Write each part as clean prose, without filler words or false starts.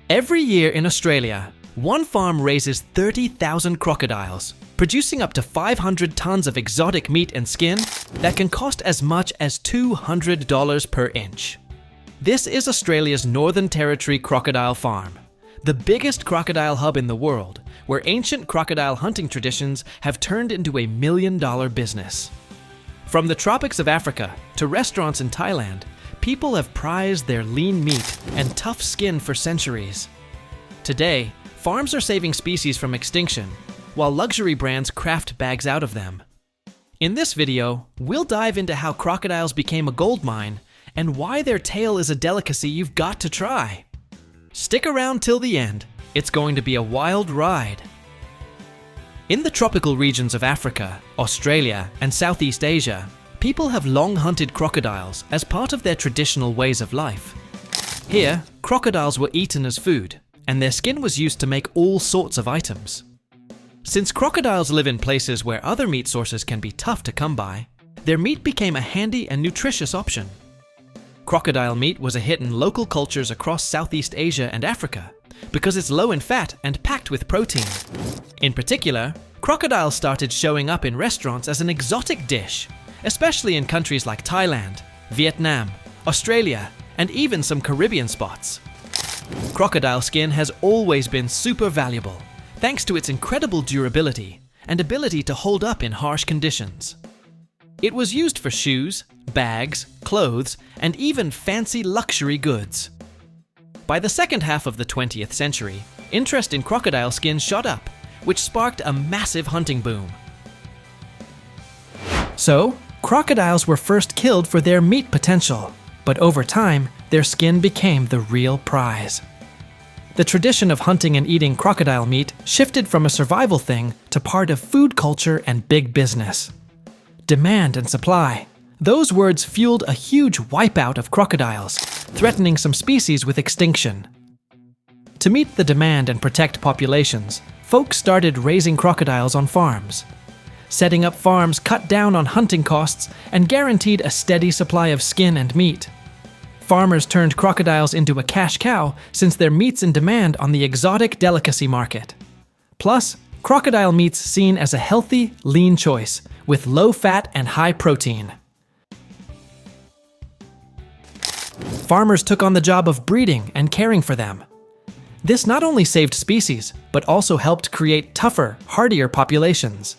Every year in Australia, one farm raises 30,000 crocodiles, producing up to 500 tons of exotic meat and skin that can cost as much as $200 per inch. This is Australia's Northern Territory Crocodile Farm, the biggest crocodile hub in the world, where ancient crocodile hunting traditions have turned into a $1 million business. From the tropics of Africa to restaurants in Thailand, people have prized their lean meat and tough skin for centuries. Today, farms are saving species from extinction, while luxury brands craft bags out of them. In this video, we'll dive into how crocodiles became a gold mine and why their tail is a delicacy you've got to try. Stick around till the end. It's going to be a wild ride. In the tropical regions of Africa, Australia, and Southeast Asia, people have long hunted crocodiles as part of their traditional ways of life. Here, crocodiles were eaten as food, and their skin was used to make all sorts of items. Since crocodiles live in places where other meat sources can be tough to come by, their meat became a handy and nutritious option. Crocodile meat was a hit in local cultures across Southeast Asia and Africa because it's low in fat and packed with protein. In particular, crocodile started showing up in restaurants as an exotic dish, especially in countries like Thailand, Vietnam, Australia, and even some Caribbean spots. Crocodile skin has always been super valuable, thanks to its incredible durability and ability to hold up in harsh conditions. It was used for shoes, bags, clothes, and even fancy luxury goods. By the second half of the 20th century, interest in crocodile skin shot up, which sparked a massive hunting boom. So, crocodiles were first killed for their meat potential, but over time, their skin became the real prize. The tradition of hunting and eating crocodile meat shifted from a survival thing to part of food culture and big business. Demand and supply. Those words fueled a huge wipeout of crocodiles, threatening some species with extinction. To meet the demand and protect populations, folks started raising crocodiles on farms. Setting up farms cut down on hunting costs and guaranteed a steady supply of skin and meat. Farmers turned crocodiles into a cash cow since their meat's in demand on the exotic delicacy market. Plus, crocodile meat's seen as a healthy, lean choice with low fat and high protein. Farmers took on the job of breeding and caring for them. This not only saved species, but also helped create tougher, hardier populations.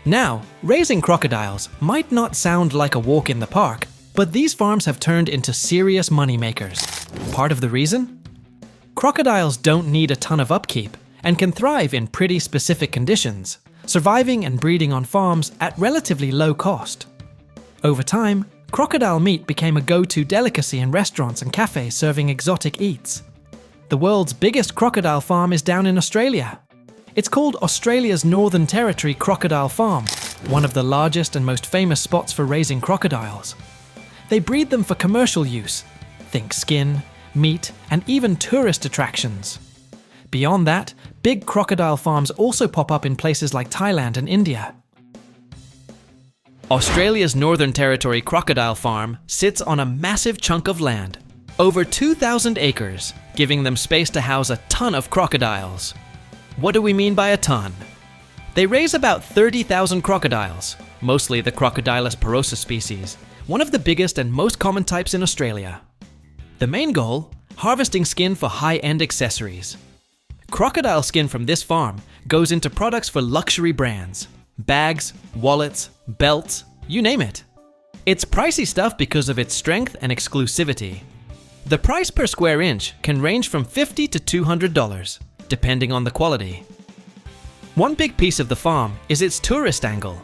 Now, raising crocodiles might not sound like a walk in the park, but these farms have turned into serious moneymakers. Part of the reason? Crocodiles don't need a ton of upkeep and can thrive in pretty specific conditions, surviving and breeding on farms at relatively low cost. Over time, crocodile meat became a go-to delicacy in restaurants and cafes serving exotic eats. The world's biggest crocodile farm is down in Australia. It's called Australia's Northern Territory Crocodile Farm, one of the largest and most famous spots for raising crocodiles. They breed them for commercial use. Think skin, meat, and even tourist attractions. Beyond that, big crocodile farms also pop up in places like Thailand and India. Australia's Northern Territory Crocodile Farm sits on a massive chunk of land, over 2,000 acres, giving them space to house a ton of crocodiles. What do we mean by a ton? They raise about 30,000 crocodiles, mostly the Crocodilus porosus species, one of the biggest and most common types in Australia. The main goal? Harvesting skin for high-end accessories. Crocodile skin from this farm goes into products for luxury brands. Bags, wallets, belts, you name it. It's pricey stuff because of its strength and exclusivity. The price per square inch can range from $50 to $200, depending on the quality. One big piece of the farm is its tourist angle.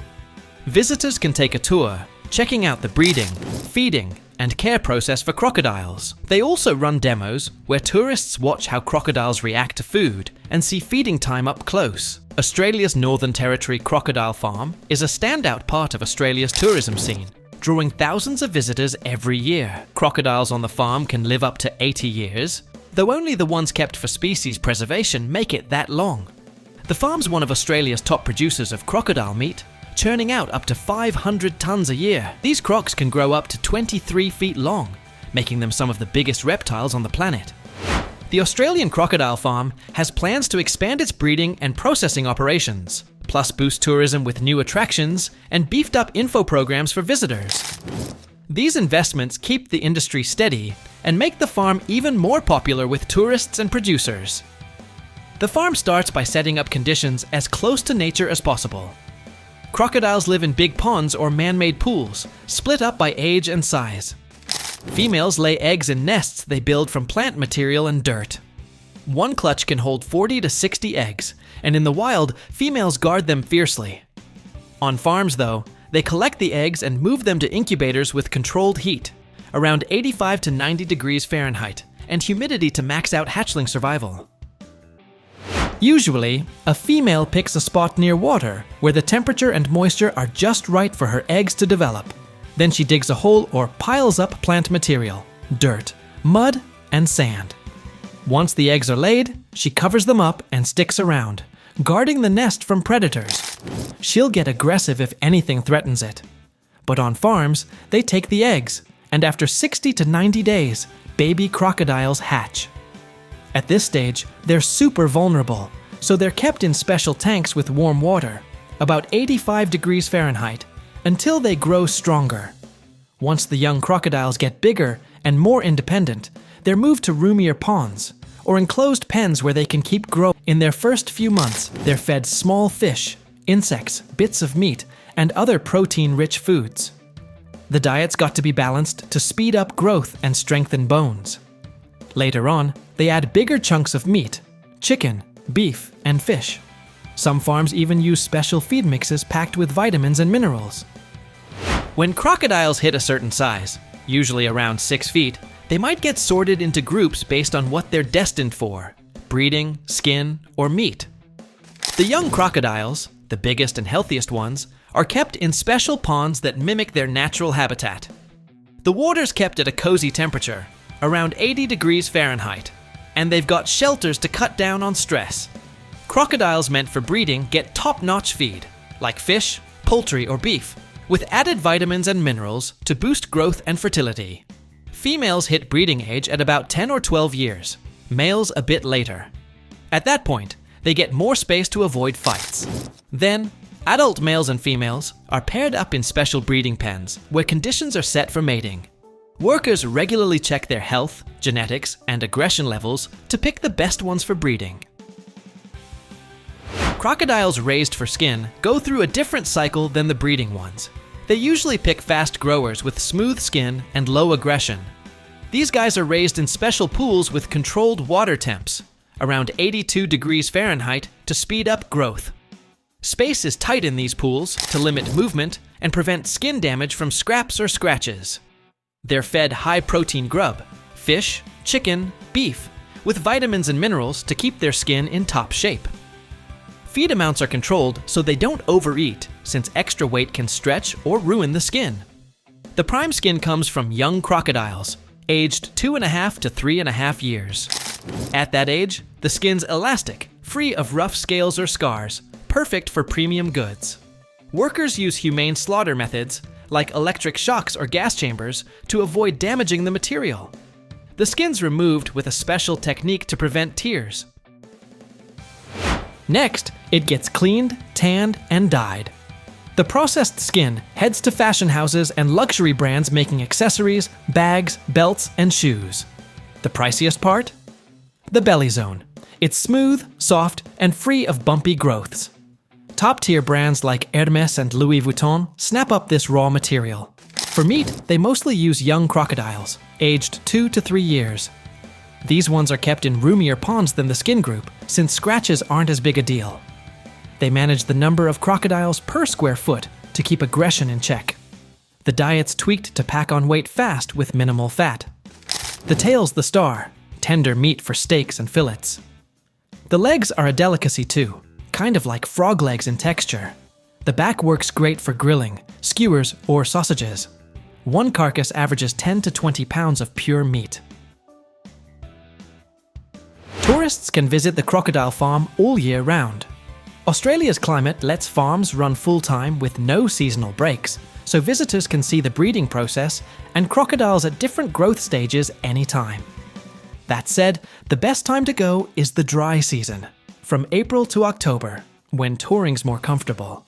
Visitors can take a tour, checking out the breeding, feeding, and care process for crocodiles. They also run demos where tourists watch how crocodiles react to food and see feeding time up close. Australia's Northern Territory Crocodile Farm is a standout part of Australia's tourism scene, drawing thousands of visitors every year. Crocodiles on the farm can live up to 80 years, though only the ones kept for species preservation make it that long. The farm's one of Australia's top producers of crocodile meat, churning out up to 500 tons a year. These crocs can grow up to 23 feet long, making them some of the biggest reptiles on the planet. The Australian crocodile farm has plans to expand its breeding and processing operations, plus boost tourism with new attractions and beefed up info programs for visitors. These investments keep the industry steady and make the farm even more popular with tourists and producers. The farm starts by setting up conditions as close to nature as possible. Crocodiles live in big ponds or man-made pools, split up by age and size. Females lay eggs in nests they build from plant material and dirt. One clutch can hold 40 to 60 eggs, and in the wild, females guard them fiercely. On farms, though, they collect the eggs and move them to incubators with controlled heat, around 85 to 90 degrees Fahrenheit, and humidity to max out hatchling survival. Usually, a female picks a spot near water where the temperature and moisture are just right for her eggs to develop. Then she digs a hole or piles up plant material, dirt, mud, and sand. Once the eggs are laid, she covers them up and sticks around, guarding the nest from predators. She'll get aggressive if anything threatens it. But on farms, they take the eggs, and after 60 to 90 days, baby crocodiles hatch. At this stage, they're super vulnerable, so they're kept in special tanks with warm water, about 85 degrees Fahrenheit, until they grow stronger. Once the young crocodiles get bigger and more independent, they're moved to roomier ponds, or enclosed pens where they can keep growing. In their first few months, they're fed small fish, insects, bits of meat, and other protein-rich foods. The diet's got to be balanced to speed up growth and strengthen bones. Later on, they add bigger chunks of meat, chicken, beef, and fish. Some farms even use special feed mixes packed with vitamins and minerals. When crocodiles hit a certain size, usually around 6 feet, they might get sorted into groups based on what they're destined for: breeding, skin, or meat. The young crocodiles, the biggest and healthiest ones, are kept in special ponds that mimic their natural habitat. The water's kept at a cozy temperature, around 80 degrees Fahrenheit, and they've got shelters to cut down on stress. Crocodiles meant for breeding get top-notch feed, like fish, poultry, or beef, with added vitamins and minerals to boost growth and fertility. Females hit breeding age at about 10 or 12 years, males a bit later. At that point, they get more space to avoid fights. Then, adult males and females are paired up in special breeding pens where conditions are set for mating. Workers regularly check their health, genetics, and aggression levels to pick the best ones for breeding. Crocodiles raised for skin go through a different cycle than the breeding ones. They usually pick fast growers with smooth skin and low aggression. These guys are raised in special pools with controlled water temps, around 82 degrees Fahrenheit, to speed up growth. Space is tight in these pools to limit movement and prevent skin damage from scraps or scratches. They're fed high-protein grub, fish, chicken, beef, with vitamins and minerals to keep their skin in top shape. Feed amounts are controlled so they don't overeat, since extra weight can stretch or ruin the skin. The prime skin comes from young crocodiles, aged 2.5 to 3.5 years. At that age, the skin's elastic, free of rough scales or scars, perfect for premium goods. Workers use humane slaughter methods, like electric shocks or gas chambers, to avoid damaging the material. The skin's removed with a special technique to prevent tears. Next, it gets cleaned, tanned, and dyed. The processed skin heads to fashion houses and luxury brands making accessories, bags, belts, and shoes. The priciest part? The belly zone. It's smooth, soft, and free of bumpy growths. Top-tier brands like Hermes and Louis Vuitton snap up this raw material. For meat, they mostly use young crocodiles, aged 2 to 3 years. These ones are kept in roomier ponds than the skin group, since scratches aren't as big a deal. They manage the number of crocodiles per square foot to keep aggression in check. The diet's tweaked to pack on weight fast with minimal fat. The tail's the star, tender meat for steaks and fillets. The legs are a delicacy too, kind of like frog legs in texture. The back works great for grilling, skewers, or sausages. One carcass averages 10 to 20 pounds of pure meat. Tourists can visit the crocodile farm all year round. Australia's climate lets farms run full-time with no seasonal breaks, so visitors can see the breeding process and crocodiles at different growth stages anytime. That said, the best time to go is the dry season, from April to October, when touring's more comfortable.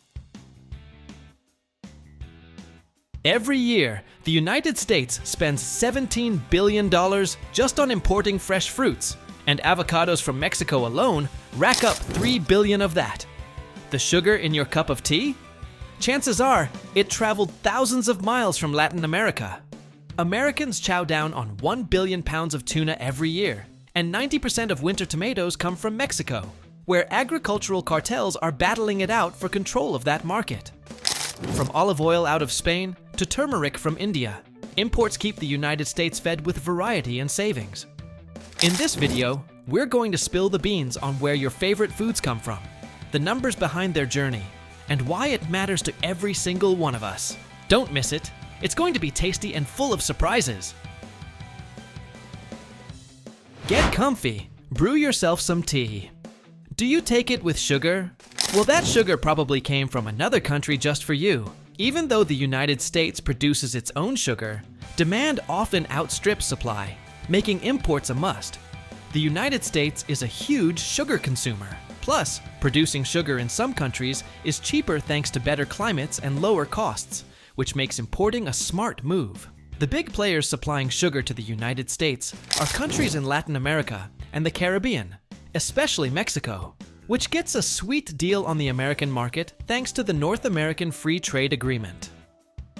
Every year, the United States spends $17 billion just on importing fresh fruits, and avocados from Mexico alone rack up $3 billion of that. The sugar in your cup of tea? Chances are, it traveled thousands of miles from Latin America. Americans chow down on 1 billion pounds of tuna every year, and 90% of winter tomatoes come from Mexico, where agricultural cartels are battling it out for control of that market. From olive oil out of Spain to turmeric from India, imports keep the United States fed with variety and savings. In this video, we're going to spill the beans on where your favorite foods come from, the numbers behind their journey, and why it matters to every single one of us. Don't miss it. It's going to be tasty and full of surprises. Get comfy. Brew yourself some tea. Do you take it with sugar? Well, that sugar probably came from another country just for you. Even though the United States produces its own sugar, demand often outstrips supply, making imports a must. The United States is a huge sugar consumer. Plus, producing sugar in some countries is cheaper thanks to better climates and lower costs, which makes importing a smart move. The big players supplying sugar to the United States are countries in Latin America and the Caribbean, especially Mexico, which gets a sweet deal on the American market thanks to the North American Free Trade Agreement.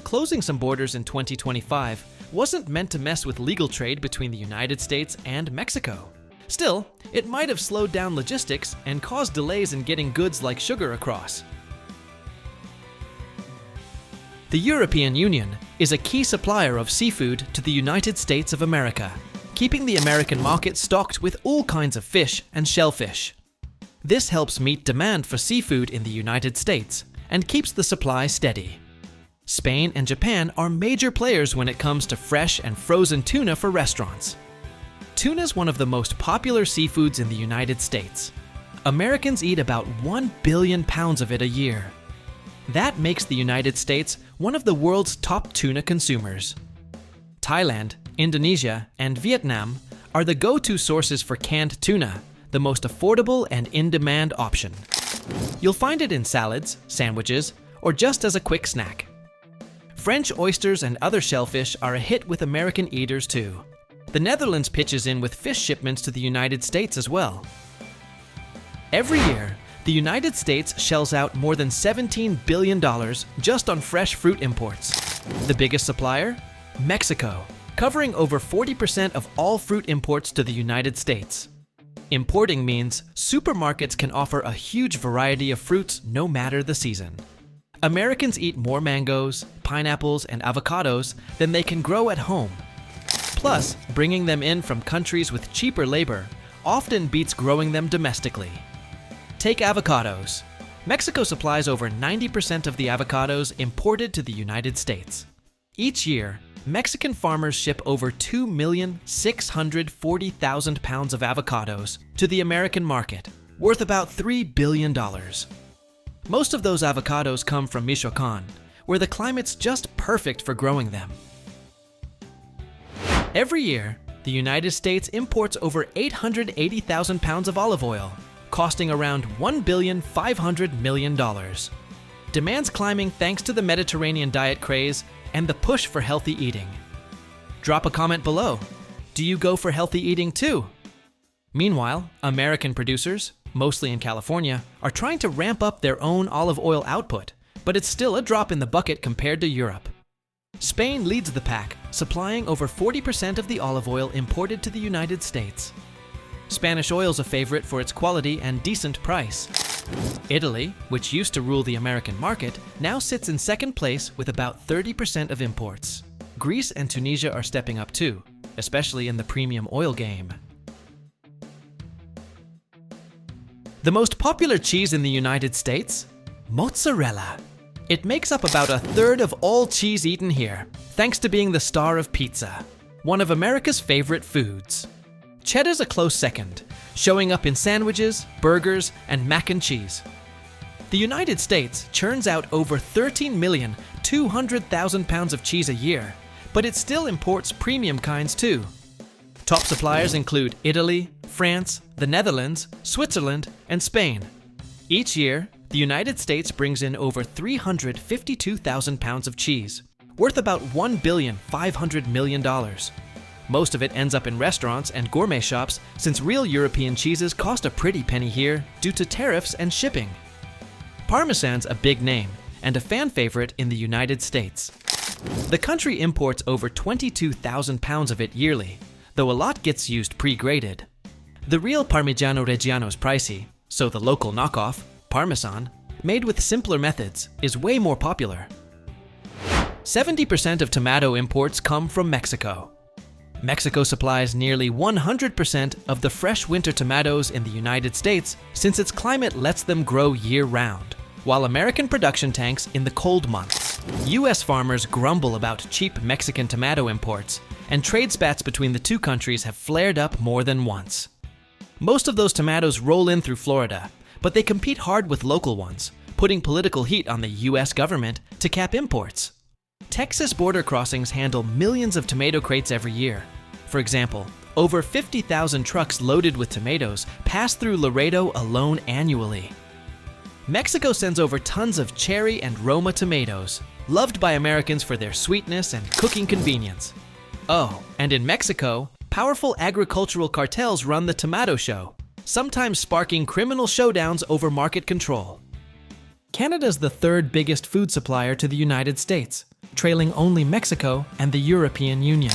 Closing some borders in 2025 wasn't meant to mess with legal trade between the United States and Mexico. Still, it might have slowed down logistics and caused delays in getting goods like sugar across. The European Union is a key supplier of seafood to the United States of America, keeping the American market stocked with all kinds of fish and shellfish. This helps meet demand for seafood in the United States and keeps the supply steady. Spain and Japan are major players when it comes to fresh and frozen tuna for restaurants. Tuna is one of the most popular seafoods in the United States. Americans eat about 1 billion pounds of it a year. That makes the United States one of the world's top tuna consumers. Thailand, Indonesia, and Vietnam are the go-to sources for canned tuna, the most affordable and in-demand option. You'll find it in salads, sandwiches, or just as a quick snack. French oysters and other shellfish are a hit with American eaters too. The Netherlands pitches in with fish shipments to the United States as well. Every year, the United States shells out more than $17 billion just on fresh fruit imports. The biggest supplier? Mexico, covering over 40% of all fruit imports to the United States. Importing means supermarkets can offer a huge variety of fruits no matter the season. Americans eat more mangoes, pineapples, and avocados than they can grow at home. Plus, bringing them in from countries with cheaper labor often beats growing them domestically. Take avocados. Mexico supplies over 90% of the avocados imported to the United States. Each year, Mexican farmers ship over 2,640,000 pounds of avocados to the American market, worth about $3 billion. Most of those avocados come from Michoacan, where the climate's just perfect for growing them. Every year, the United States imports over 880,000 pounds of olive oil, costing around $1,500 million. Demand's climbing thanks to the Mediterranean diet craze and the push for healthy eating. Drop a comment below. Do you go for healthy eating too? Meanwhile, American producers, mostly in California, are trying to ramp up their own olive oil output, but it's still a drop in the bucket compared to Europe. Spain leads the pack, supplying over 40% of the olive oil imported to the United States. Spanish oil's a favorite for its quality and decent price. Italy, which used to rule the American market, now sits in second place with about 30% of imports. Greece and Tunisia are stepping up too, especially in the premium oil game. The most popular cheese in the United States? Mozzarella. It makes up about a third of all cheese eaten here, thanks to being the star of pizza, one of America's favorite foods. Cheddar's a close second, showing up in sandwiches, burgers, and mac and cheese. The United States churns out over 13,200,000 pounds of cheese a year, but it still imports premium kinds too. Top suppliers include Italy, France, the Netherlands, Switzerland, and Spain. Each year, the United States brings in over 352,000 pounds of cheese, worth about $1,500 million. Most of it ends up in restaurants and gourmet shops since real European cheeses cost a pretty penny here due to tariffs and shipping. Parmesan's a big name and a fan favorite in the United States. The country imports over 22,000 pounds of it yearly, though a lot gets used pre-grated. The real Parmigiano Reggiano is pricey, so the local knockoff, Parmesan, made with simpler methods, is way more popular. 70% of tomato imports come from Mexico. Mexico supplies nearly 100% of the fresh winter tomatoes in the United States since its climate lets them grow year-round, while American production tanks in the cold months. US farmers grumble about cheap Mexican tomato imports, and trade spats between the two countries have flared up more than once. Most of those tomatoes roll in through Florida, but they compete hard with local ones, putting political heat on the US government to cap imports. Texas border crossings handle millions of tomato crates every year. For example, over 50,000 trucks loaded with tomatoes pass through Laredo alone annually. Mexico sends over tons of cherry and Roma tomatoes, loved by Americans for their sweetness and cooking convenience. Oh, and in Mexico, powerful agricultural cartels run the tomato show, sometimes sparking criminal showdowns over market control. Canada's the third biggest food supplier to the United States, trailing only Mexico and the European Union.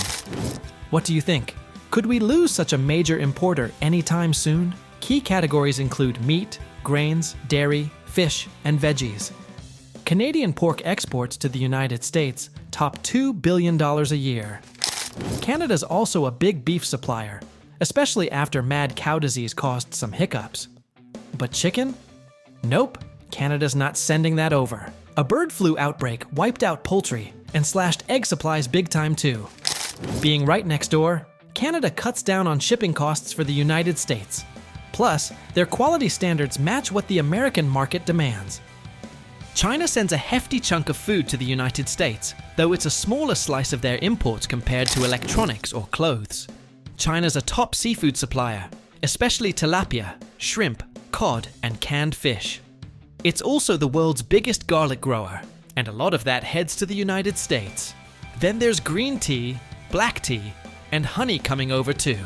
What do you think? Could we lose such a major importer anytime soon? Key categories include meat, grains, dairy, fish, and veggies. Canadian pork exports to the United States top $2 billion a year. Canada's also a big beef supplier, especially after mad cow disease caused some hiccups. But chicken? Nope, Canada's not sending that over. A bird flu outbreak wiped out poultry and slashed egg supplies big time too. Being right next door, Canada cuts down on shipping costs for the United States. Plus, their quality standards match what the American market demands. China sends a hefty chunk of food to the United States, though it's a smaller slice of their imports compared to electronics or clothes. China's a top seafood supplier, especially tilapia, shrimp, cod, and canned fish. It's also the world's biggest garlic grower, and a lot of that heads to the United States. Then there's green tea, black tea, and honey coming over too.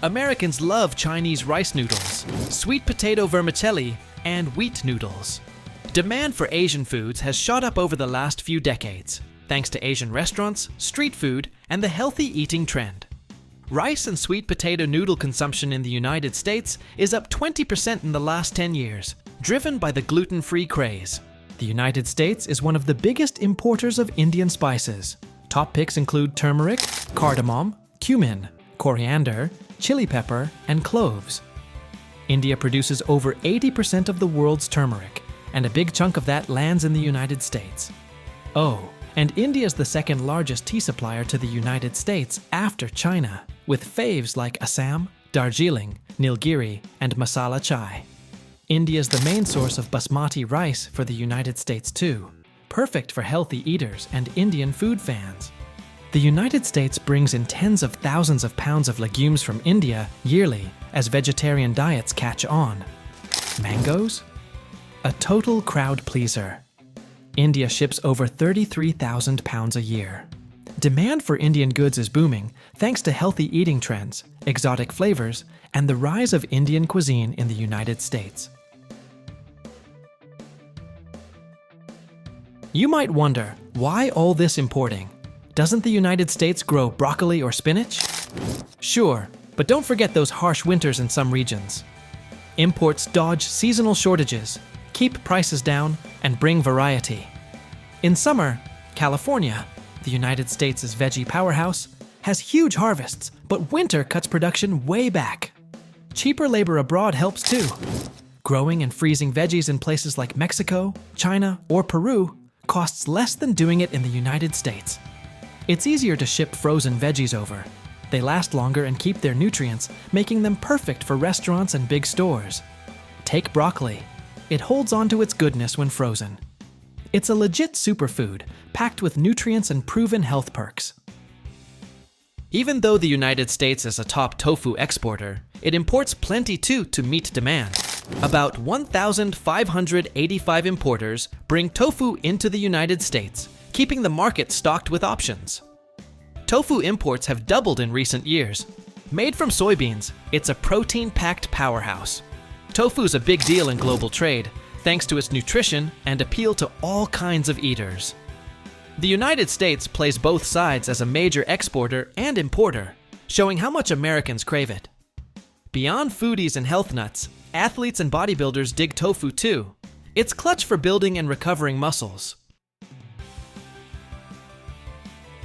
Americans love Chinese rice noodles, sweet potato vermicelli, and wheat noodles. Demand for Asian foods has shot up over the last few decades, thanks to Asian restaurants, street food, and the healthy eating trend. Rice and sweet potato noodle consumption in the United States is up 20% in the last 10 years, driven by the gluten-free craze. The United States is one of the biggest importers of Indian spices. Top picks include turmeric, cardamom, cumin, coriander, chili pepper, and cloves. India produces over 80% of the world's turmeric, and a big chunk of that lands in the United States. Oh, and India is the second largest tea supplier to the United States after China, with faves like Assam, Darjeeling, Nilgiri, and masala chai. India is the main source of basmati rice for the United States too, perfect for healthy eaters and Indian food fans. The United States brings in tens of thousands of pounds of legumes from India yearly as vegetarian diets catch on. Mangoes? A total crowd pleaser. India ships over 33,000 pounds a year. Demand for Indian goods is booming thanks to healthy eating trends, exotic flavors, and the rise of Indian cuisine in the United States. You might wonder, why all this importing? Doesn't the United States grow broccoli or spinach? Sure, but don't forget those harsh winters in some regions. Imports dodge seasonal shortages, keep prices down, and bring variety. In summer, California, the United States' veggie powerhouse, has huge harvests, but winter cuts production way back. Cheaper labor abroad helps too. Growing and freezing veggies in places like Mexico, China, or Peru costs less than doing it in the United States. It's easier to ship frozen veggies over. They last longer and keep their nutrients, making them perfect for restaurants and big stores. Take broccoli. It holds on to its goodness when frozen. It's a legit superfood, packed with nutrients and proven health perks. Even though the United States is a top tofu exporter, it imports plenty too to meet demand. About 1,585 importers bring tofu into the United States, keeping the market stocked with options. Tofu imports have doubled in recent years. Made from soybeans, it's a protein-packed powerhouse. Tofu's a big deal in global trade, thanks to its nutrition and appeal to all kinds of eaters. The United States plays both sides as a major exporter and importer, showing how much Americans crave it. Beyond foodies and health nuts, athletes and bodybuilders dig tofu too. It's clutch for building and recovering muscles.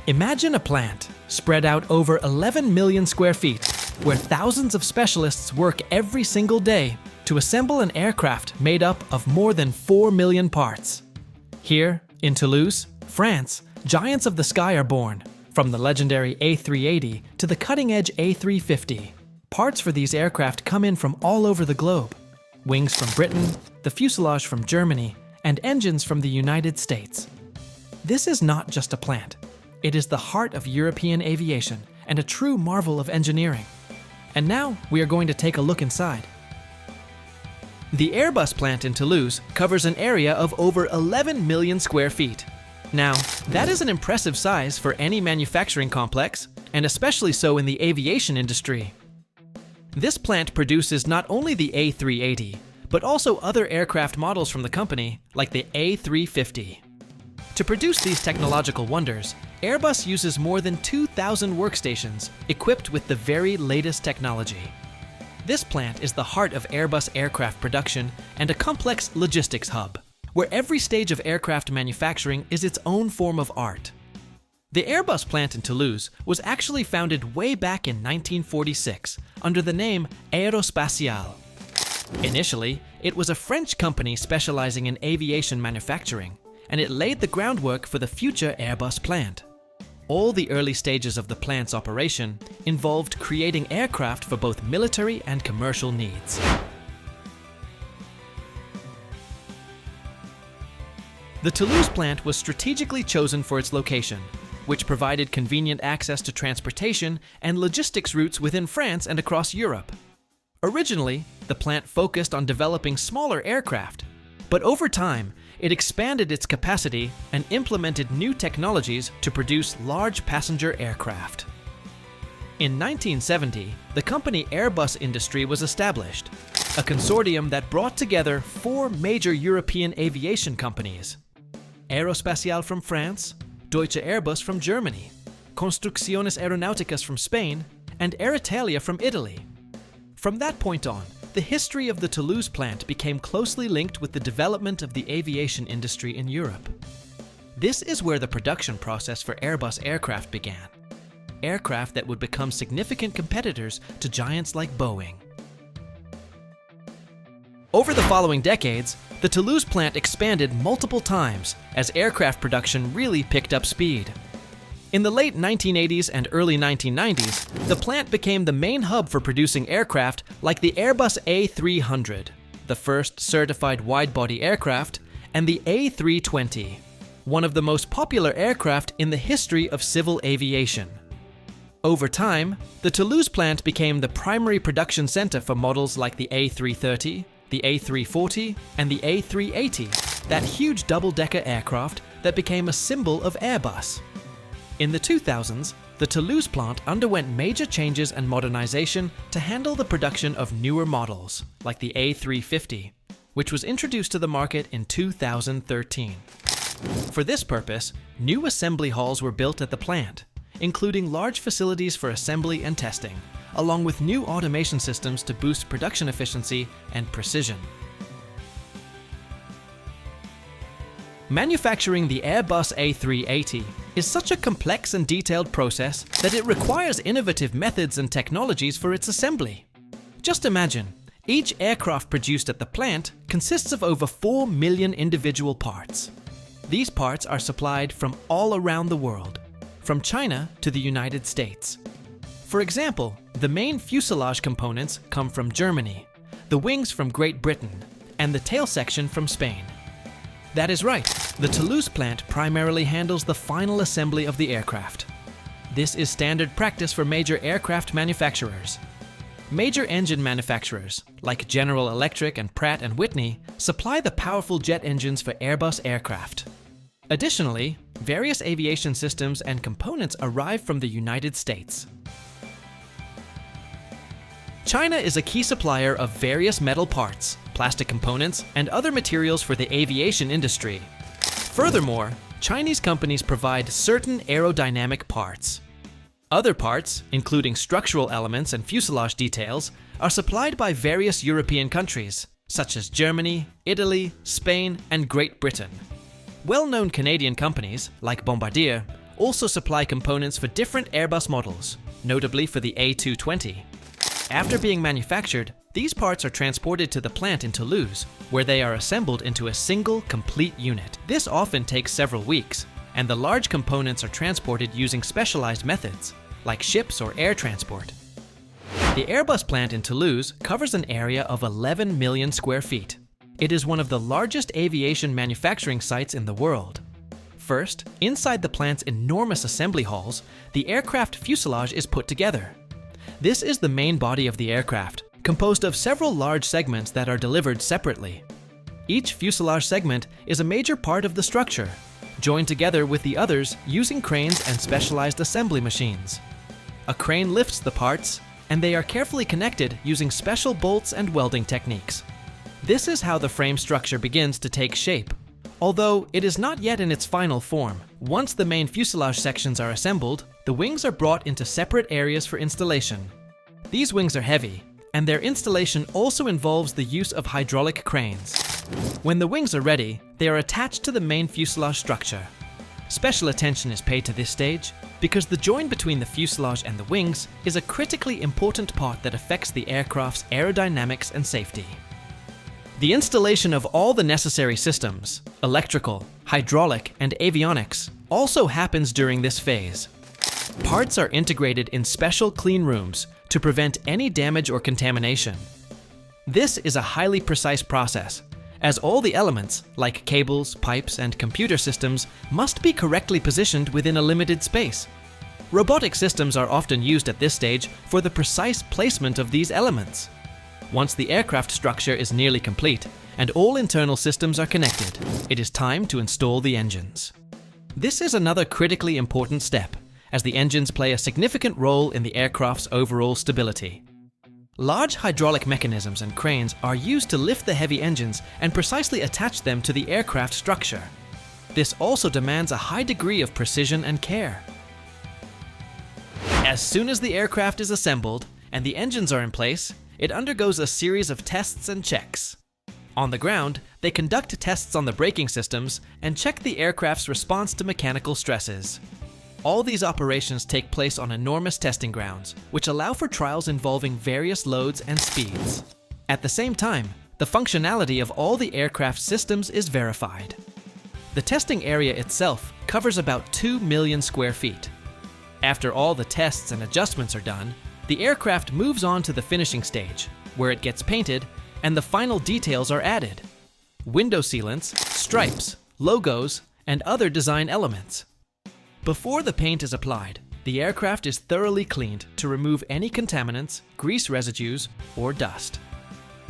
Imagine a plant spread out over 11 million square feet, where thousands of specialists work every single day to assemble an aircraft made up of more than 4 million parts. Here, in Toulouse, France, giants of the sky are born, from the legendary A380 to the cutting-edge A350. Parts for these aircraft come in from all over the globe. Wings from Britain, the fuselage from Germany, and engines from the United States. This is not just a plant. It is the heart of European aviation and a true marvel of engineering. And now we are going to take a look inside. The Airbus plant in Toulouse covers an area of over 11 million square feet. Now, that is an impressive size for any manufacturing complex, and especially so in the aviation industry. This plant produces not only the A380, but also other aircraft models from the company, like the A350. To produce these technological wonders, Airbus uses more than 2,000 workstations equipped with the very latest technology. This plant is the heart of Airbus aircraft production and a complex logistics hub, where every stage of aircraft manufacturing is its own form of art. The Airbus plant in Toulouse was actually founded way back in 1946 under the name Aerospatiale. Initially, it was a French company specializing in aviation manufacturing, and it laid the groundwork for the future Airbus plant. All the early stages of the plant's operation involved creating aircraft for both military and commercial needs. The Toulouse plant was strategically chosen for its location, which provided convenient access to transportation and logistics routes within France and across Europe. Originally, the plant focused on developing smaller aircraft, but over time, it expanded its capacity and implemented new technologies to produce large passenger aircraft. In 1970, the company Airbus Industry was established, a consortium that brought together 4 major European aviation companies: Aerospatiale from France, Deutsche Airbus from Germany, Construcciones Aeronauticas from Spain, and Air Italia from Italy. From that point on, the history of the Toulouse plant became closely linked with the development of the aviation industry in Europe. This is where the production process for Airbus aircraft began. Aircraft that would become significant competitors to giants like Boeing. Over the following decades, the Toulouse plant expanded multiple times as aircraft production really picked up speed. In the late 1980s and early 1990s, the plant became the main hub for producing aircraft like the Airbus A300, the first certified wide-body aircraft, and the A320, one of the most popular aircraft in the history of civil aviation. Over time, the Toulouse plant became the primary production center for models like the A330, the A340, and the A380, that huge double-decker aircraft that became a symbol of Airbus. In the 2000s, the Toulouse plant underwent major changes and modernization to handle the production of newer models, like the A350, which was introduced to the market in 2013. For this purpose, new assembly halls were built at the plant, including large facilities for assembly and testing, along with new automation systems to boost production efficiency and precision. Manufacturing the Airbus A380 is such a complex and detailed process that it requires innovative methods and technologies for its assembly. Just imagine, each aircraft produced at the plant consists of over 4 million individual parts. These parts are supplied from all around the world, from China to the United States. For example, the main fuselage components come from Germany, the wings from Great Britain, and the tail section from Spain. That is right, the Toulouse plant primarily handles the final assembly of the aircraft. This is standard practice for major aircraft manufacturers. Major engine manufacturers, like General Electric and Pratt & Whitney, supply the powerful jet engines for Airbus aircraft. Additionally, various aviation systems and components arrive from the United States. China is a key supplier of various metal parts, plastic components, and other materials for the aviation industry. Furthermore, Chinese companies provide certain aerodynamic parts. Other parts, including structural elements and fuselage details, are supplied by various European countries, such as Germany, Italy, Spain, and Great Britain. Well-known Canadian companies, like Bombardier, also supply components for different Airbus models, notably for the A220. After being manufactured, these parts are transported to the plant in Toulouse, where they are assembled into a single, complete unit. This often takes several weeks, and the large components are transported using specialized methods, like ships or air transport. The Airbus plant in Toulouse covers an area of 11 million square feet. It is one of the largest aviation manufacturing sites in the world. First, inside the plant's enormous assembly halls, the aircraft fuselage is put together. This is the main body of the aircraft, composed of several large segments that are delivered separately. Each fuselage segment is a major part of the structure, joined together with the others using cranes and specialized assembly machines. A crane lifts the parts, and they are carefully connected using special bolts and welding techniques. This is how the frame structure begins to take shape, although it is not yet in its final form. Once the main fuselage sections are assembled, the wings are brought into separate areas for installation. These wings are heavy, and their installation also involves the use of hydraulic cranes. When the wings are ready, they are attached to the main fuselage structure. Special attention is paid to this stage because the join between the fuselage and the wings is a critically important part that affects the aircraft's aerodynamics and safety. The installation of all the necessary systems, electrical, hydraulic, and avionics, also happens during this phase. Parts are integrated in special clean rooms to prevent any damage or contamination. This is a highly precise process, as all the elements, like cables, pipes, and computer systems, must be correctly positioned within a limited space. Robotic systems are often used at this stage for the precise placement of these elements. Once the aircraft structure is nearly complete and all internal systems are connected, it is time to install the engines. This is another critically important step, as the engines play a significant role in the aircraft's overall stability. Large hydraulic mechanisms and cranes are used to lift the heavy engines and precisely attach them to the aircraft structure. This also demands a high degree of precision and care. As soon as the aircraft is assembled and the engines are in place, it undergoes a series of tests and checks. On the ground, they conduct tests on the braking systems and check the aircraft's response to mechanical stresses. All these operations take place on enormous testing grounds, which allow for trials involving various loads and speeds. At the same time, the functionality of all the aircraft systems is verified. The testing area itself covers about 2 million square feet. After all the tests and adjustments are done, the aircraft moves on to the finishing stage, where it gets painted and the final details are added: window sealants, stripes, logos, and other design elements. Before the paint is applied, the aircraft is thoroughly cleaned to remove any contaminants, grease residues, or dust.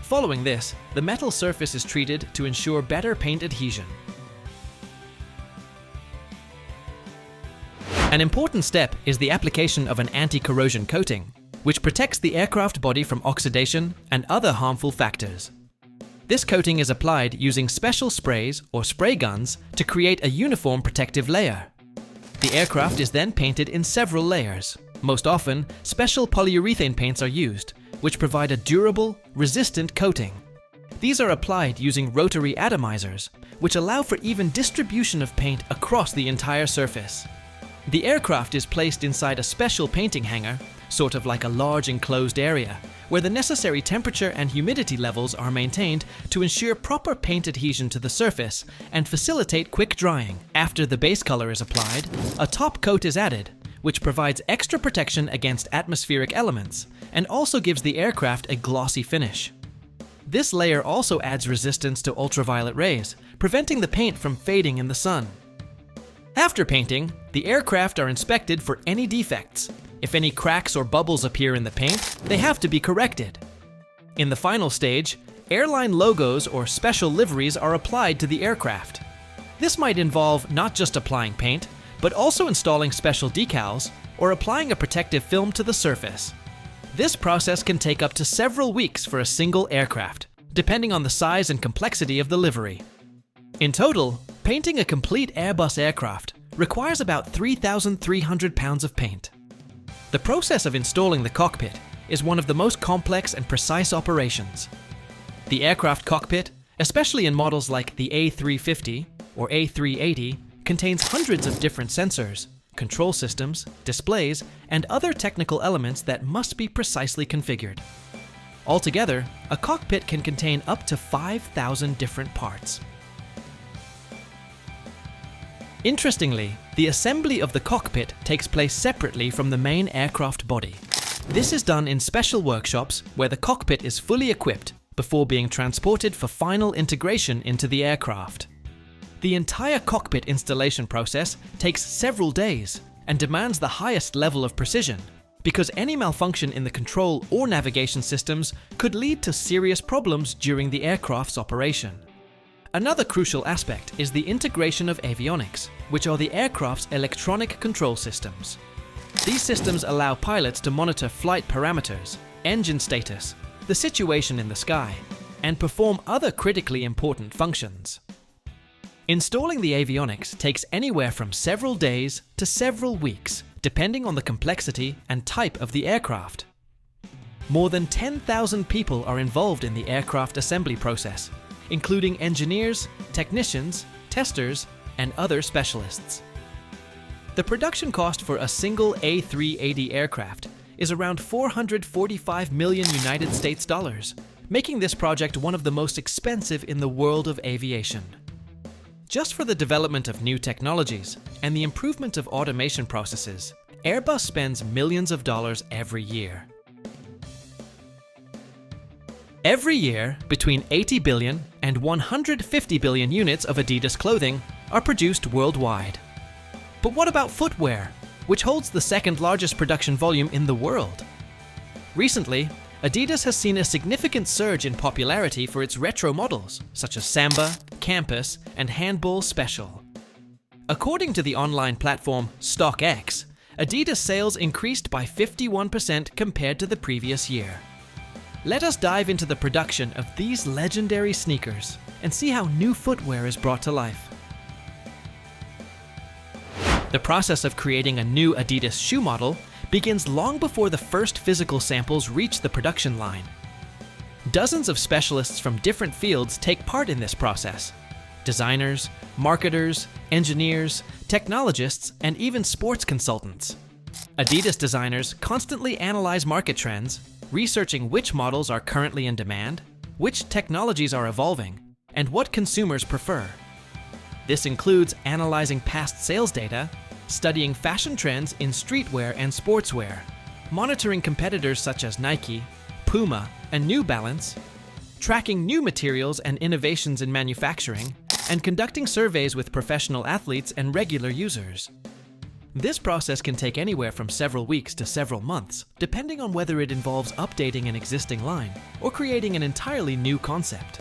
Following this, the metal surface is treated to ensure better paint adhesion. An important step is the application of an anti-corrosion coating, which protects the aircraft body from oxidation and other harmful factors. This coating is applied using special sprays or spray guns to create a uniform protective layer. The aircraft is then painted in several layers. Most often, special polyurethane paints are used, which provide a durable, resistant coating. These are applied using rotary atomizers, which allow for even distribution of paint across the entire surface. The aircraft is placed inside a special painting hangar, sort of like a large enclosed area, where the necessary temperature and humidity levels are maintained to ensure proper paint adhesion to the surface and facilitate quick drying. After the base color is applied, a top coat is added, which provides extra protection against atmospheric elements and also gives the aircraft a glossy finish. This layer also adds resistance to ultraviolet rays, preventing the paint from fading in the sun. After painting, the aircraft are inspected for any defects. If any cracks or bubbles appear in the paint, they have to be corrected. In the final stage, airline logos or special liveries are applied to the aircraft. This might involve not just applying paint, but also installing special decals or applying a protective film to the surface. This process can take up to several weeks for a single aircraft, depending on the size and complexity of the livery. In total, painting a complete Airbus aircraft requires about 3,300 pounds of paint. The process of installing the cockpit is one of the most complex and precise operations. The aircraft cockpit, especially in models like the A350 or A380, contains hundreds of different sensors, control systems, displays, and other technical elements that must be precisely configured. Altogether, a cockpit can contain up to 5,000 different parts. Interestingly, the assembly of the cockpit takes place separately from the main aircraft body. This is done in special workshops where the cockpit is fully equipped before being transported for final integration into the aircraft. The entire cockpit installation process takes several days and demands the highest level of precision, because any malfunction in the control or navigation systems could lead to serious problems during the aircraft's operation. Another crucial aspect is the integration of avionics, which are the aircraft's electronic control systems. These systems allow pilots to monitor flight parameters, engine status, the situation in the sky, and perform other critically important functions. Installing the avionics takes anywhere from several days to several weeks, depending on the complexity and type of the aircraft. More than 10,000 people are involved in the aircraft assembly process, including engineers, technicians, testers, and other specialists. The production cost for a single A380 aircraft is around $445 million United States dollars, making this project one of the most expensive in the world of aviation. Just for the development of new technologies and the improvement of automation processes, Airbus spends millions of dollars every year. Every year, between 80 billion and 150 billion units of Adidas clothing are produced worldwide. But what about footwear, which holds the second largest production volume in the world? Recently, Adidas has seen a significant surge in popularity for its retro models, such as Samba, Campus, and Handball Special. According to the online platform StockX, Adidas sales increased by 51% compared to the previous year. Let us dive into the production of these legendary sneakers and see how new footwear is brought to life. The process of creating a new Adidas shoe model begins long before the first physical samples reach the production line. Dozens of specialists from different fields take part in this process. Designers, marketers, engineers, technologists, and even sports consultants. Adidas designers constantly analyze market trends, researching which models are currently in demand, which technologies are evolving, and what consumers prefer. This includes analyzing past sales data, studying fashion trends in streetwear and sportswear, monitoring competitors such as Nike, Puma, and New Balance, tracking new materials and innovations in manufacturing, and conducting surveys with professional athletes and regular users. This process can take anywhere from several weeks to several months, depending on whether it involves updating an existing line or creating an entirely new concept.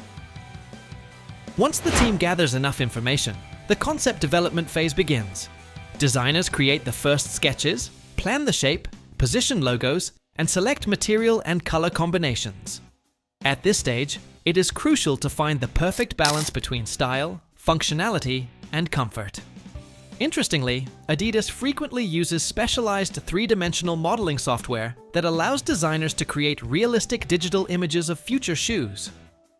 Once the team gathers enough information, the concept development phase begins. Designers create the first sketches, plan the shape, position logos, and select material and color combinations. At this stage, it is crucial to find the perfect balance between style, functionality, and comfort. Interestingly, Adidas frequently uses specialized three-dimensional modeling software that allows designers to create realistic digital images of future shoes.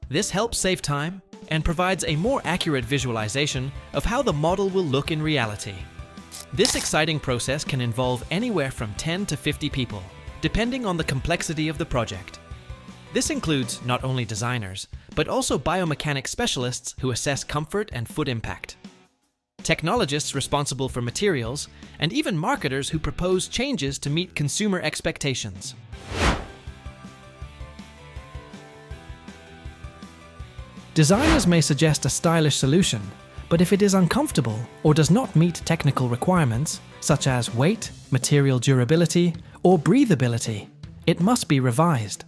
This helps save time and provides a more accurate visualization of how the model will look in reality. This exciting process can involve anywhere from 10 to 50 people, depending on the complexity of the project. This includes not only designers, but also biomechanics specialists who assess comfort and foot impact, technologists responsible for materials, and even marketers who propose changes to meet consumer expectations. Designers may suggest a stylish solution, but if it is uncomfortable or does not meet technical requirements, such as weight, material durability, or breathability, it must be revised.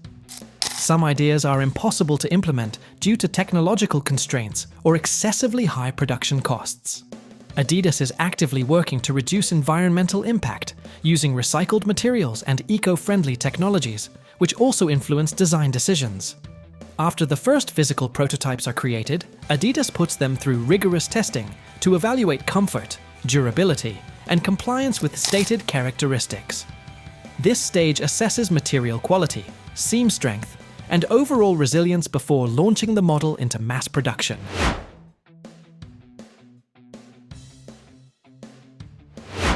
Some ideas are impossible to implement due to technological constraints or excessively high production costs. Adidas is actively working to reduce environmental impact using recycled materials and eco-friendly technologies, which also influence design decisions. After the first physical prototypes are created, Adidas puts them through rigorous testing to evaluate comfort, durability, and compliance with stated characteristics. This stage assesses material quality, seam strength, and overall resilience before launching the model into mass production.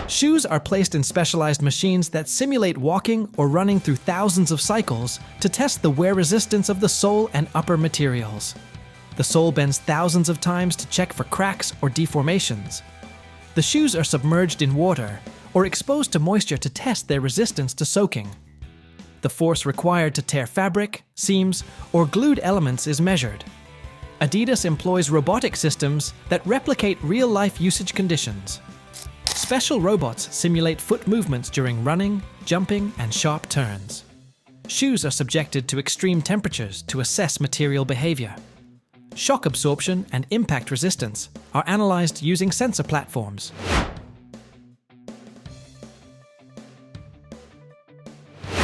Shoes are placed in specialized machines that simulate walking or running through thousands of cycles to test the wear resistance of the sole and upper materials. The sole bends thousands of times to check for cracks or deformations. The shoes are submerged in water or exposed to moisture to test their resistance to soaking. The force required to tear fabric, seams, or glued elements is measured. Adidas employs robotic systems that replicate real-life usage conditions. Special robots simulate foot movements during running, jumping, and sharp turns. Shoes are subjected to extreme temperatures to assess material behavior. Shock absorption and impact resistance are analyzed using sensor platforms.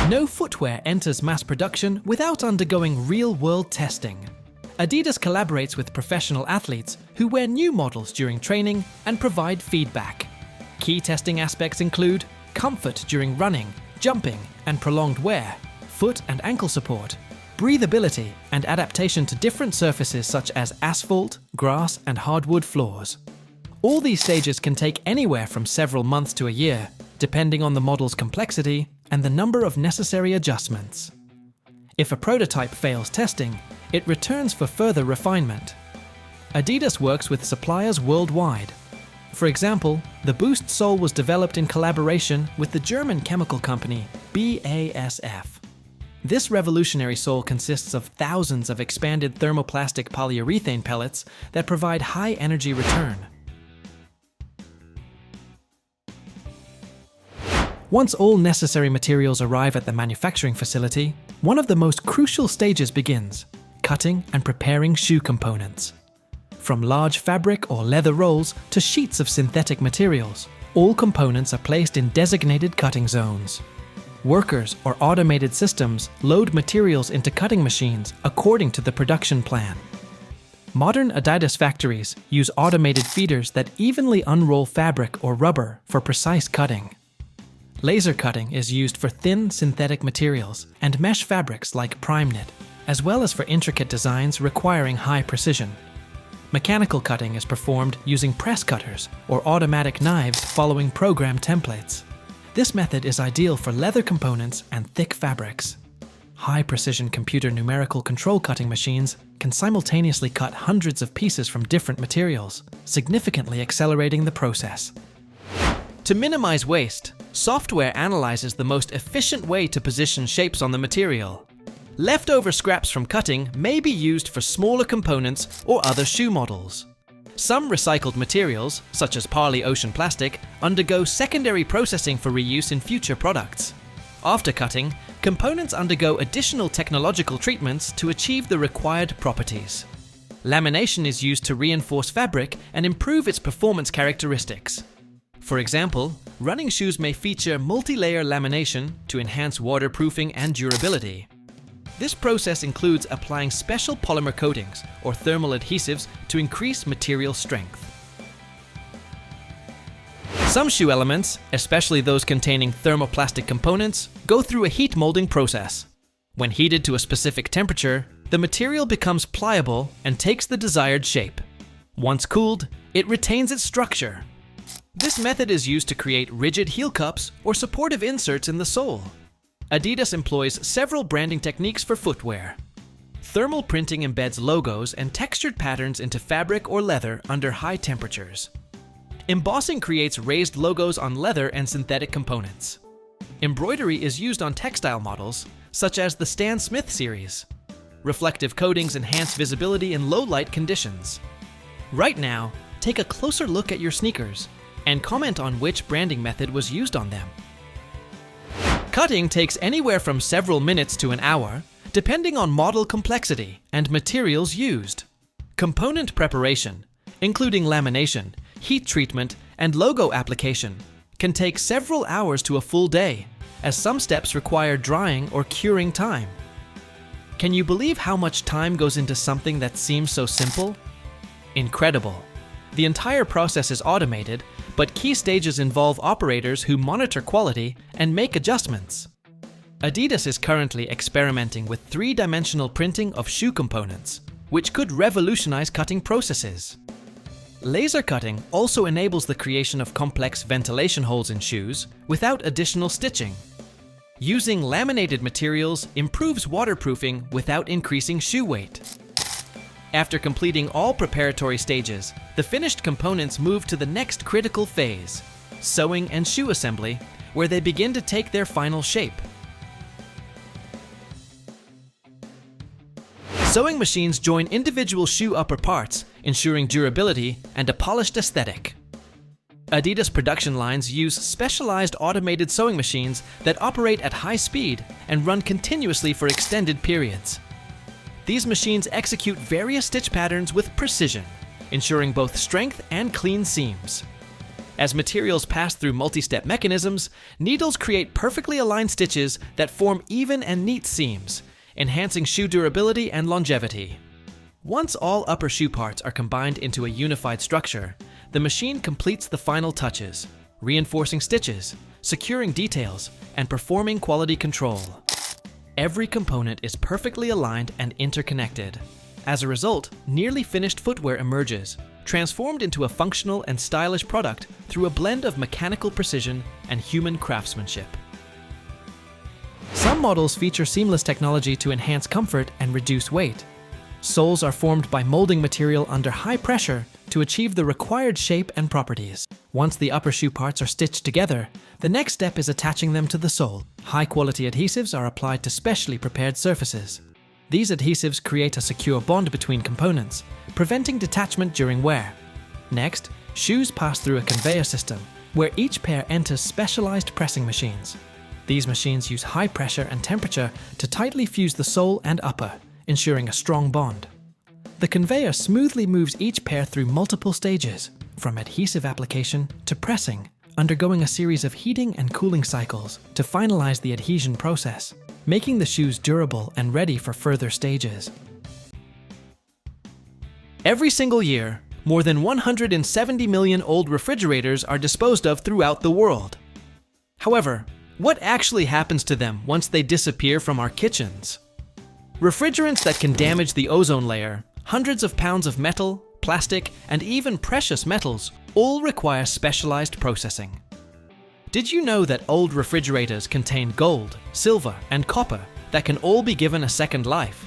No footwear enters mass production without undergoing real-world testing. Adidas collaborates with professional athletes who wear new models during training and provide feedback. Key testing aspects include comfort during running, jumping, and prolonged wear, foot and ankle support, breathability, and adaptation to different surfaces such as asphalt, grass, and hardwood floors. All these stages can take anywhere from several months to a year, depending on the model's complexity and the number of necessary adjustments. If a prototype fails testing, it returns for further refinement. Adidas works with suppliers worldwide. For example, the Boost sole was developed in collaboration with the German chemical company BASF. This revolutionary sole consists of thousands of expanded thermoplastic polyurethane pellets that provide high energy return. Once all necessary materials arrive at the manufacturing facility, one of the most crucial stages begins: cutting and preparing shoe components. From large fabric or leather rolls to sheets of synthetic materials, all components are placed in designated cutting zones. Workers or automated systems load materials into cutting machines according to the production plan. Modern Adidas factories use automated feeders that evenly unroll fabric or rubber for precise cutting. Laser cutting is used for thin synthetic materials and mesh fabrics like prime knit, as well as for intricate designs requiring high precision. Mechanical cutting is performed using press cutters or automatic knives following program templates. This method is ideal for leather components and thick fabrics. High-precision computer numerical control cutting machines can simultaneously cut hundreds of pieces from different materials, significantly accelerating the process. To minimize waste, software analyzes the most efficient way to position shapes on the material. Leftover scraps from cutting may be used for smaller components or other shoe models. Some recycled materials, such as Parley Ocean plastic, undergo secondary processing for reuse in future products. After cutting, components undergo additional technological treatments to achieve the required properties. Lamination is used to reinforce fabric and improve its performance characteristics. For example, running shoes may feature multi-layer lamination to enhance waterproofing and durability. This process includes applying special polymer coatings or thermal adhesives to increase material strength. Some shoe elements, especially those containing thermoplastic components, go through a heat molding process. When heated to a specific temperature, the material becomes pliable and takes the desired shape. Once cooled, it retains its structure. This method is used to create rigid heel cups or supportive inserts in the sole. Adidas employs several branding techniques for footwear. Thermal printing embeds logos and textured patterns into fabric or leather under high temperatures. Embossing creates raised logos on leather and synthetic components. Embroidery is used on textile models, such as the Stan Smith series. Reflective coatings enhance visibility in low-light conditions. Right now, take a closer look at your sneakers and comment on which branding method was used on them. Cutting takes anywhere from several minutes to an hour, depending on model complexity and materials used. Component preparation, including lamination, heat treatment, and logo application, can take several hours to a full day, as some steps require drying or curing time. Can you believe how much time goes into something that seems so simple? Incredible. The entire process is automated, but key stages involve operators who monitor quality and make adjustments. Adidas is currently experimenting with three-dimensional printing of shoe components, which could revolutionize cutting processes. Laser cutting also enables the creation of complex ventilation holes in shoes without additional stitching. Using laminated materials improves waterproofing without increasing shoe weight. After completing all preparatory stages, the finished components move to the next critical phase, sewing and shoe assembly, where they begin to take their final shape. Sewing machines join individual shoe upper parts, ensuring durability and a polished aesthetic. Adidas production lines use specialized automated sewing machines that operate at high speed and run continuously for extended periods. These machines execute various stitch patterns with precision, ensuring both strength and clean seams. As materials pass through multi-step mechanisms, needles create perfectly aligned stitches that form even and neat seams, enhancing shoe durability and longevity. Once all upper shoe parts are combined into a unified structure, the machine completes the final touches, reinforcing stitches, securing details, and performing quality control. Every component is perfectly aligned and interconnected. As a result, nearly finished footwear emerges, transformed into a functional and stylish product through a blend of mechanical precision and human craftsmanship. Some models feature seamless technology to enhance comfort and reduce weight. Soles are formed by molding material under high pressure to achieve the required shape and properties. Once the upper shoe parts are stitched together, the next step is attaching them to the sole. High-quality adhesives are applied to specially prepared surfaces. These adhesives create a secure bond between components, preventing detachment during wear. Next, shoes pass through a conveyor system, where each pair enters specialized pressing machines. These machines use high pressure and temperature to tightly fuse the sole and upper, ensuring a strong bond. The conveyor smoothly moves each pair through multiple stages, from adhesive application to pressing, undergoing a series of heating and cooling cycles to finalize the adhesion process, making the shoes durable and ready for further stages. Every single year, more than 170 million old refrigerators are disposed of throughout the world. However, what actually happens to them once they disappear from our kitchens? Refrigerants that can damage the ozone layer, hundreds of pounds of metal, plastic, and even precious metals all require specialized processing. Did you know that old refrigerators contain gold, silver, and copper that can all be given a second life?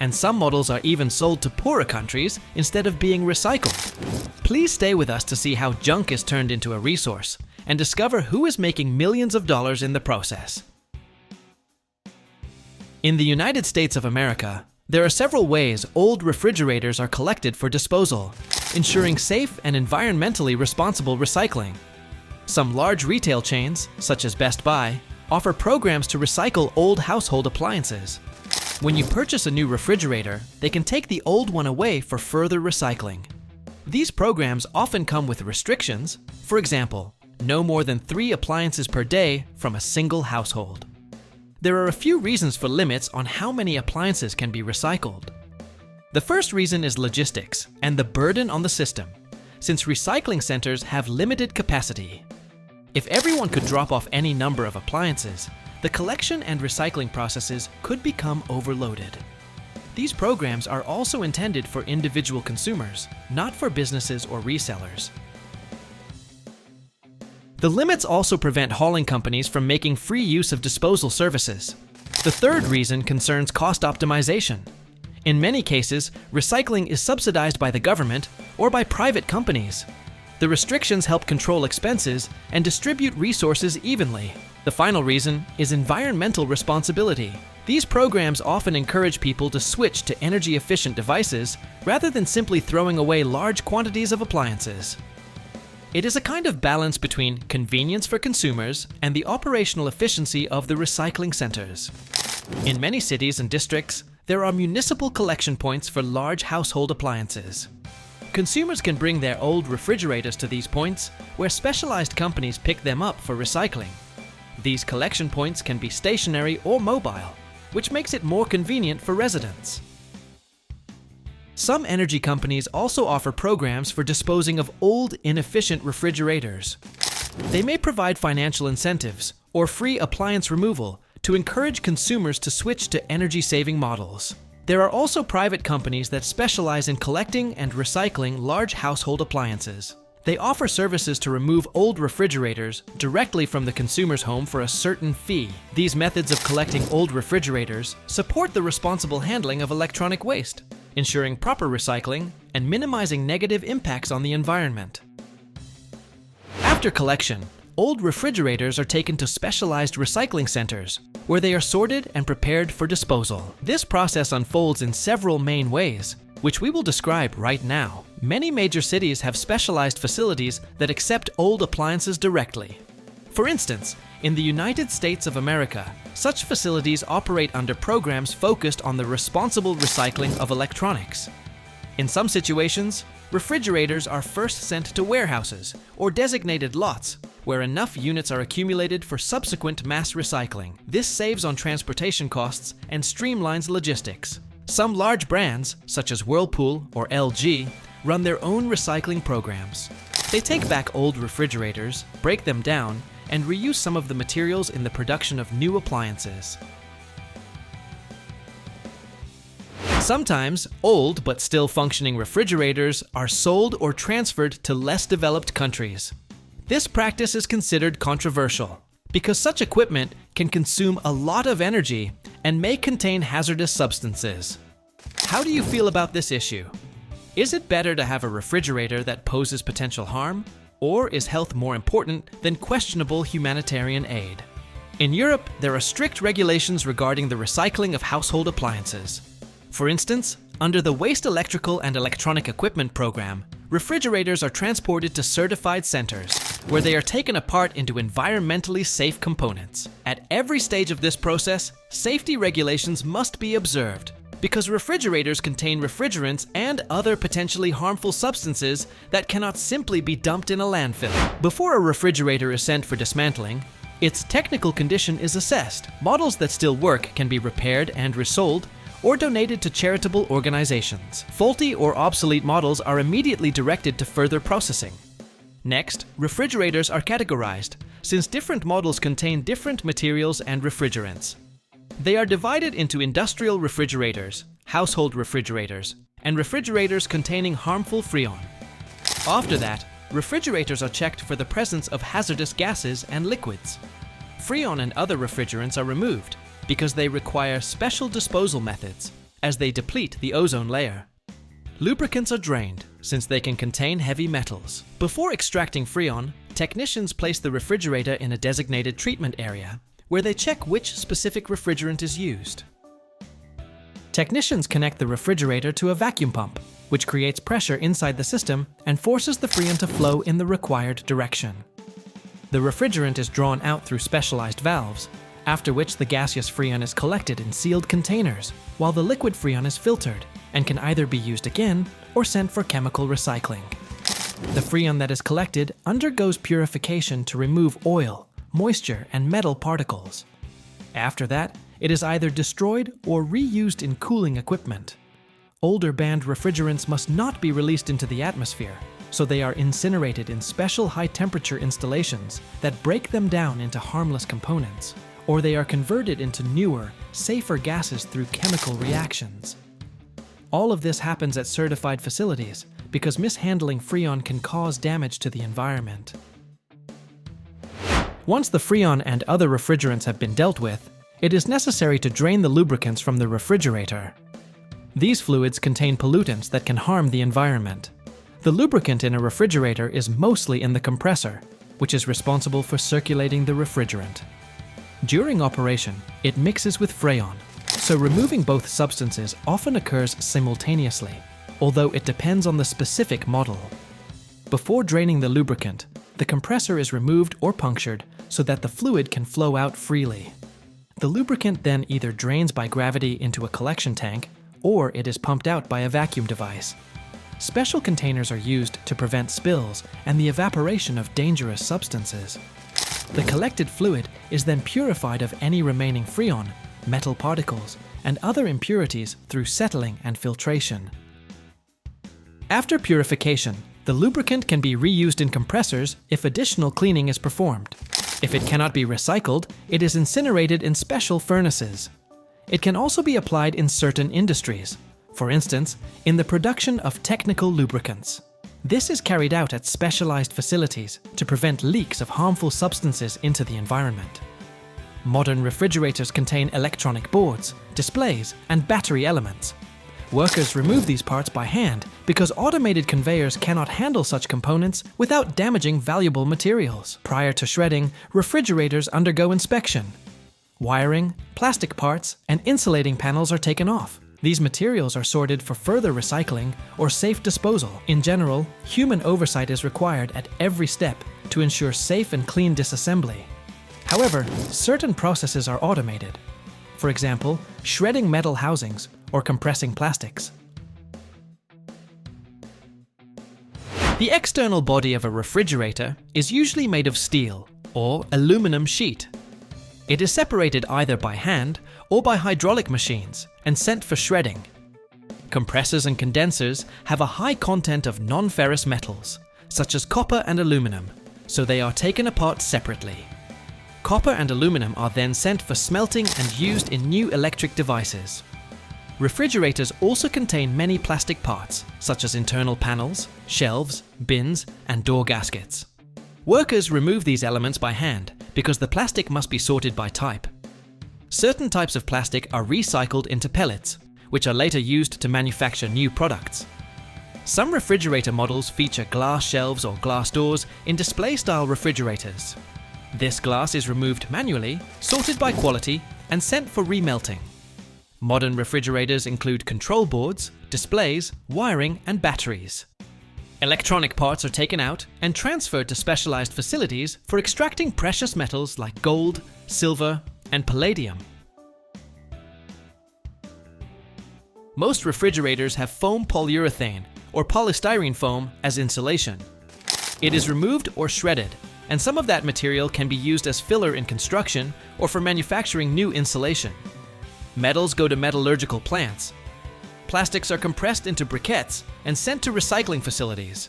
And some models are even sold to poorer countries instead of being recycled. Please stay with us to see how junk is turned into a resource and discover who is making millions of dollars in the process. In the United States of America, there are several ways old refrigerators are collected for disposal, ensuring safe and environmentally responsible recycling. Some large retail chains, such as Best Buy, offer programs to recycle old household appliances. When you purchase a new refrigerator, they can take the old one away for further recycling. These programs often come with restrictions, for example, no more than 3 appliances per day from a single household. There are a few reasons for limits on how many appliances can be recycled. The first reason is logistics and the burden on the system, since recycling centers have limited capacity. If everyone could drop off any number of appliances, the collection and recycling processes could become overloaded. These programs are also intended for individual consumers, not for businesses or resellers. The limits also prevent hauling companies from making free use of disposal services. The third reason concerns cost optimization. In many cases, recycling is subsidized by the government or by private companies. The restrictions help control expenses and distribute resources evenly. The final reason is environmental responsibility. These programs often encourage people to switch to energy-efficient devices rather than simply throwing away large quantities of appliances. It is a kind of balance between convenience for consumers and the operational efficiency of the recycling centers. In many cities and districts, there are municipal collection points for large household appliances. Consumers can bring their old refrigerators to these points, where specialized companies pick them up for recycling. These collection points can be stationary or mobile, which makes it more convenient for residents. Some energy companies also offer programs for disposing of old, inefficient refrigerators. They may provide financial incentives or free appliance removal to encourage consumers to switch to energy-saving models. There are also private companies that specialize in collecting and recycling large household appliances. They offer services to remove old refrigerators directly from the consumer's home for a certain fee. These methods of collecting old refrigerators support the responsible handling of electronic waste, ensuring proper recycling and minimizing negative impacts on the environment. After collection, old refrigerators are taken to specialized recycling centers, where they are sorted and prepared for disposal. This process unfolds in several main ways, which we will describe right now. Many major cities have specialized facilities that accept old appliances directly. For instance, in the United States of America, such facilities operate under programs focused on the responsible recycling of electronics. In some situations, refrigerators are first sent to warehouses or designated lots where enough units are accumulated for subsequent mass recycling. This saves on transportation costs and streamlines logistics. Some large brands, such as Whirlpool or LG, run their own recycling programs. They take back old refrigerators, break them down, and reuse some of the materials in the production of new appliances. Sometimes, old but still functioning refrigerators are sold or transferred to less developed countries. This practice is considered controversial because such equipment can consume a lot of energy and may contain hazardous substances. How do you feel about this issue? Is it better to have a refrigerator that poses potential harm, or is health more important than questionable humanitarian aid? In Europe, there are strict regulations regarding the recycling of household appliances. For instance, under the Waste Electrical and Electronic Equipment Program, refrigerators are transported to certified centers, where they are taken apart into environmentally safe components. At every stage of this process, safety regulations must be observed, because refrigerators contain refrigerants and other potentially harmful substances that cannot simply be dumped in a landfill. Before a refrigerator is sent for dismantling, its technical condition is assessed. Models that still work can be repaired and resold, or donated to charitable organizations. Faulty or obsolete models are immediately directed to further processing. Next, refrigerators are categorized, since different models contain different materials and refrigerants. They are divided into industrial refrigerators, household refrigerators, and refrigerators containing harmful freon. After that, refrigerators are checked for the presence of hazardous gases and liquids. Freon and other refrigerants are removed because they require special disposal methods, as they deplete the ozone layer. Lubricants are drained, since they can contain heavy metals. Before extracting freon, technicians place the refrigerator in a designated treatment area, where they check which specific refrigerant is used. Technicians connect the refrigerator to a vacuum pump, which creates pressure inside the system and forces the freon to flow in the required direction. The refrigerant is drawn out through specialized valves, after which the gaseous freon is collected in sealed containers, while the liquid freon is filtered and can either be used again or sent for chemical recycling. The freon that is collected undergoes purification to remove oil, moisture, and metal particles. After that, it is either destroyed or reused in cooling equipment. Older banned refrigerants must not be released into the atmosphere, so they are incinerated in special high-temperature installations that break them down into harmless components, or they are converted into newer, safer gases through chemical reactions. All of this happens at certified facilities because mishandling freon can cause damage to the environment. Once the freon and other refrigerants have been dealt with, it is necessary to drain the lubricants from the refrigerator. These fluids contain pollutants that can harm the environment. The lubricant in a refrigerator is mostly in the compressor, which is responsible for circulating the refrigerant. During operation, it mixes with freon, So removing both substances often occurs simultaneously, although it depends on the specific model. Before draining the lubricant, the compressor is removed or punctured so that the fluid can flow out freely. The lubricant then either drains by gravity into a collection tank, or it is pumped out by a vacuum device. Special containers are used to prevent spills and the evaporation of dangerous substances. The collected fluid is then purified of any remaining freon, metal particles, and other impurities through settling and filtration. After purification, the lubricant can be reused in compressors if additional cleaning is performed. If it cannot be recycled, it is incinerated in special furnaces. It can also be applied in certain industries, for instance, in the production of technical lubricants. This is carried out at specialized facilities to prevent leaks of harmful substances into the environment. Modern refrigerators contain electronic boards, displays, and battery elements. Workers remove these parts by hand because automated conveyors cannot handle such components without damaging valuable materials. Prior to shredding, refrigerators undergo inspection. Wiring, plastic parts, and insulating panels are taken off. These materials are sorted for further recycling or safe disposal. In general, human oversight is required at every step to ensure safe and clean disassembly. However, certain processes are automated. For example, shredding metal housings or compressing plastics. The external body of a refrigerator is usually made of steel or aluminum sheet. It is separated either by hand or by hydraulic machines and sent for shredding. Compressors and condensers have a high content of non-ferrous metals, such as copper and aluminum, so they are taken apart separately. Copper and aluminum are then sent for smelting and used in new electric devices. Refrigerators also contain many plastic parts, such as internal panels, shelves, bins, and door gaskets. Workers remove these elements by hand because the plastic must be sorted by type. Certain types of plastic are recycled into pellets, which are later used to manufacture new products. Some refrigerator models feature glass shelves or glass doors in display-style refrigerators. This glass is removed manually, sorted by quality, and sent for remelting. Modern refrigerators include control boards, displays, wiring, and batteries. Electronic parts are taken out and transferred to specialized facilities for extracting precious metals like gold, silver, and palladium. Most refrigerators have foam polyurethane or polystyrene foam as insulation. It is removed or shredded, and some of that material can be used as filler in construction or for manufacturing new insulation. Metals go to metallurgical plants. Plastics are compressed into briquettes and sent to recycling facilities.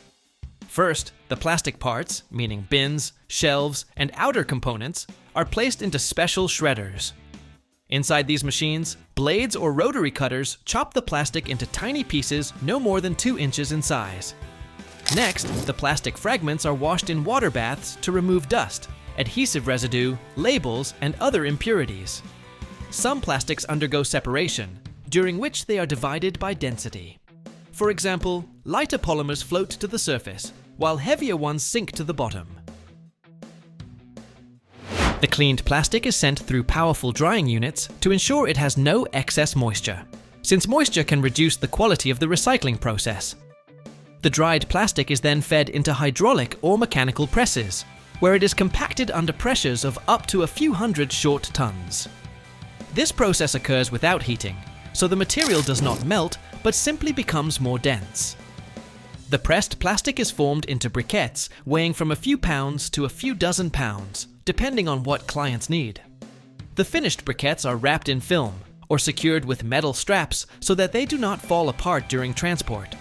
First, the plastic parts, meaning bins, shelves, and outer components, are placed into special shredders. Inside these machines, blades or rotary cutters chop the plastic into tiny pieces no more than 2 inches in size. Next, the plastic fragments are washed in water baths to remove dust, adhesive residue, labels, and other impurities. Some plastics undergo separation, during which they are divided by density. For example, lighter polymers float to the surface, while heavier ones sink to the bottom. The cleaned plastic is sent through powerful drying units to ensure it has no excess moisture, since moisture can reduce the quality of the recycling process. The dried plastic is then fed into hydraulic or mechanical presses, where it is compacted under pressures of up to a few hundred short tons. This process occurs without heating, so the material does not melt, but simply becomes more dense. The pressed plastic is formed into briquettes weighing from a few pounds to a few dozen pounds, depending on what clients need. The finished briquettes are wrapped in film or secured with metal straps so that they do not fall apart during transport.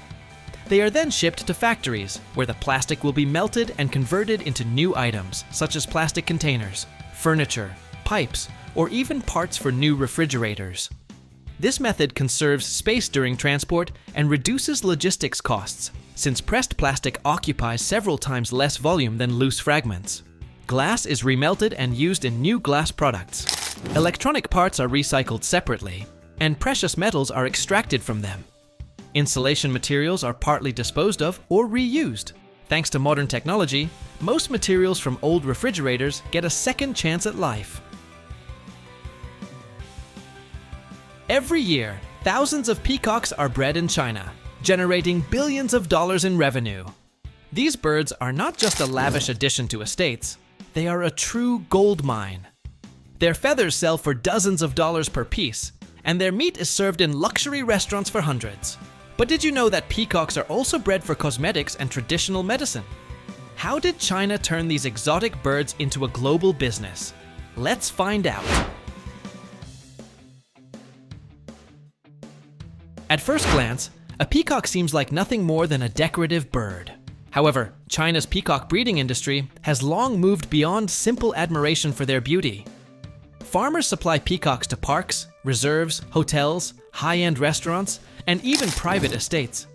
They are then shipped to factories, where the plastic will be melted and converted into new items, such as plastic containers, furniture, pipes, or even parts for new refrigerators. This method conserves space during transport and reduces logistics costs, since pressed plastic occupies several times less volume than loose fragments. Glass is remelted and used in new glass products. Electronic parts are recycled separately, and precious metals are extracted from them. Insulation materials are partly disposed of or reused. Thanks to modern technology, most materials from old refrigerators get a second chance at life. Every year, thousands of peacocks are bred in China, generating billions of dollars in revenue. These birds are not just a lavish addition to estates, they are a true gold mine. Their feathers sell for dozens of dollars per piece, and their meat is served in luxury restaurants for hundreds. But did you know that peacocks are also bred for cosmetics and traditional medicine? How did China turn these exotic birds into a global business? Let's find out. At first glance, a peacock seems like nothing more than a decorative bird. However, China's peacock breeding industry has long moved beyond simple admiration for their beauty. Farmers supply peacocks to parks, reserves, hotels, high-end restaurants, and even private estates.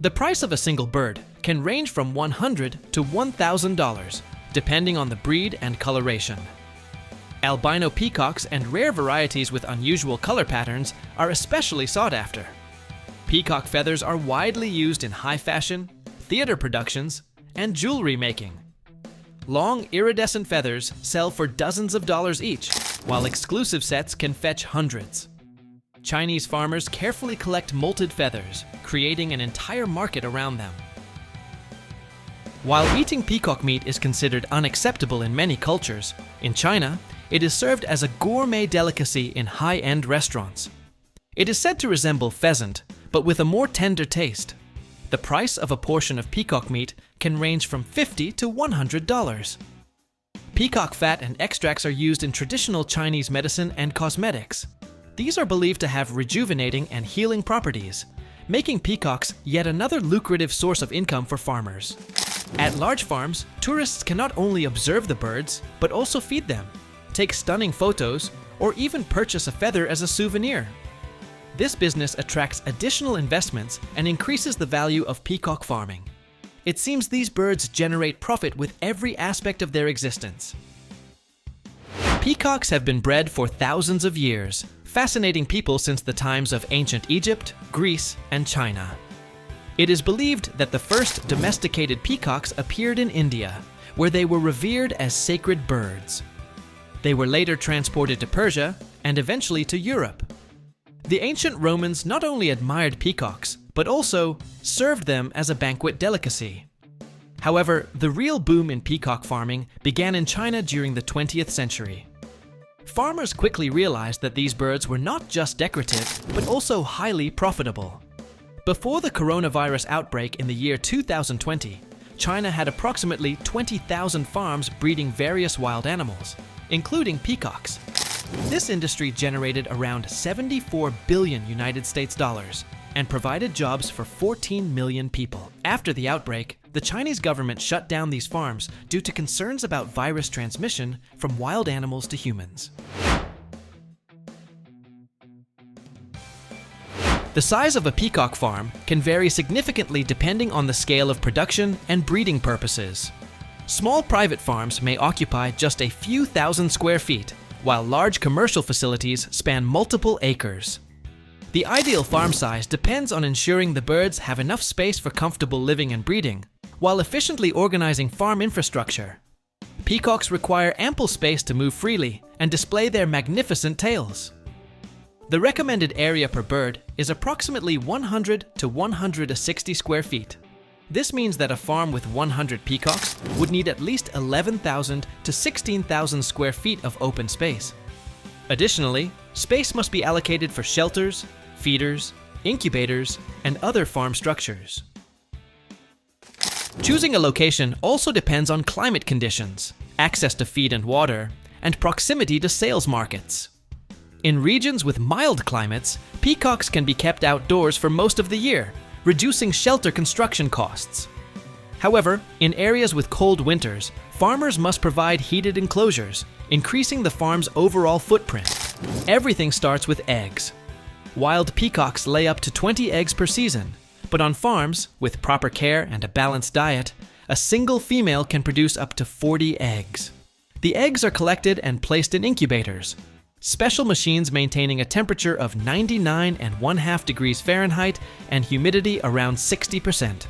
The price of a single bird can range from $100 to $1,000, depending on the breed and coloration. Albino peacocks and rare varieties with unusual color patterns are especially sought after. Peacock feathers are widely used in high fashion, theater productions, and jewelry making. Long, iridescent feathers sell for dozens of dollars each, while exclusive sets can fetch hundreds. Chinese farmers carefully collect molted feathers, creating an entire market around them. While eating peacock meat is considered unacceptable in many cultures, in China, it is served as a gourmet delicacy in high-end restaurants. It is said to resemble pheasant, but with a more tender taste. The price of a portion of peacock meat can range from $50 to $100. Peacock fat and extracts are used in traditional Chinese medicine and cosmetics. These are believed to have rejuvenating and healing properties, making peacocks yet another lucrative source of income for farmers. At large farms, tourists can not only observe the birds, but also feed them, take stunning photos, or even purchase a feather as a souvenir. This business attracts additional investments and increases the value of peacock farming. It seems these birds generate profit with every aspect of their existence. Peacocks have been bred for thousands of years, fascinating people since the times of ancient Egypt, Greece, and China. It is believed that the first domesticated peacocks appeared in India, where they were revered as sacred birds. They were later transported to Persia and eventually to Europe. The ancient Romans not only admired peacocks, but also served them as a banquet delicacy. However, the real boom in peacock farming began in China during the 20th century. Farmers quickly realized that these birds were not just decorative, but also highly profitable. Before the coronavirus outbreak in the year 2020, China had approximately 20,000 farms breeding various wild animals, including peacocks. This industry generated around 74 billion United States dollars and provided jobs for 14 million people. After the outbreak, the Chinese government shut down these farms due to concerns about virus transmission from wild animals to humans. The size of a peacock farm can vary significantly depending on the scale of production and breeding purposes. Small private farms may occupy just a few thousand square feet, while large commercial facilities span multiple acres. The ideal farm size depends on ensuring the birds have enough space for comfortable living and breeding, while efficiently organizing farm infrastructure. Peacocks require ample space to move freely and display their magnificent tails. The recommended area per bird is approximately 100 to 160 square feet. This means that a farm with 100 peacocks would need at least 11,000 to 16,000 square feet of open space. Additionally, space must be allocated for shelters, feeders, incubators, and other farm structures. Choosing a location also depends on climate conditions, access to feed and water, and proximity to sales markets. In regions with mild climates, peacocks can be kept outdoors for most of the year, reducing shelter construction costs. However, in areas with cold winters, farmers must provide heated enclosures, increasing the farm's overall footprint. Everything starts with eggs. Wild peacocks lay up to 20 eggs per season, but on farms, with proper care and a balanced diet, a single female can produce up to 40 eggs. The eggs are collected and placed in incubators, special machines maintaining a temperature of 99.5 degrees Fahrenheit and humidity around 60%.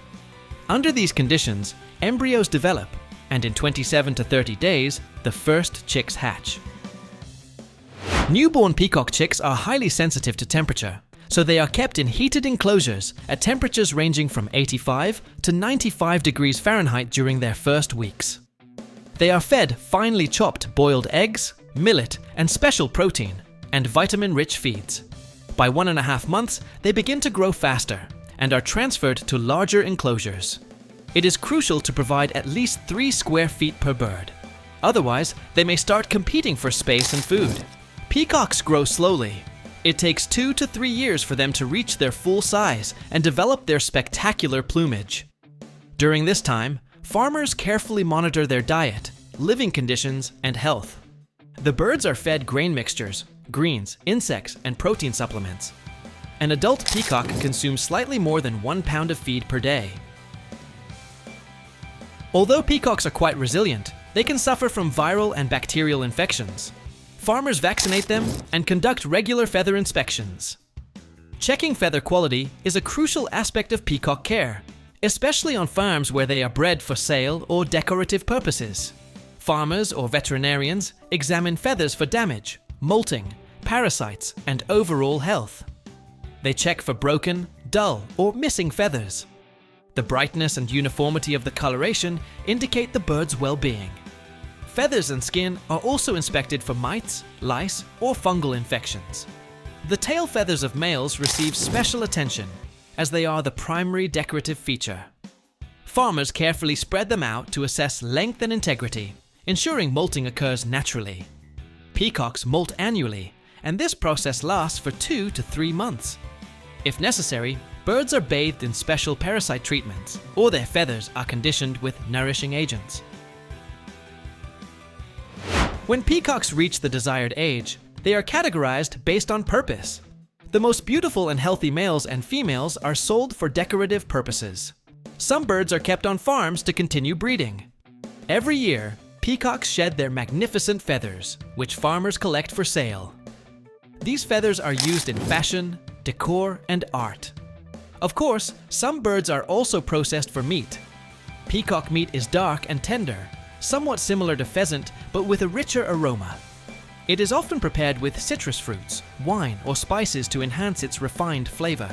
Under these conditions, embryos develop, and in 27 to 30 days, the first chicks hatch. Newborn peacock chicks are highly sensitive to temperature, so they are kept in heated enclosures at temperatures ranging from 85 to 95 degrees Fahrenheit during their first weeks. They are fed finely chopped boiled eggs, millet, and special protein, and vitamin-rich feeds. By 1.5 months, they begin to grow faster and are transferred to larger enclosures. It is crucial to provide at least 3 square feet per bird. Otherwise, they may start competing for space and food. Peacocks grow slowly. It takes 2 to 3 years for them to reach their full size and develop their spectacular plumage. During this time, farmers carefully monitor their diet, living conditions, and health. The birds are fed grain mixtures, greens, insects, and protein supplements. An adult peacock consumes slightly more than 1 pound of feed per day. Although peacocks are quite resilient, they can suffer from viral and bacterial infections. Farmers vaccinate them and conduct regular feather inspections. Checking feather quality is a crucial aspect of peacock care, especially on farms where they are bred for sale or decorative purposes. Farmers or veterinarians examine feathers for damage, molting, parasites, and overall health. They check for broken, dull, or missing feathers. The brightness and uniformity of the coloration indicate the bird's well-being. Feathers and skin are also inspected for mites, lice, or fungal infections. The tail feathers of males receive special attention, as they are the primary decorative feature. Farmers carefully spread them out to assess length and integrity, ensuring molting occurs naturally. Peacocks molt annually, and this process lasts for 2 to 3 months. If necessary, birds are bathed in special parasite treatments, or their feathers are conditioned with nourishing agents. When peacocks reach the desired age, they are categorized based on purpose. The most beautiful and healthy males and females are sold for decorative purposes. Some birds are kept on farms to continue breeding. Every year, peacocks shed their magnificent feathers, which farmers collect for sale. These feathers are used in fashion, decor, and art. Of course, some birds are also processed for meat. Peacock meat is dark and tender, somewhat similar to pheasant, but with a richer aroma. It is often prepared with citrus fruits, wine, or spices to enhance its refined flavor.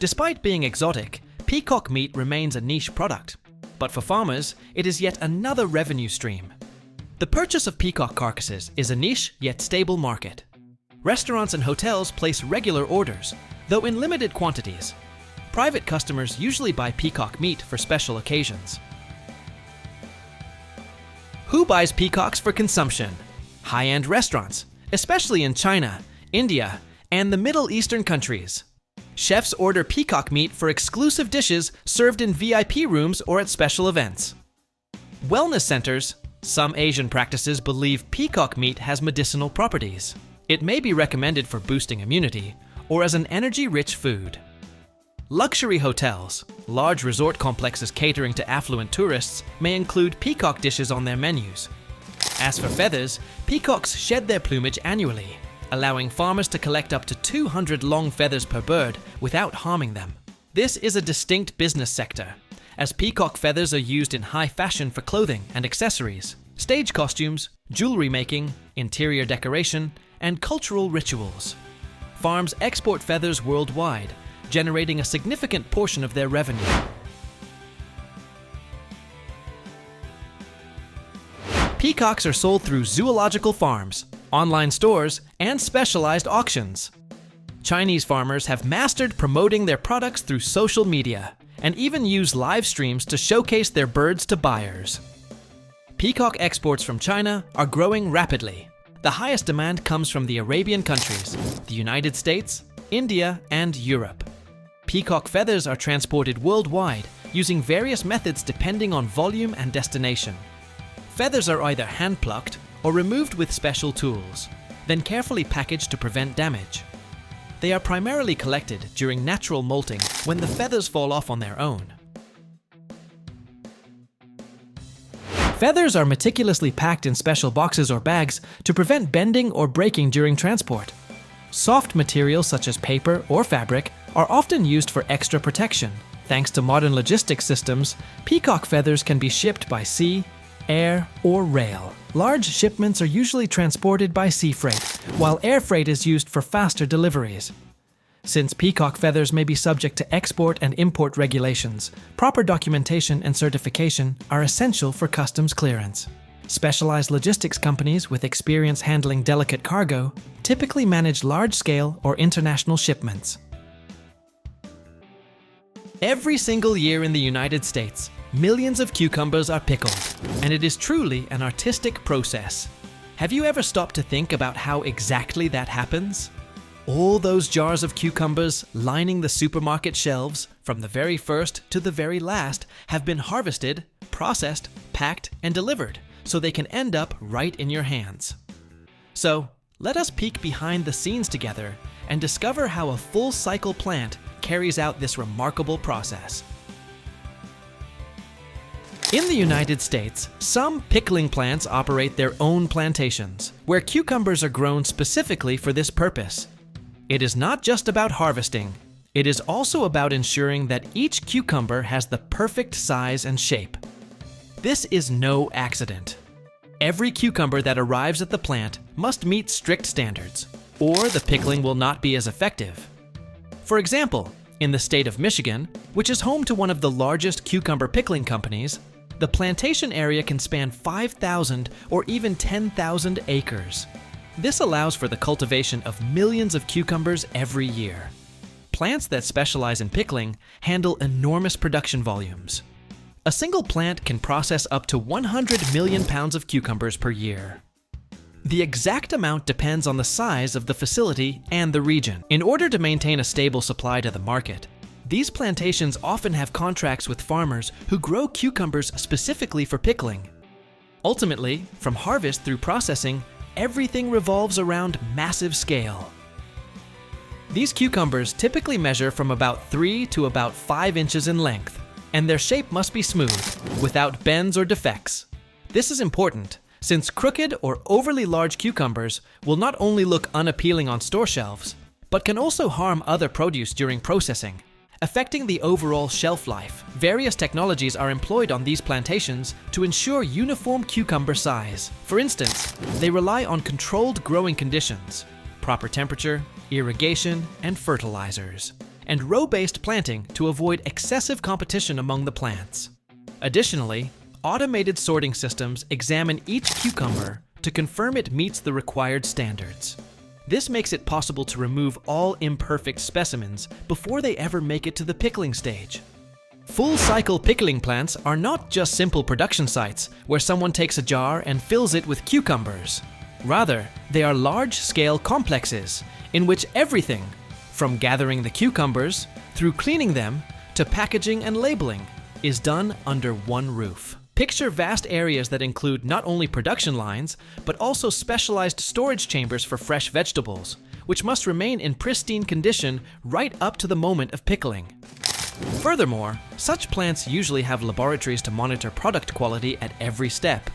Despite being exotic, peacock meat remains a niche product, but for farmers, it is yet another revenue stream. The purchase of peacock carcasses is a niche yet stable market. Restaurants and hotels place regular orders, though in limited quantities. Private customers usually buy peacock meat for special occasions. Who buys peacocks for consumption? High-end restaurants, especially in China, India, and the Middle Eastern countries. Chefs order peacock meat for exclusive dishes served in VIP rooms or at special events. Wellness centers. Some Asian practices believe peacock meat has medicinal properties. It may be recommended for boosting immunity or as an energy-rich food. Luxury hotels. Large resort complexes catering to affluent tourists may include peacock dishes on their menus. As for feathers, peacocks shed their plumage annually, allowing farmers to collect up to 200 long feathers per bird without harming them. This is a distinct business sector, as peacock feathers are used in high fashion for clothing and accessories, stage costumes, jewelry making, interior decoration, and cultural rituals. Farms export feathers worldwide, generating a significant portion of their revenue. Peacocks are sold through zoological farms, online stores, and specialized auctions. Chinese farmers have mastered promoting their products through social media and even use live streams to showcase their birds to buyers. Peacock exports from China are growing rapidly. The highest demand comes from the Arabian countries, the United States, India, and Europe. Peacock feathers are transported worldwide using various methods depending on volume and destination. Feathers are either hand-plucked or removed with special tools, then carefully packaged to prevent damage. They are primarily collected during natural molting when the feathers fall off on their own. Feathers are meticulously packed in special boxes or bags to prevent bending or breaking during transport. Soft materials such as paper or fabric are often used for extra protection. Thanks to modern logistics systems, peacock feathers can be shipped by sea, air, or rail. Large shipments are usually transported by sea freight, while air freight is used for faster deliveries. Since peacock feathers may be subject to export and import regulations, proper documentation and certification are essential for customs clearance. Specialized logistics companies with experience handling delicate cargo typically manage large-scale or international shipments. Every single year in the United States, millions of cucumbers are pickled, and it is truly an artistic process. Have you ever stopped to think about how exactly that happens? All those jars of cucumbers lining the supermarket shelves, from the very first to the very last, have been harvested, processed, packed, and delivered, so they can end up right in your hands. So, let us peek behind the scenes together and discover how a full-cycle plant carries out this remarkable process. In the United States, some pickling plants operate their own plantations, where cucumbers are grown specifically for this purpose. It is not just about harvesting, it is also about ensuring that each cucumber has the perfect size and shape. This is no accident. Every cucumber that arrives at the plant must meet strict standards, or the pickling will not be as effective. For example, in the state of Michigan, which is home to one of the largest cucumber pickling companies, the plantation area can span 5,000 or even 10,000 acres. This allows for the cultivation of millions of cucumbers every year. Plants that specialize in pickling handle enormous production volumes. A single plant can process up to 100 million pounds of cucumbers per year. The exact amount depends on the size of the facility and the region. In order to maintain a stable supply to the market, these plantations often have contracts with farmers who grow cucumbers specifically for pickling. Ultimately, from harvest through processing, everything revolves around massive scale. These cucumbers typically measure from about 3 to about 5 inches in length, and their shape must be smooth, without bends or defects. This is important, since crooked or overly large cucumbers will not only look unappealing on store shelves, but can also harm other produce during processing, affecting the overall shelf life. Various technologies are employed on these plantations to ensure uniform cucumber size. For instance, they rely on controlled growing conditions, proper temperature, irrigation, and fertilizers, and row-based planting to avoid excessive competition among the plants. Additionally, automated sorting systems examine each cucumber to confirm it meets the required standards. This makes it possible to remove all imperfect specimens before they ever make it to the pickling stage. Full-cycle pickling plants are not just simple production sites where someone takes a jar and fills it with cucumbers. Rather, they are large-scale complexes in which everything, from gathering the cucumbers, through cleaning them, to packaging and labeling, is done under one roof. Picture vast areas that include not only production lines, but also specialized storage chambers for fresh vegetables, which must remain in pristine condition right up to the moment of pickling. Furthermore, such plants usually have laboratories to monitor product quality at every step.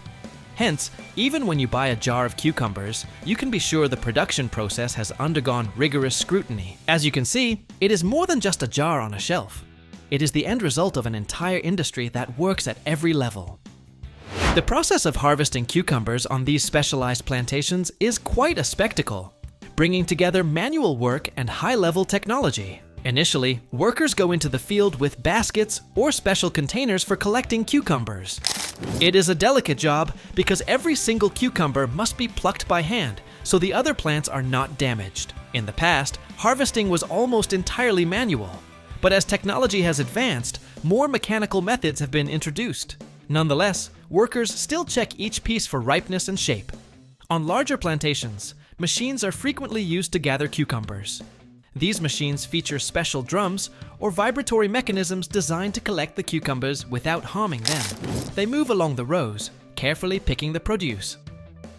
Hence, even when you buy a jar of cucumbers, you can be sure the production process has undergone rigorous scrutiny. As you can see, it is more than just a jar on a shelf. It is the end result of an entire industry that works at every level. The process of harvesting cucumbers on these specialized plantations is quite a spectacle, bringing together manual work and high-level technology. Initially, workers go into the field with baskets or special containers for collecting cucumbers. It is a delicate job because every single cucumber must be plucked by hand so the other plants are not damaged. In the past, harvesting was almost entirely manual. But as technology has advanced, more mechanical methods have been introduced. Nonetheless, workers still check each piece for ripeness and shape. On larger plantations, machines are frequently used to gather cucumbers. These machines feature special drums or vibratory mechanisms designed to collect the cucumbers without harming them. They move along the rows, carefully picking the produce.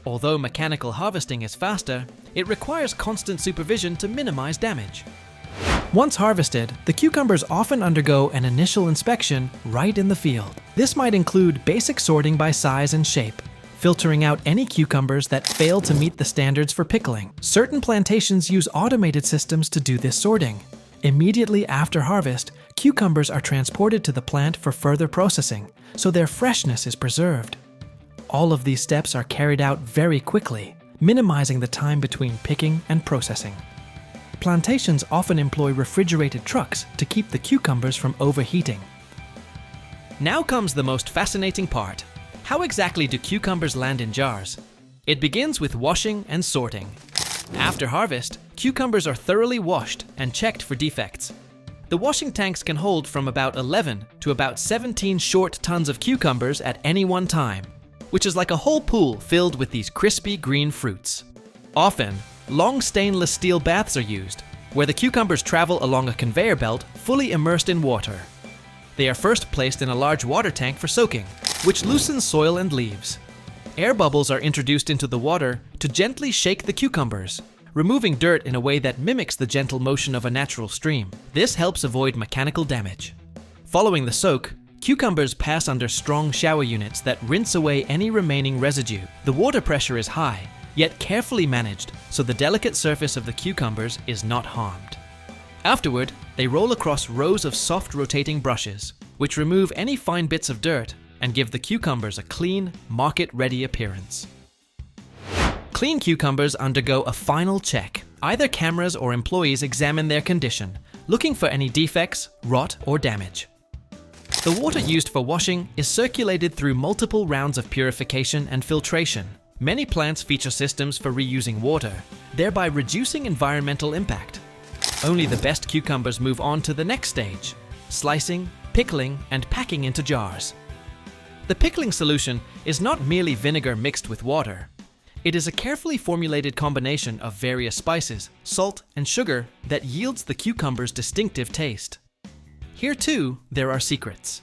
Although mechanical harvesting is faster, it requires constant supervision to minimize damage. Once harvested, the cucumbers often undergo an initial inspection right in the field. This might include basic sorting by size and shape, filtering out any cucumbers that fail to meet the standards for pickling. Certain plantations use automated systems to do this sorting. Immediately after harvest, cucumbers are transported to the plant for further processing, so their freshness is preserved. All of these steps are carried out very quickly, minimizing the time between picking and processing. Plantations often employ refrigerated trucks to keep the cucumbers from overheating. Now comes the most fascinating part. How exactly do cucumbers land in jars? It begins with washing and sorting. After harvest, cucumbers are thoroughly washed and checked for defects. The washing tanks can hold from about 11 to about 17 short tons of cucumbers at any one time, which is like a whole pool filled with these crispy green fruits. Often, long stainless steel baths are used, where the cucumbers travel along a conveyor belt fully immersed in water. They are first placed in a large water tank for soaking, which loosens soil and leaves. Air bubbles are introduced into the water to gently shake the cucumbers, removing dirt in a way that mimics the gentle motion of a natural stream. This helps avoid mechanical damage. Following the soak, cucumbers pass under strong shower units that rinse away any remaining residue. The water pressure is high, yet carefully managed, so the delicate surface of the cucumbers is not harmed. Afterward, they roll across rows of soft rotating brushes, which remove any fine bits of dirt and give the cucumbers a clean, market-ready appearance. Clean cucumbers undergo a final check. Either cameras or employees examine their condition, looking for any defects, rot, or damage. The water used for washing is circulated through multiple rounds of purification and filtration. Many plants feature systems for reusing water, thereby reducing environmental impact. Only the best cucumbers move on to the next stage: slicing, pickling, and packing into jars. The pickling solution is not merely vinegar mixed with water. It is a carefully formulated combination of various spices, salt, and sugar that yields the cucumber's distinctive taste. Here too, there are secrets.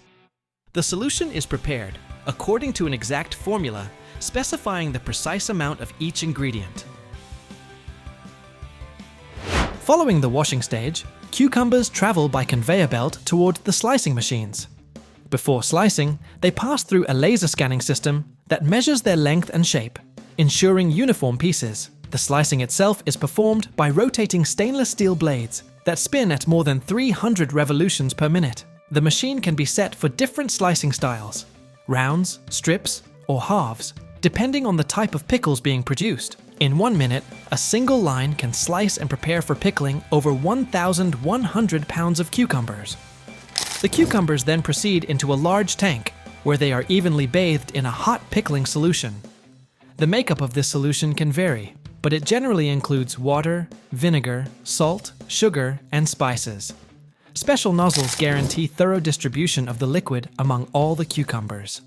The solution is prepared according to an exact formula specifying the precise amount of each ingredient. Following the washing stage, cucumbers travel by conveyor belt toward the slicing machines. Before slicing, they pass through a laser scanning system that measures their length and shape, ensuring uniform pieces. The slicing itself is performed by rotating stainless steel blades that spin at more than 300 revolutions per minute. The machine can be set for different slicing styles: rounds, strips, or halves, depending on the type of pickles being produced. In 1 minute, a single line can slice and prepare for pickling over 1,100 pounds of cucumbers. The cucumbers then proceed into a large tank, where they are evenly bathed in a hot pickling solution. The makeup of this solution can vary, but it generally includes water, vinegar, salt, sugar, and spices. Special nozzles guarantee thorough distribution of the liquid among all the cucumbers.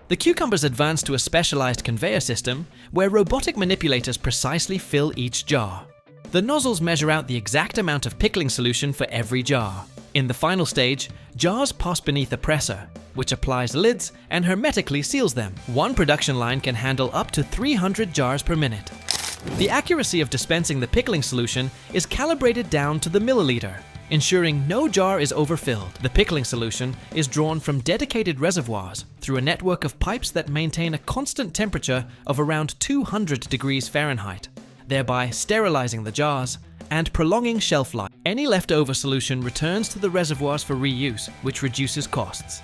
The cucumbers advance to a specialized conveyor system where robotic manipulators precisely fill each jar. The nozzles measure out the exact amount of pickling solution for every jar. In the final stage, jars pass beneath a presser, which applies lids and hermetically seals them. One production line can handle up to 300 jars per minute. The accuracy of dispensing the pickling solution is calibrated down to the milliliter, ensuring no jar is overfilled. The pickling solution is drawn from dedicated reservoirs through a network of pipes that maintain a constant temperature of around 200 degrees Fahrenheit, thereby sterilizing the jars and prolonging shelf life. Any leftover solution returns to the reservoirs for reuse, which reduces costs.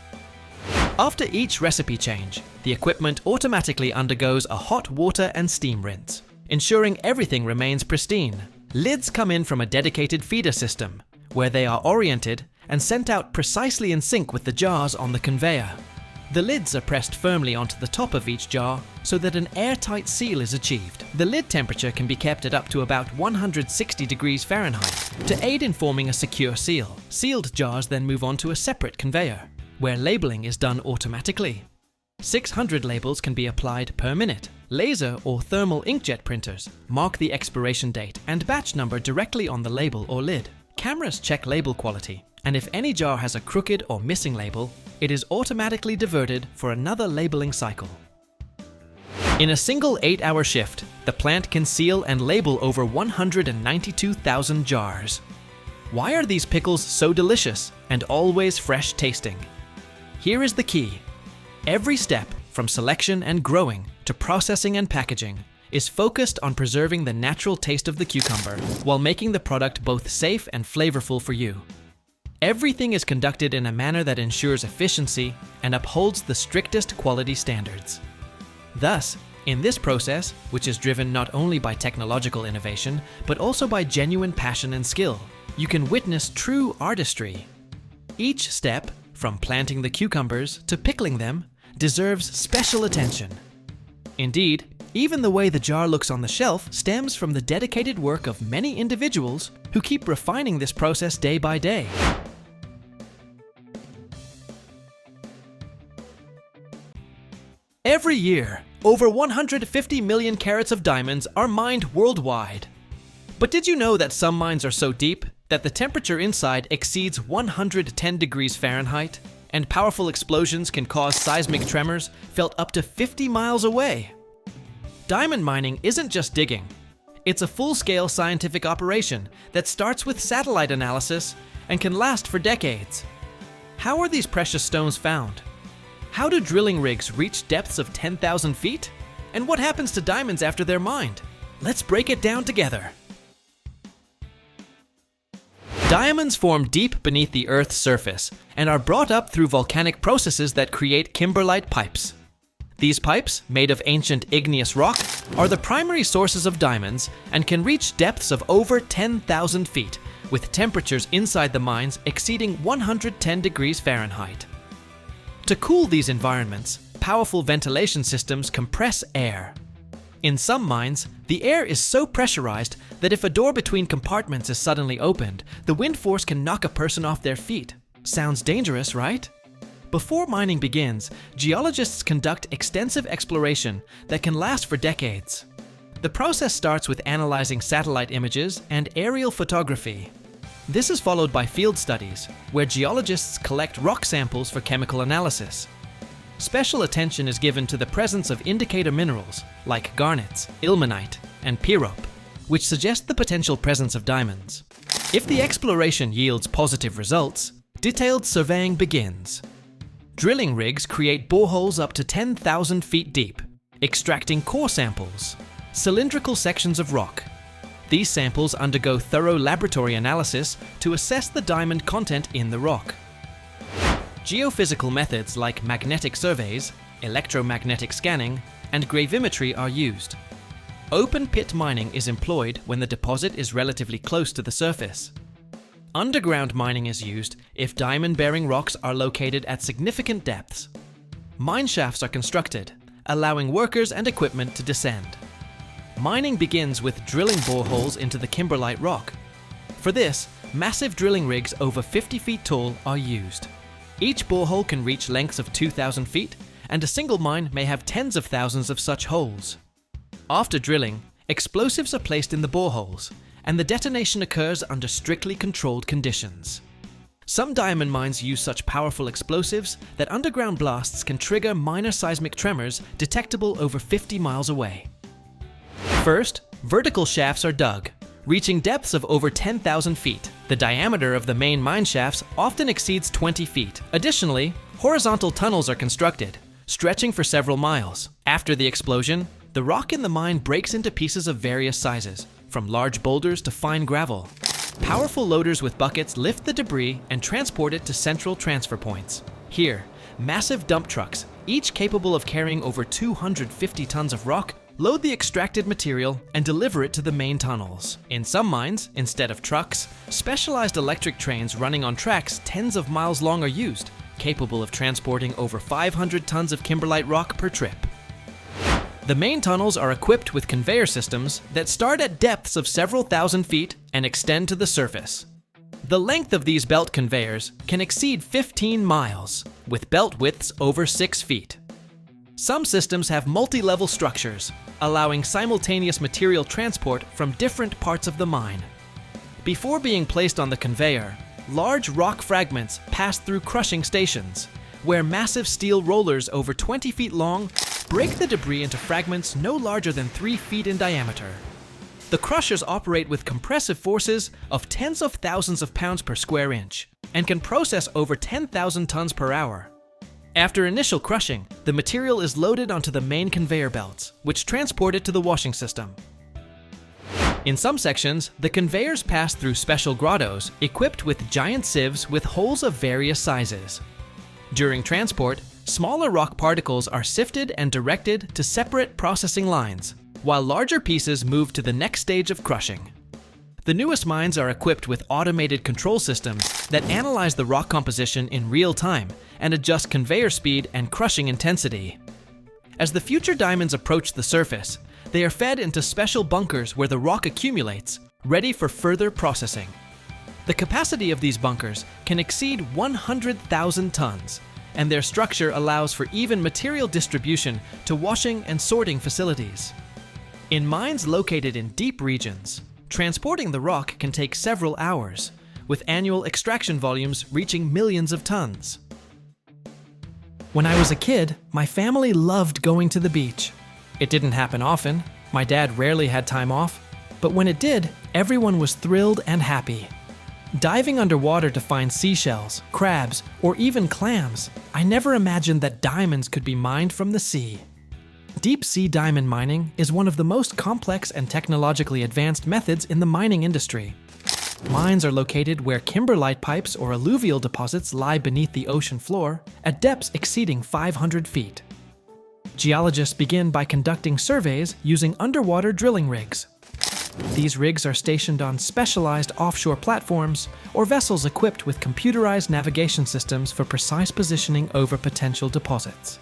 After each recipe change, the equipment automatically undergoes a hot water and steam rinse, ensuring everything remains pristine. Lids come in from a dedicated feeder system, where they are oriented and sent out precisely in sync with the jars on the conveyor. The lids are pressed firmly onto the top of each jar so that an airtight seal is achieved. The lid temperature can be kept at up to about 160 degrees Fahrenheit to aid in forming a secure seal. Sealed jars then move on to a separate conveyor, where labeling is done automatically. 600 labels can be applied per minute. Laser or thermal inkjet printers mark the expiration date and batch number directly on the label or lid. Cameras check label quality, and if any jar has a crooked or missing label, it is automatically diverted for another labeling cycle. In a single 8-hour shift, the plant can seal and label over 192,000 jars. Why are these pickles so delicious and always fresh tasting? Here is the key. Every step, from selection and growing to processing and packaging, is focused on preserving the natural taste of the cucumber while making the product both safe and flavorful for you. Everything is conducted in a manner that ensures efficiency and upholds the strictest quality standards. Thus, in this process, which is driven not only by technological innovation, but also by genuine passion and skill, you can witness true artistry. Each step, from planting the cucumbers to pickling them, deserves special attention. Indeed, even the way the jar looks on the shelf stems from the dedicated work of many individuals who keep refining this process day by day. Every year, over 150 million carats of diamonds are mined worldwide. But did you know that some mines are so deep that the temperature inside exceeds 110 degrees Fahrenheit, and powerful explosions can cause seismic tremors felt up to 50 miles away? Diamond mining isn't just digging. It's a full-scale scientific operation that starts with satellite analysis and can last for decades. How are these precious stones found? How do drilling rigs reach depths of 10,000 feet? And what happens to diamonds after they're mined? Let's break it down together. Diamonds form deep beneath the Earth's surface and are brought up through volcanic processes that create kimberlite pipes. These pipes, made of ancient igneous rock, are the primary sources of diamonds and can reach depths of over 10,000 feet, with temperatures inside the mines exceeding 110 degrees Fahrenheit. To cool these environments, powerful ventilation systems compress air. In some mines, the air is so pressurized that if a door between compartments is suddenly opened, the wind force can knock a person off their feet. Sounds dangerous, right? Before mining begins, geologists conduct extensive exploration that can last for decades. The process starts with analyzing satellite images and aerial photography. This is followed by field studies, where geologists collect rock samples for chemical analysis. Special attention is given to the presence of indicator minerals like garnets, ilmenite, and pyrope, which suggest the potential presence of diamonds. If the exploration yields positive results, detailed surveying begins. Drilling rigs create boreholes up to 10,000 feet deep, extracting core samples, cylindrical sections of rock. These samples undergo thorough laboratory analysis to assess the diamond content in the rock. Geophysical methods like magnetic surveys, electromagnetic scanning, and gravimetry are used. Open pit mining is employed when the deposit is relatively close to the surface. Underground mining is used if diamond-bearing rocks are located at significant depths. Mine shafts are constructed, allowing workers and equipment to descend. Mining begins with drilling boreholes into the kimberlite rock. For this, massive drilling rigs over 50 feet tall are used. Each borehole can reach lengths of 2,000 feet, and a single mine may have tens of thousands of such holes. After drilling, explosives are placed in the boreholes, and the detonation occurs under strictly controlled conditions. Some diamond mines use such powerful explosives that underground blasts can trigger minor seismic tremors detectable over 50 miles away. First, vertical shafts are dug, reaching depths of over 10,000 feet. The diameter of the main mine shafts often exceeds 20 feet. Additionally, horizontal tunnels are constructed, stretching for several miles. After the explosion, the rock in the mine breaks into pieces of various sizes, from large boulders to fine gravel. Powerful loaders with buckets lift the debris and transport it to central transfer points. Here, massive dump trucks, each capable of carrying over 250 tons of rock, load the extracted material and deliver it to the main tunnels. In some mines, instead of trucks, specialized electric trains running on tracks tens of miles long are used, capable of transporting over 500 tons of kimberlite rock per trip. The main tunnels are equipped with conveyor systems that start at depths of several thousand feet and extend to the surface. The length of these belt conveyors can exceed 15 miles, with belt widths over 6 feet. Some systems have multi-level structures, allowing simultaneous material transport from different parts of the mine. Before being placed on the conveyor, large rock fragments pass through crushing stations, where massive steel rollers over 20 feet long break the debris into fragments no larger than 3 feet in diameter. The crushers operate with compressive forces of tens of thousands of pounds per square inch and can process over 10,000 tons per hour. After initial crushing, the material is loaded onto the main conveyor belts, which transport it to the washing system. In some sections, the conveyors pass through special grottos equipped with giant sieves with holes of various sizes. During transport, smaller rock particles are sifted and directed to separate processing lines, while larger pieces move to the next stage of crushing. The newest mines are equipped with automated control systems that analyze the rock composition in real time and adjust conveyor speed and crushing intensity. As the future diamonds approach the surface, they are fed into special bunkers where the rock accumulates, ready for further processing. The capacity of these bunkers can exceed 100,000 tons, and their structure allows for even material distribution to washing and sorting facilities. In mines located in deep regions, transporting the rock can take several hours, with annual extraction volumes reaching millions of tons. When I was a kid, my family loved going to the beach. It didn't happen often. My dad rarely had time off, but when it did, everyone was thrilled and happy. Diving underwater to find seashells, crabs, or even clams, I never imagined that diamonds could be mined from the sea. Deep sea diamond mining is one of the most complex and technologically advanced methods in the mining industry. Mines are located where kimberlite pipes or alluvial deposits lie beneath the ocean floor at depths exceeding 500 feet. Geologists begin by conducting surveys using underwater drilling rigs. These rigs are stationed on specialized offshore platforms or vessels equipped with computerized navigation systems for precise positioning over potential deposits.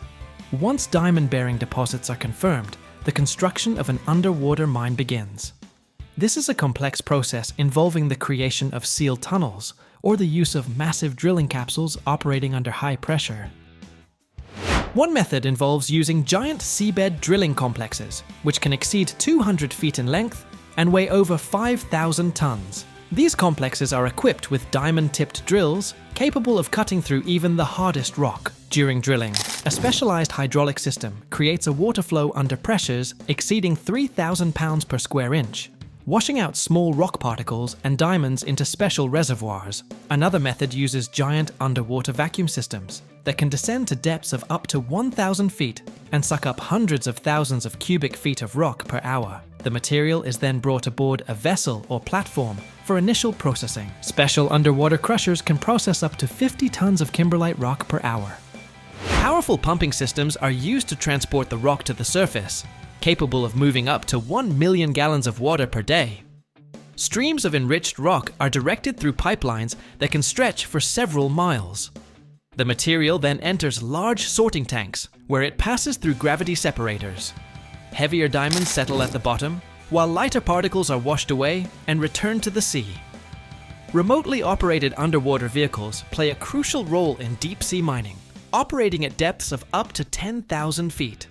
Once diamond-bearing deposits are confirmed, the construction of an underwater mine begins. This is a complex process involving the creation of sealed tunnels or the use of massive drilling capsules operating under high pressure. One method involves using giant seabed drilling complexes, which can exceed 200 feet in length and weigh over 5,000 tons. These complexes are equipped with diamond-tipped drills capable of cutting through even the hardest rock. During drilling, a specialized hydraulic system creates a water flow under pressures exceeding 3,000 pounds per square inch, washing out small rock particles and diamonds into special reservoirs. Another method uses giant underwater vacuum systems that can descend to depths of up to 1,000 feet and suck up hundreds of thousands of cubic feet of rock per hour. The material is then brought aboard a vessel or platform for initial processing. Special underwater crushers can process up to 50 tons of kimberlite rock per hour. Powerful pumping systems are used to transport the rock to the surface, capable of moving up to 1 million gallons of water per day. Streams of enriched rock are directed through pipelines that can stretch for several miles. The material then enters large sorting tanks, where it passes through gravity separators. Heavier diamonds settle at the bottom, while lighter particles are washed away and returned to the sea. Remotely operated underwater vehicles play a crucial role in deep-sea mining, operating at depths of up to 10,000 feet.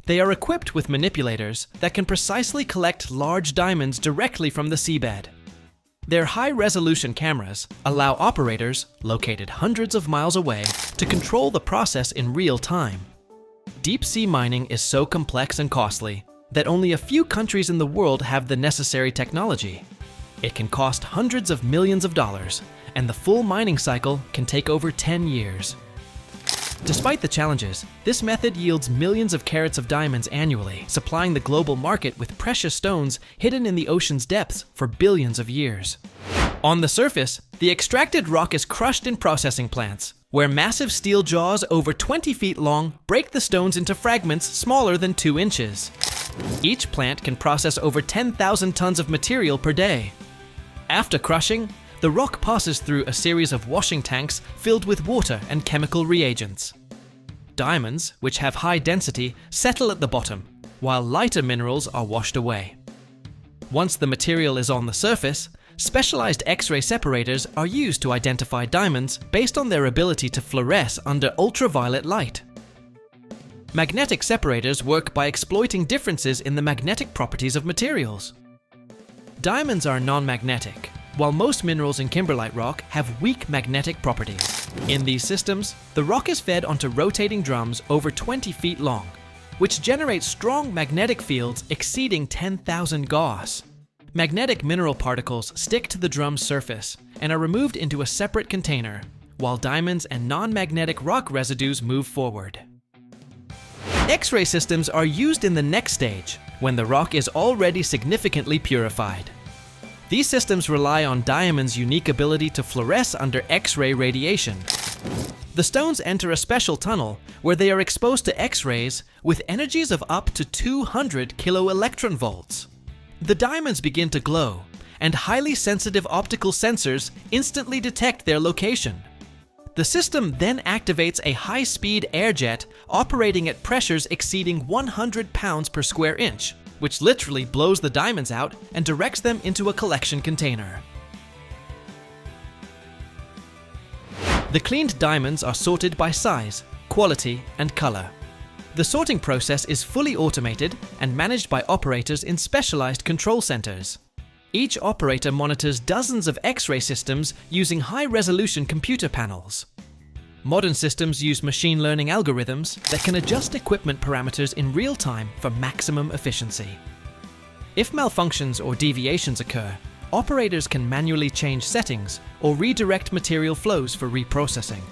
They are equipped with manipulators that can precisely collect large diamonds directly from the seabed. Their high-resolution cameras allow operators, located hundreds of miles away, to control the process in real time. Deep-sea mining is so complex and costly that only a few countries in the world have the necessary technology. It can cost hundreds of millions of dollars, and the full mining cycle can take over 10 years. Despite the challenges, this method yields millions of carats of diamonds annually, supplying the global market with precious stones hidden in the ocean's depths for billions of years. On the surface, the extracted rock is crushed in processing plants, where massive steel jaws over 20 feet long break the stones into fragments smaller than 2 inches. Each plant can process over 10,000 tons of material per day. After crushing, the rock passes through a series of washing tanks filled with water and chemical reagents. Diamonds, which have high density, settle at the bottom, while lighter minerals are washed away. Once the material is on the surface, specialized X-ray separators are used to identify diamonds based on their ability to fluoresce under ultraviolet light. Magnetic separators work by exploiting differences in the magnetic properties of materials. Diamonds are non-magnetic, while most minerals in kimberlite rock have weak magnetic properties. In these systems, the rock is fed onto rotating drums over 20 feet long, which generate strong magnetic fields exceeding 10,000 Gauss. Magnetic mineral particles stick to the drum's surface and are removed into a separate container, while diamonds and non-magnetic rock residues move forward. X-ray systems are used in the next stage, when the rock is already significantly purified. These systems rely on diamonds' unique ability to fluoresce under X-ray radiation. The stones enter a special tunnel where they are exposed to X-rays with energies of up to 200 kiloelectronvolts. The diamonds begin to glow, and highly sensitive optical sensors instantly detect their location. The system then activates a high-speed air jet operating at pressures exceeding 100 pounds per square inch, which literally blows the diamonds out and directs them into a collection container. The cleaned diamonds are sorted by size, quality, and color. The sorting process is fully automated and managed by operators in specialized control centers. Each operator monitors dozens of X-ray systems using high-resolution computer panels. Modern systems use machine learning algorithms that can adjust equipment parameters in real time for maximum efficiency. If malfunctions or deviations occur, operators can manually change settings or redirect material flows for reprocessing.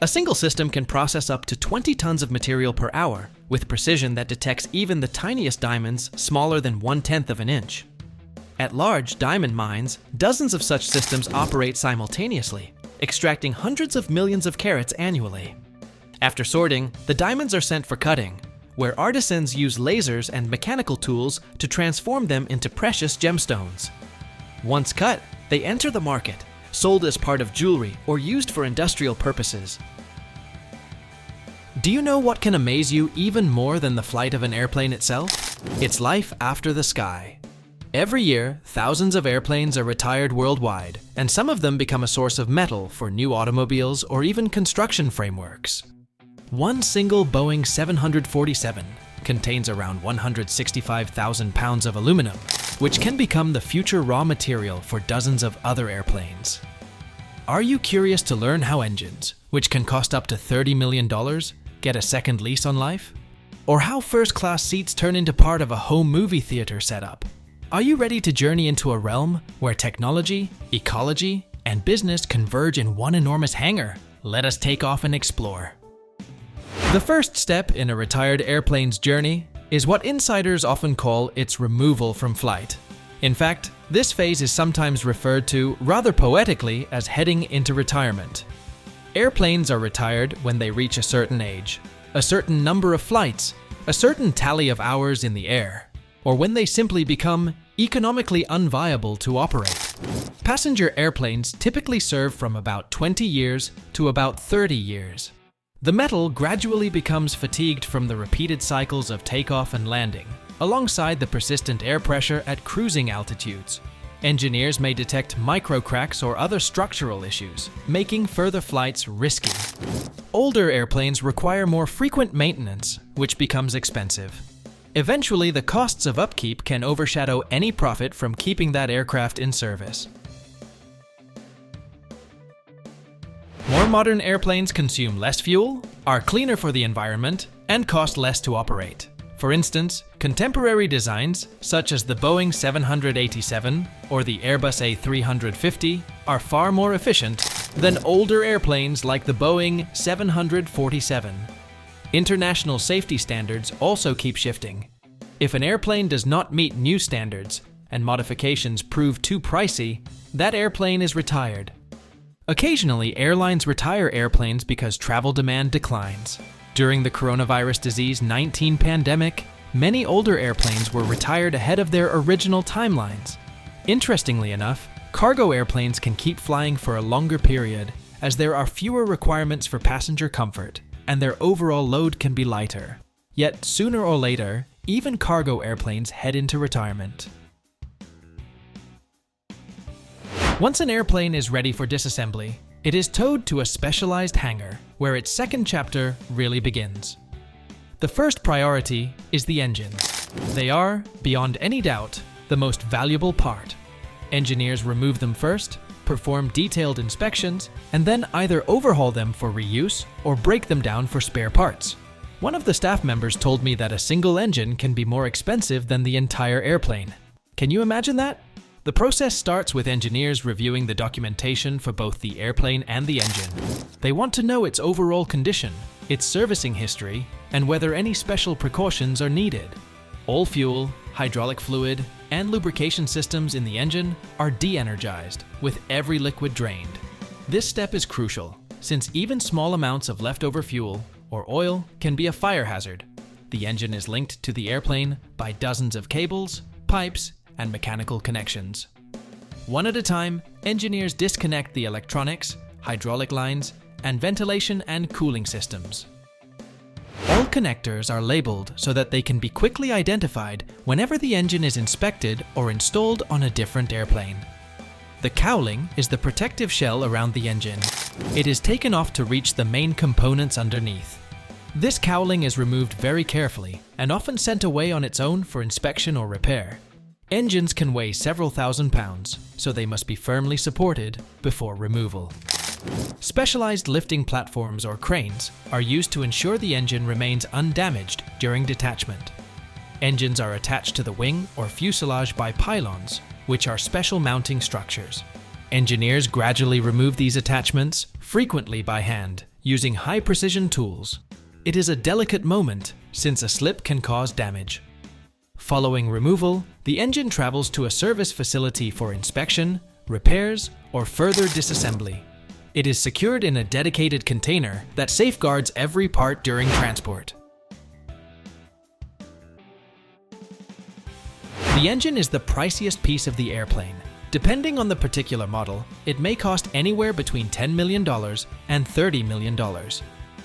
A single system can process up to 20 tons of material per hour with precision that detects even the tiniest diamonds smaller than 1/10 of an inch. At large diamond mines, dozens of such systems operate simultaneously, extracting hundreds of millions of carats annually. After sorting, the diamonds are sent for cutting, where artisans use lasers and mechanical tools to transform them into precious gemstones. Once cut, they enter the market, sold as part of jewelry or used for industrial purposes. Do you know what can amaze you even more than the flight of an airplane itself? It's life after the sky. Every year, thousands of airplanes are retired worldwide, and some of them become a source of metal for new automobiles or even construction frameworks. One single Boeing 747 contains around 165,000 pounds of aluminum, which can become the future raw material for dozens of other airplanes. Are you curious to learn how engines, which can cost up to $30 million, get a second lease on life? Or how first-class seats turn into part of a home movie theater setup? Are you ready to journey into a realm where technology, ecology, and business converge in one enormous hangar? Let us take off and explore. The first step in a retired airplane's journey is what insiders often call its removal from flight. In fact, this phase is sometimes referred to rather poetically as heading into retirement. Airplanes are retired when they reach a certain age, a certain number of flights, a certain tally of hours in the air, or when they simply become economically unviable to operate. Passenger airplanes typically serve from about 20 years to about 30 years. The metal gradually becomes fatigued from the repeated cycles of takeoff and landing, alongside the persistent air pressure at cruising altitudes. Engineers may detect micro cracks or other structural issues, making further flights risky. Older airplanes require more frequent maintenance, which becomes expensive. Eventually, the costs of upkeep can overshadow any profit from keeping that aircraft in service. More modern airplanes consume less fuel, are cleaner for the environment, and cost less to operate. For instance, contemporary designs, such as the Boeing 787 or the Airbus A350, are far more efficient than older airplanes like the Boeing 747. International safety standards also keep shifting. If an airplane does not meet new standards and modifications prove too pricey, that airplane is retired. Occasionally, airlines retire airplanes because travel demand declines. During the coronavirus disease 19 pandemic, many older airplanes were retired ahead of their original timelines. Interestingly enough, cargo airplanes can keep flying for a longer period, as there are fewer requirements for passenger comfort, and their overall load can be lighter. Yet, sooner or later, even cargo airplanes head into retirement. Once an airplane is ready for disassembly, it is towed to a specialized hangar, where its second chapter really begins. The first priority is the engines. They are, beyond any doubt, the most valuable part. Engineers remove them first, perform detailed inspections, and then either overhaul them for reuse or break them down for spare parts. One of the staff members told me that a single engine can be more expensive than the entire airplane. Can you imagine that? The process starts with engineers reviewing the documentation for both the airplane and the engine. They want to know its overall condition, its servicing history, and whether any special precautions are needed. All fuel, hydraulic fluid, and lubrication systems in the engine are de-energized, with every liquid drained. This step is crucial, since even small amounts of leftover fuel or oil can be a fire hazard. The engine is linked to the airplane by dozens of cables, pipes, and mechanical connections. One at a time, engineers disconnect the electronics, hydraulic lines, and ventilation and cooling systems. All connectors are labeled so that they can be quickly identified whenever the engine is inspected or installed on a different airplane. The cowling is the protective shell around the engine. It is taken off to reach the main components underneath. This cowling is removed very carefully and often sent away on its own for inspection or repair. Engines can weigh several thousand pounds, so they must be firmly supported before removal. Specialized lifting platforms or cranes are used to ensure the engine remains undamaged during detachment. Engines are attached to the wing or fuselage by pylons, which are special mounting structures. Engineers gradually remove these attachments, frequently by hand, using high-precision tools. It is a delicate moment, since a slip can cause damage. Following removal, the engine travels to a service facility for inspection, repairs, or further disassembly. It is secured in a dedicated container that safeguards every part during transport. The engine is the priciest piece of the airplane. Depending on the particular model, it may cost anywhere between $10 million and $30 million.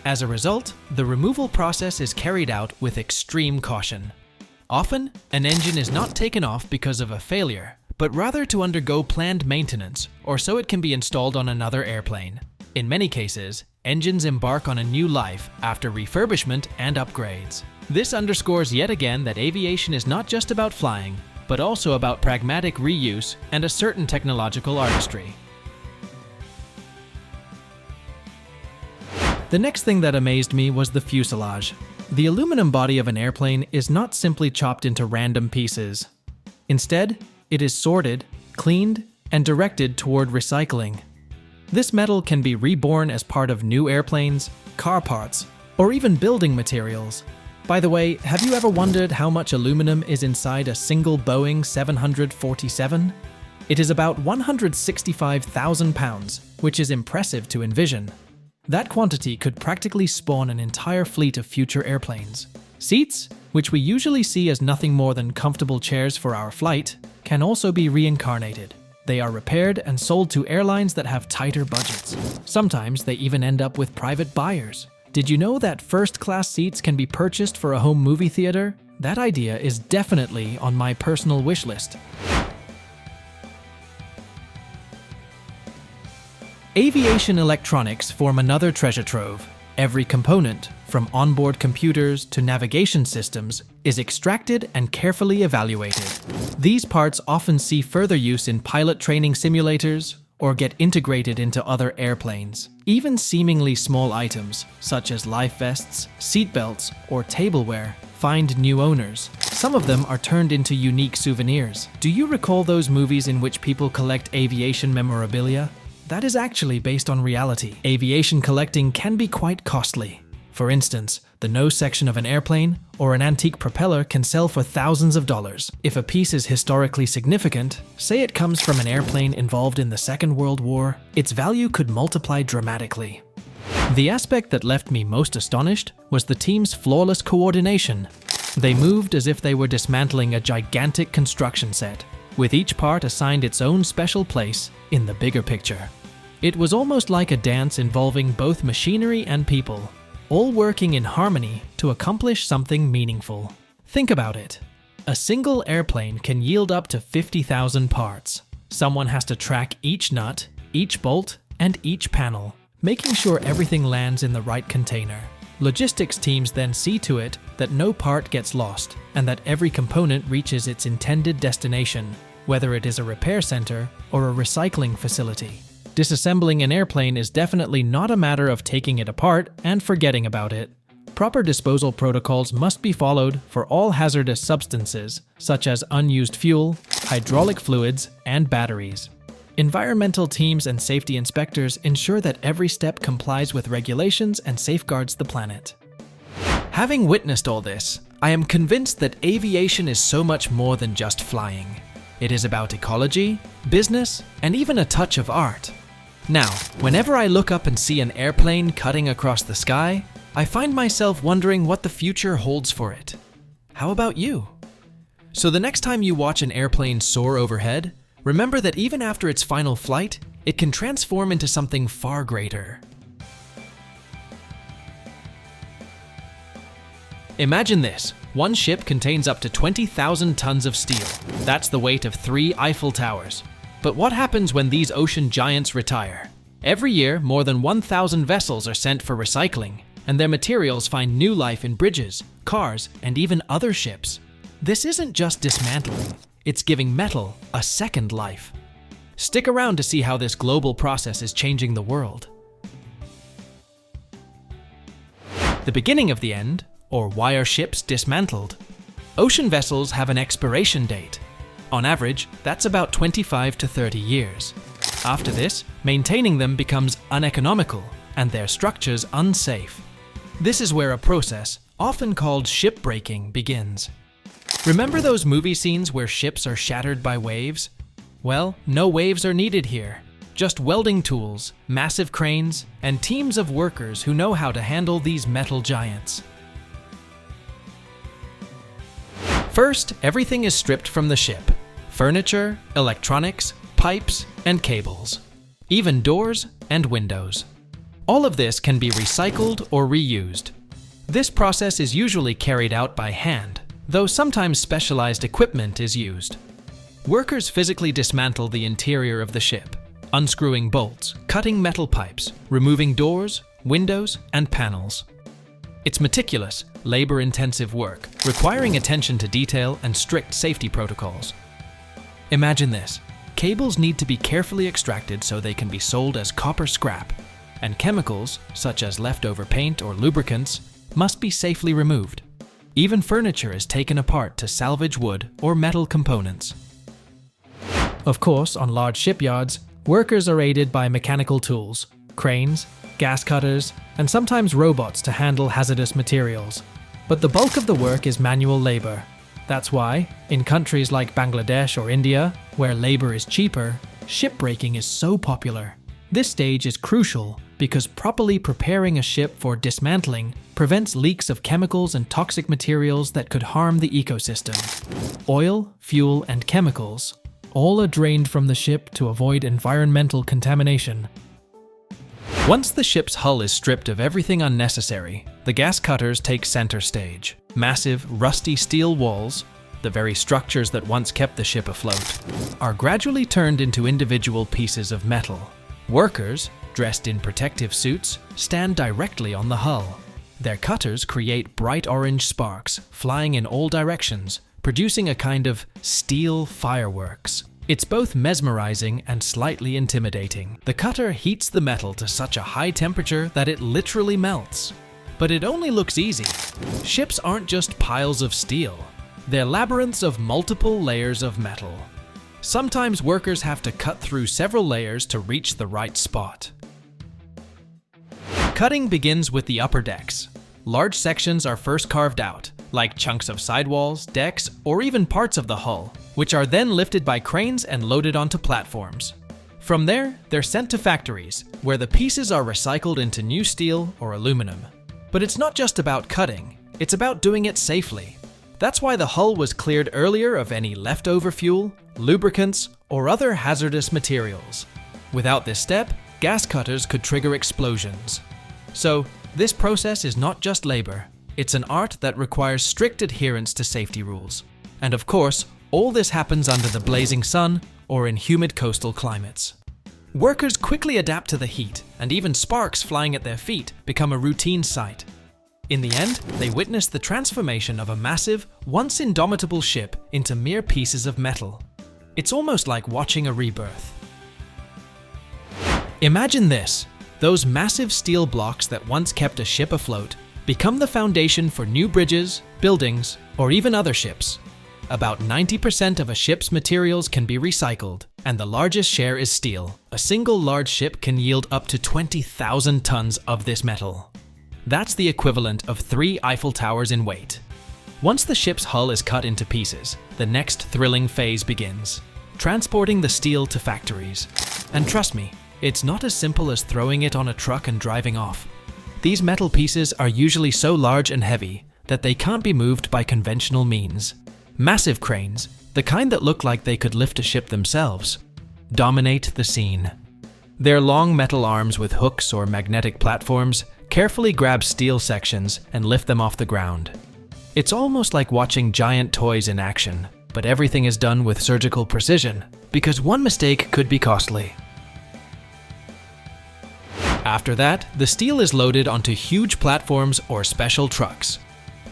As a result, the removal process is carried out with extreme caution. Often, an engine is not taken off because of a failure, but rather to undergo planned maintenance, or so it can be installed on another airplane. In many cases, engines embark on a new life after refurbishment and upgrades. This underscores yet again that aviation is not just about flying, but also about pragmatic reuse and a certain technological artistry. The next thing that amazed me was the fuselage. The aluminum body of an airplane is not simply chopped into random pieces. Instead, it is sorted, cleaned, and directed toward recycling. This metal can be reborn as part of new airplanes, car parts, or even building materials. By the way, have you ever wondered how much aluminum is inside a single Boeing 747? It is about 165,000 pounds, which is impressive to envision. That quantity could practically spawn an entire fleet of future airplanes. Seats, which we usually see as nothing more than comfortable chairs for our flight, can also be reincarnated. They are repaired and sold to airlines that have tighter budgets. Sometimes they even end up with private buyers. Did you know that first-class seats can be purchased for a home movie theater? That idea is definitely on my personal wish list. Aviation electronics form another treasure trove. Every component, from onboard computers to navigation systems, is extracted and carefully evaluated. These parts often see further use in pilot training simulators or get integrated into other airplanes. Even seemingly small items, such as life vests, seatbelts, or tableware, find new owners. Some of them are turned into unique souvenirs. Do you recall those movies in which people collect aviation memorabilia? That is actually based on reality. Aviation collecting can be quite costly. For instance, the nose section of an airplane or an antique propeller can sell for thousands of dollars. If a piece is historically significant, say it comes from an airplane involved in the Second World War, its value could multiply dramatically. The aspect that left me most astonished was the team's flawless coordination. They moved as if they were dismantling a gigantic construction set, with each part assigned its own special place in the bigger picture. It was almost like a dance involving both machinery and people, all working in harmony to accomplish something meaningful. Think about it. A single airplane can yield up to 50,000 parts. Someone has to track each nut, each bolt, and each panel, making sure everything lands in the right container. Logistics teams then see to it that no part gets lost and that every component reaches its intended destination, whether it is a repair center or a recycling facility. Disassembling an airplane is definitely not a matter of taking it apart and forgetting about it. Proper disposal protocols must be followed for all hazardous substances, such as unused fuel, hydraulic fluids, and batteries. Environmental teams and safety inspectors ensure that every step complies with regulations and safeguards the planet. Having witnessed all this, I am convinced that aviation is so much more than just flying. It is about ecology, business, and even a touch of art. Now, whenever I look up and see an airplane cutting across the sky, I find myself wondering what the future holds for it. How about you? So the next time you watch an airplane soar overhead, remember that even after its final flight, it can transform into something far greater. Imagine this. One ship contains up to 20,000 tons of steel. That's the weight of 3 Eiffel Towers. But what happens when these ocean giants retire? Every year, more than 1,000 vessels are sent for recycling, and their materials find new life in bridges, cars, and even other ships. This isn't just dismantling, it's giving metal a second life. Stick around to see how this global process is changing the world. The beginning of the end, or why are ships dismantled? Ocean vessels have an expiration date. On average, that's about 25 to 30 years. After this, maintaining them becomes uneconomical and their structures unsafe. This is where a process, often called shipbreaking, begins. Remember those movie scenes where ships are shattered by waves? Well, no waves are needed here. Just welding tools, massive cranes, and teams of workers who know how to handle these metal giants. First, everything is stripped from the ship. Furniture, electronics, pipes, and cables. Even doors and windows. All of this can be recycled or reused. This process is usually carried out by hand, though sometimes specialized equipment is used. Workers physically dismantle the interior of the ship, unscrewing bolts, cutting metal pipes, removing doors, windows, and panels. It's meticulous, labor-intensive work, requiring attention to detail and strict safety protocols. Imagine this. Cables need to be carefully extracted so they can be sold as copper scrap, and chemicals, such as leftover paint or lubricants, must be safely removed. Even furniture is taken apart to salvage wood or metal components. Of course, on large shipyards, workers are aided by mechanical tools, cranes, gas cutters, and sometimes robots to handle hazardous materials. But the bulk of the work is manual labor. That's why, in countries like Bangladesh or India, where labor is cheaper, shipbreaking is so popular. This stage is crucial because properly preparing a ship for dismantling prevents leaks of chemicals and toxic materials that could harm the ecosystem. Oil, fuel, and chemicals all are drained from the ship to avoid environmental contamination. Once the ship's hull is stripped of everything unnecessary, the gas cutters take center stage. Massive, rusty steel walls, the very structures that once kept the ship afloat, are gradually turned into individual pieces of metal. Workers, dressed in protective suits, stand directly on the hull. Their cutters create bright orange sparks, flying in all directions, producing a kind of steel fireworks. It's both mesmerizing and slightly intimidating. The cutter heats the metal to such a high temperature that it literally melts. But it only looks easy. Ships aren't just piles of steel. They're labyrinths of multiple layers of metal. Sometimes workers have to cut through several layers to reach the right spot. Cutting begins with the upper decks. Large sections are first carved out, like chunks of sidewalls, decks, or even parts of the hull, which are then lifted by cranes and loaded onto platforms. From there, they're sent to factories, where the pieces are recycled into new steel or aluminum. But it's not just about cutting, it's about doing it safely. That's why the hull was cleared earlier of any leftover fuel, lubricants, or other hazardous materials. Without this step, gas cutters could trigger explosions. So, this process is not just labor, it's an art that requires strict adherence to safety rules. And of course, all this happens under the blazing sun or in humid coastal climates. Workers quickly adapt to the heat, and even sparks flying at their feet become a routine sight. In the end, they witness the transformation of a massive, once indomitable ship into mere pieces of metal. It's almost like watching a rebirth. Imagine this. Those massive steel blocks that once kept a ship afloat become the foundation for new bridges, buildings, or even other ships. About 90% of a ship's materials can be recycled, and the largest share is steel. A single large ship can yield up to 20,000 tons of this metal. That's the equivalent of 3 Eiffel Towers in weight. Once the ship's hull is cut into pieces, the next thrilling phase begins: transporting the steel to factories. And trust me, it's not as simple as throwing it on a truck and driving off. These metal pieces are usually so large and heavy that they can't be moved by conventional means. Massive cranes, the kind that look like they could lift a ship themselves, dominate the scene. Their long metal arms with hooks or magnetic platforms carefully grab steel sections and lift them off the ground. It's almost like watching giant toys in action, but everything is done with surgical precision, because one mistake could be costly. After that, the steel is loaded onto huge platforms or special trucks.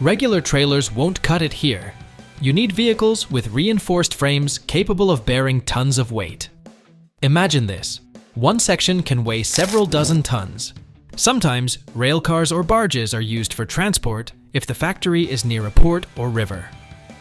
Regular trailers won't cut it here. You need vehicles with reinforced frames capable of bearing tons of weight. Imagine this: one section can weigh several dozen tons. Sometimes, rail cars or barges are used for transport if the factory is near a port or river.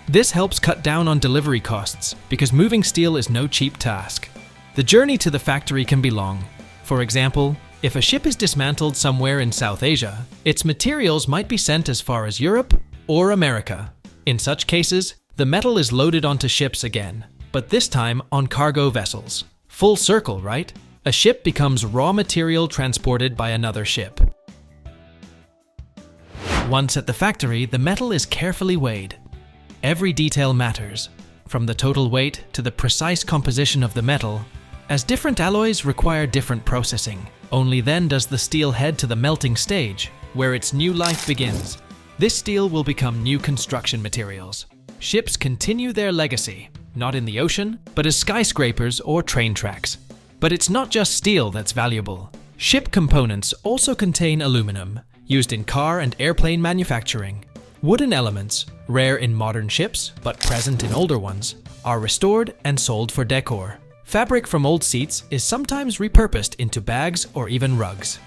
This helps cut down on delivery costs because moving steel is no cheap task. The journey to the factory can be long. For example, if a ship is dismantled somewhere in South Asia, its materials might be sent as far as Europe or America. In such cases, the metal is loaded onto ships again, but this time on cargo vessels. Full circle, right? A ship becomes raw material transported by another ship. Once at the factory, the metal is carefully weighed. Every detail matters, from the total weight to the precise composition of the metal, as different alloys require different processing. Only then does the steel head to the melting stage, where its new life begins. This steel will become new construction materials. Ships continue their legacy, not in the ocean, but as skyscrapers or train tracks. But it's not just steel that's valuable. Ship components also contain aluminum, used in car and airplane manufacturing. Wooden elements, rare in modern ships but present in older ones, are restored and sold for decor. Fabric from old seats is sometimes repurposed into bags or even rugs.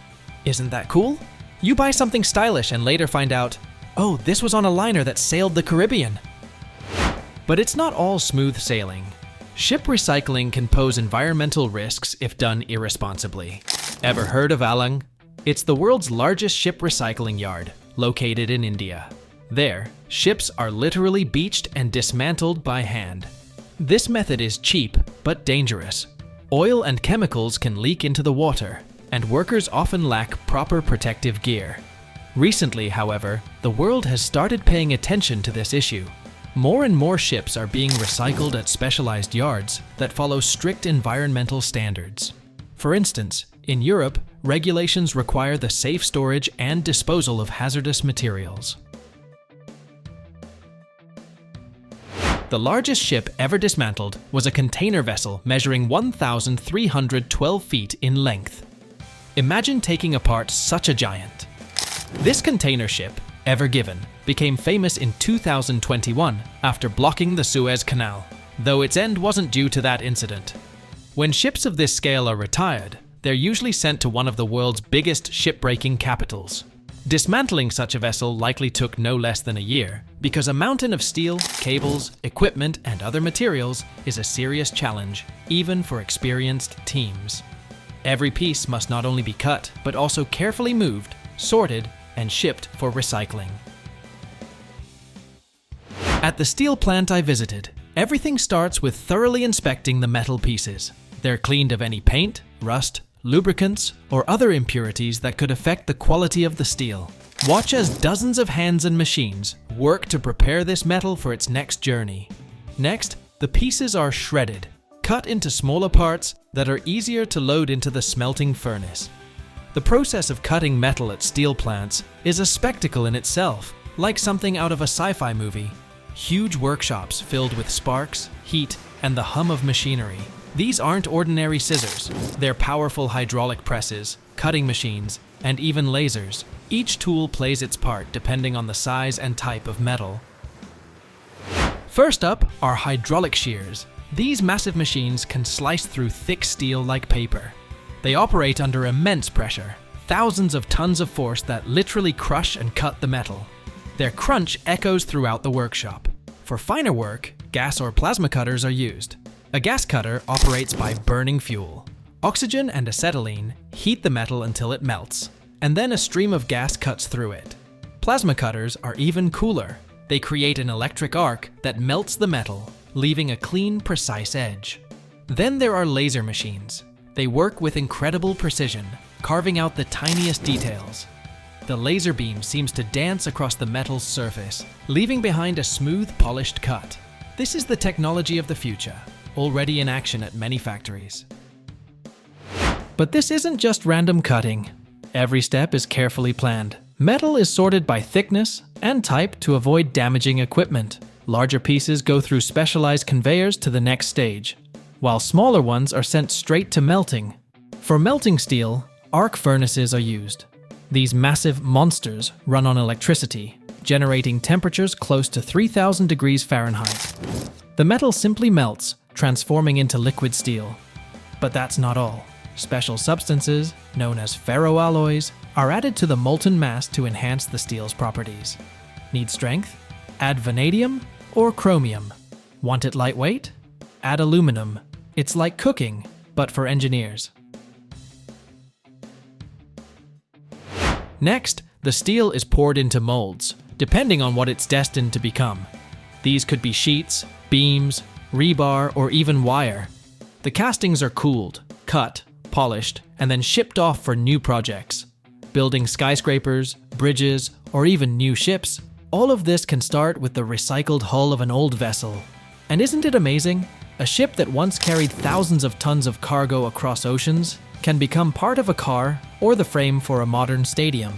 Isn't that cool? You buy something stylish and later find out, oh, this was on a liner that sailed the Caribbean. But it's not all smooth sailing. Ship recycling can pose environmental risks if done irresponsibly. Ever heard of Alang? It's the world's largest ship recycling yard, located in India. There, ships are literally beached and dismantled by hand. This method is cheap, but dangerous. Oil and chemicals can leak into the water, and workers often lack proper protective gear. Recently, however, the world has started paying attention to this issue. More and more ships are being recycled at specialized yards that follow strict environmental standards. For instance, in Europe, regulations require the safe storage and disposal of hazardous materials. The largest ship ever dismantled was a container vessel measuring 1,312 feet in length. Imagine taking apart such a giant. This container ship, Ever Given, became famous in 2021 after blocking the Suez Canal, though its end wasn't due to that incident. When ships of this scale are retired, they're usually sent to one of the world's biggest shipbreaking capitals. Dismantling such a vessel likely took no less than a year, because a mountain of steel, cables, equipment, and other materials is a serious challenge, even for experienced teams. Every piece must not only be cut, but also carefully moved, sorted, and shipped for recycling. At the steel plant I visited, everything starts with thoroughly inspecting the metal pieces. They're cleaned of any paint, rust, lubricants, or other impurities that could affect the quality of the steel. Watch as dozens of hands and machines work to prepare this metal for its next journey. Next, the pieces are shredded, cut into smaller parts that are easier to load into the smelting furnace. The process of cutting metal at steel plants is a spectacle in itself, like something out of a sci-fi movie. Huge workshops filled with sparks, heat, and the hum of machinery. These aren't ordinary scissors. They're powerful hydraulic presses, cutting machines, and even lasers. Each tool plays its part depending on the size and type of metal. First up are hydraulic shears. These massive machines can slice through thick steel like paper. They operate under immense pressure, thousands of tons of force that literally crush and cut the metal. Their crunch echoes throughout the workshop. For finer work, gas or plasma cutters are used. A gas cutter operates by burning fuel. Oxygen and acetylene heat the metal until it melts, and then a stream of gas cuts through it. Plasma cutters are even cooler. They create an electric arc that melts the metal, leaving a clean, precise edge. Then there are laser machines. They work with incredible precision, carving out the tiniest details. The laser beam seems to dance across the metal's surface, leaving behind a smooth, polished cut. This is the technology of the future, already in action at many factories. But this isn't just random cutting. Every step is carefully planned. Metal is sorted by thickness and type to avoid damaging equipment. Larger pieces go through specialized conveyors to the next stage, while smaller ones are sent straight to melting. For melting steel, arc furnaces are used. These massive monsters run on electricity, generating temperatures close to 3,000 degrees Fahrenheit. The metal simply melts, transforming into liquid steel. But that's not all. Special substances, known as ferroalloys, are added to the molten mass to enhance the steel's properties. Need strength? Add vanadium or chromium. Want it lightweight? Add aluminum. It's like cooking, but for engineers. Next, the steel is poured into molds, depending on what it's destined to become. These could be sheets, beams, rebar, or even wire. The castings are cooled, cut, polished, and then shipped off for new projects. Building skyscrapers, bridges, or even new ships, all of this can start with the recycled hull of an old vessel. And isn't it amazing? A ship that once carried thousands of tons of cargo across oceans can become part of a car or the frame for a modern stadium.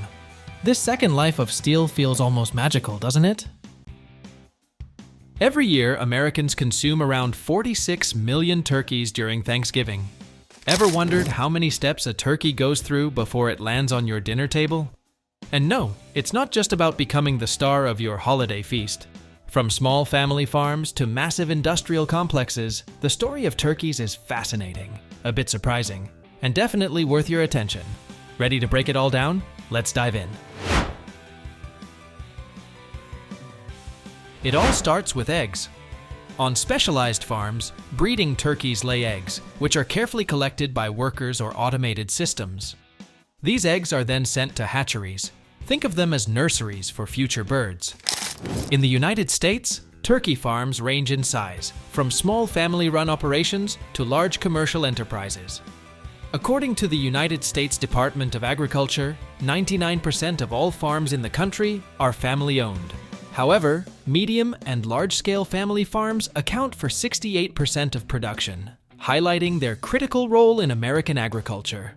This second life of steel feels almost magical, doesn't it? Every year, Americans consume around 46 million turkeys during Thanksgiving. Ever wondered how many steps a turkey goes through before it lands on your dinner table? And no, it's not just about becoming the star of your holiday feast. From small family farms to massive industrial complexes, the story of turkeys is fascinating, a bit surprising, and definitely worth your attention. Ready to break it all down? Let's dive in. It all starts with eggs. On specialized farms, breeding turkeys lay eggs, which are carefully collected by workers or automated systems. These eggs are then sent to hatcheries. Think of them as nurseries for future birds. In the United States, turkey farms range in size, from small family-run operations to large commercial enterprises. According to the United States Department of Agriculture, 99% of all farms in the country are family-owned. However, medium and large-scale family farms account for 68% of production, highlighting their critical role in American agriculture.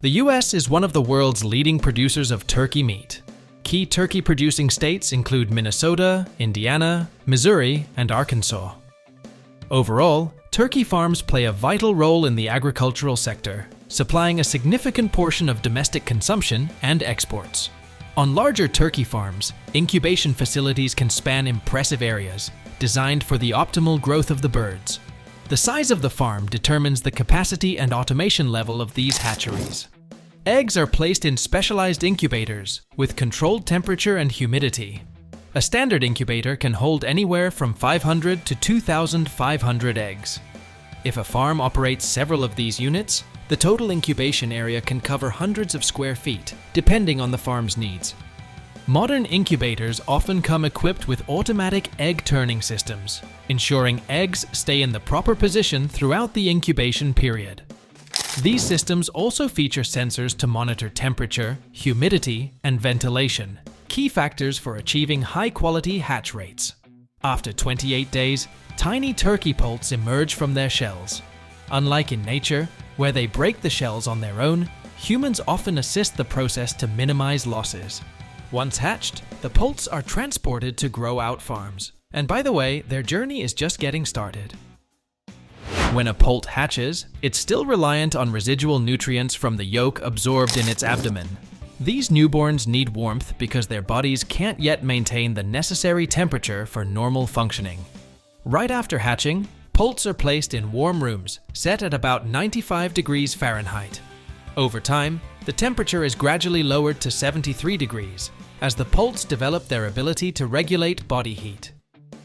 The U.S. is one of the world's leading producers of turkey meat. Key turkey-producing states include Minnesota, Indiana, Missouri, and Arkansas. Overall, turkey farms play a vital role in the agricultural sector, supplying a significant portion of domestic consumption and exports. On larger turkey farms, incubation facilities can span impressive areas, designed for the optimal growth of the birds. The size of the farm determines the capacity and automation level of these hatcheries. Eggs are placed in specialized incubators with controlled temperature and humidity. A standard incubator can hold anywhere from 500 to 2,500 eggs. If a farm operates several of these units, the total incubation area can cover hundreds of square feet, depending on the farm's needs. Modern incubators often come equipped with automatic egg turning systems, ensuring eggs stay in the proper position throughout the incubation period. These systems also feature sensors to monitor temperature, humidity, and ventilation, key factors for achieving high-quality hatch rates. After 28 days, tiny turkey poults emerge from their shells. Unlike in nature, where they break the shells on their own, humans often assist the process to minimize losses. Once hatched, the poults are transported to grow-out farms. And by the way, their journey is just getting started. When a poult hatches, it's still reliant on residual nutrients from the yolk absorbed in its abdomen. These newborns need warmth because their bodies can't yet maintain the necessary temperature for normal functioning. Right after hatching, poults are placed in warm rooms set at about 95 degrees Fahrenheit. Over time, the temperature is gradually lowered to 73 degrees as the poults develop their ability to regulate body heat.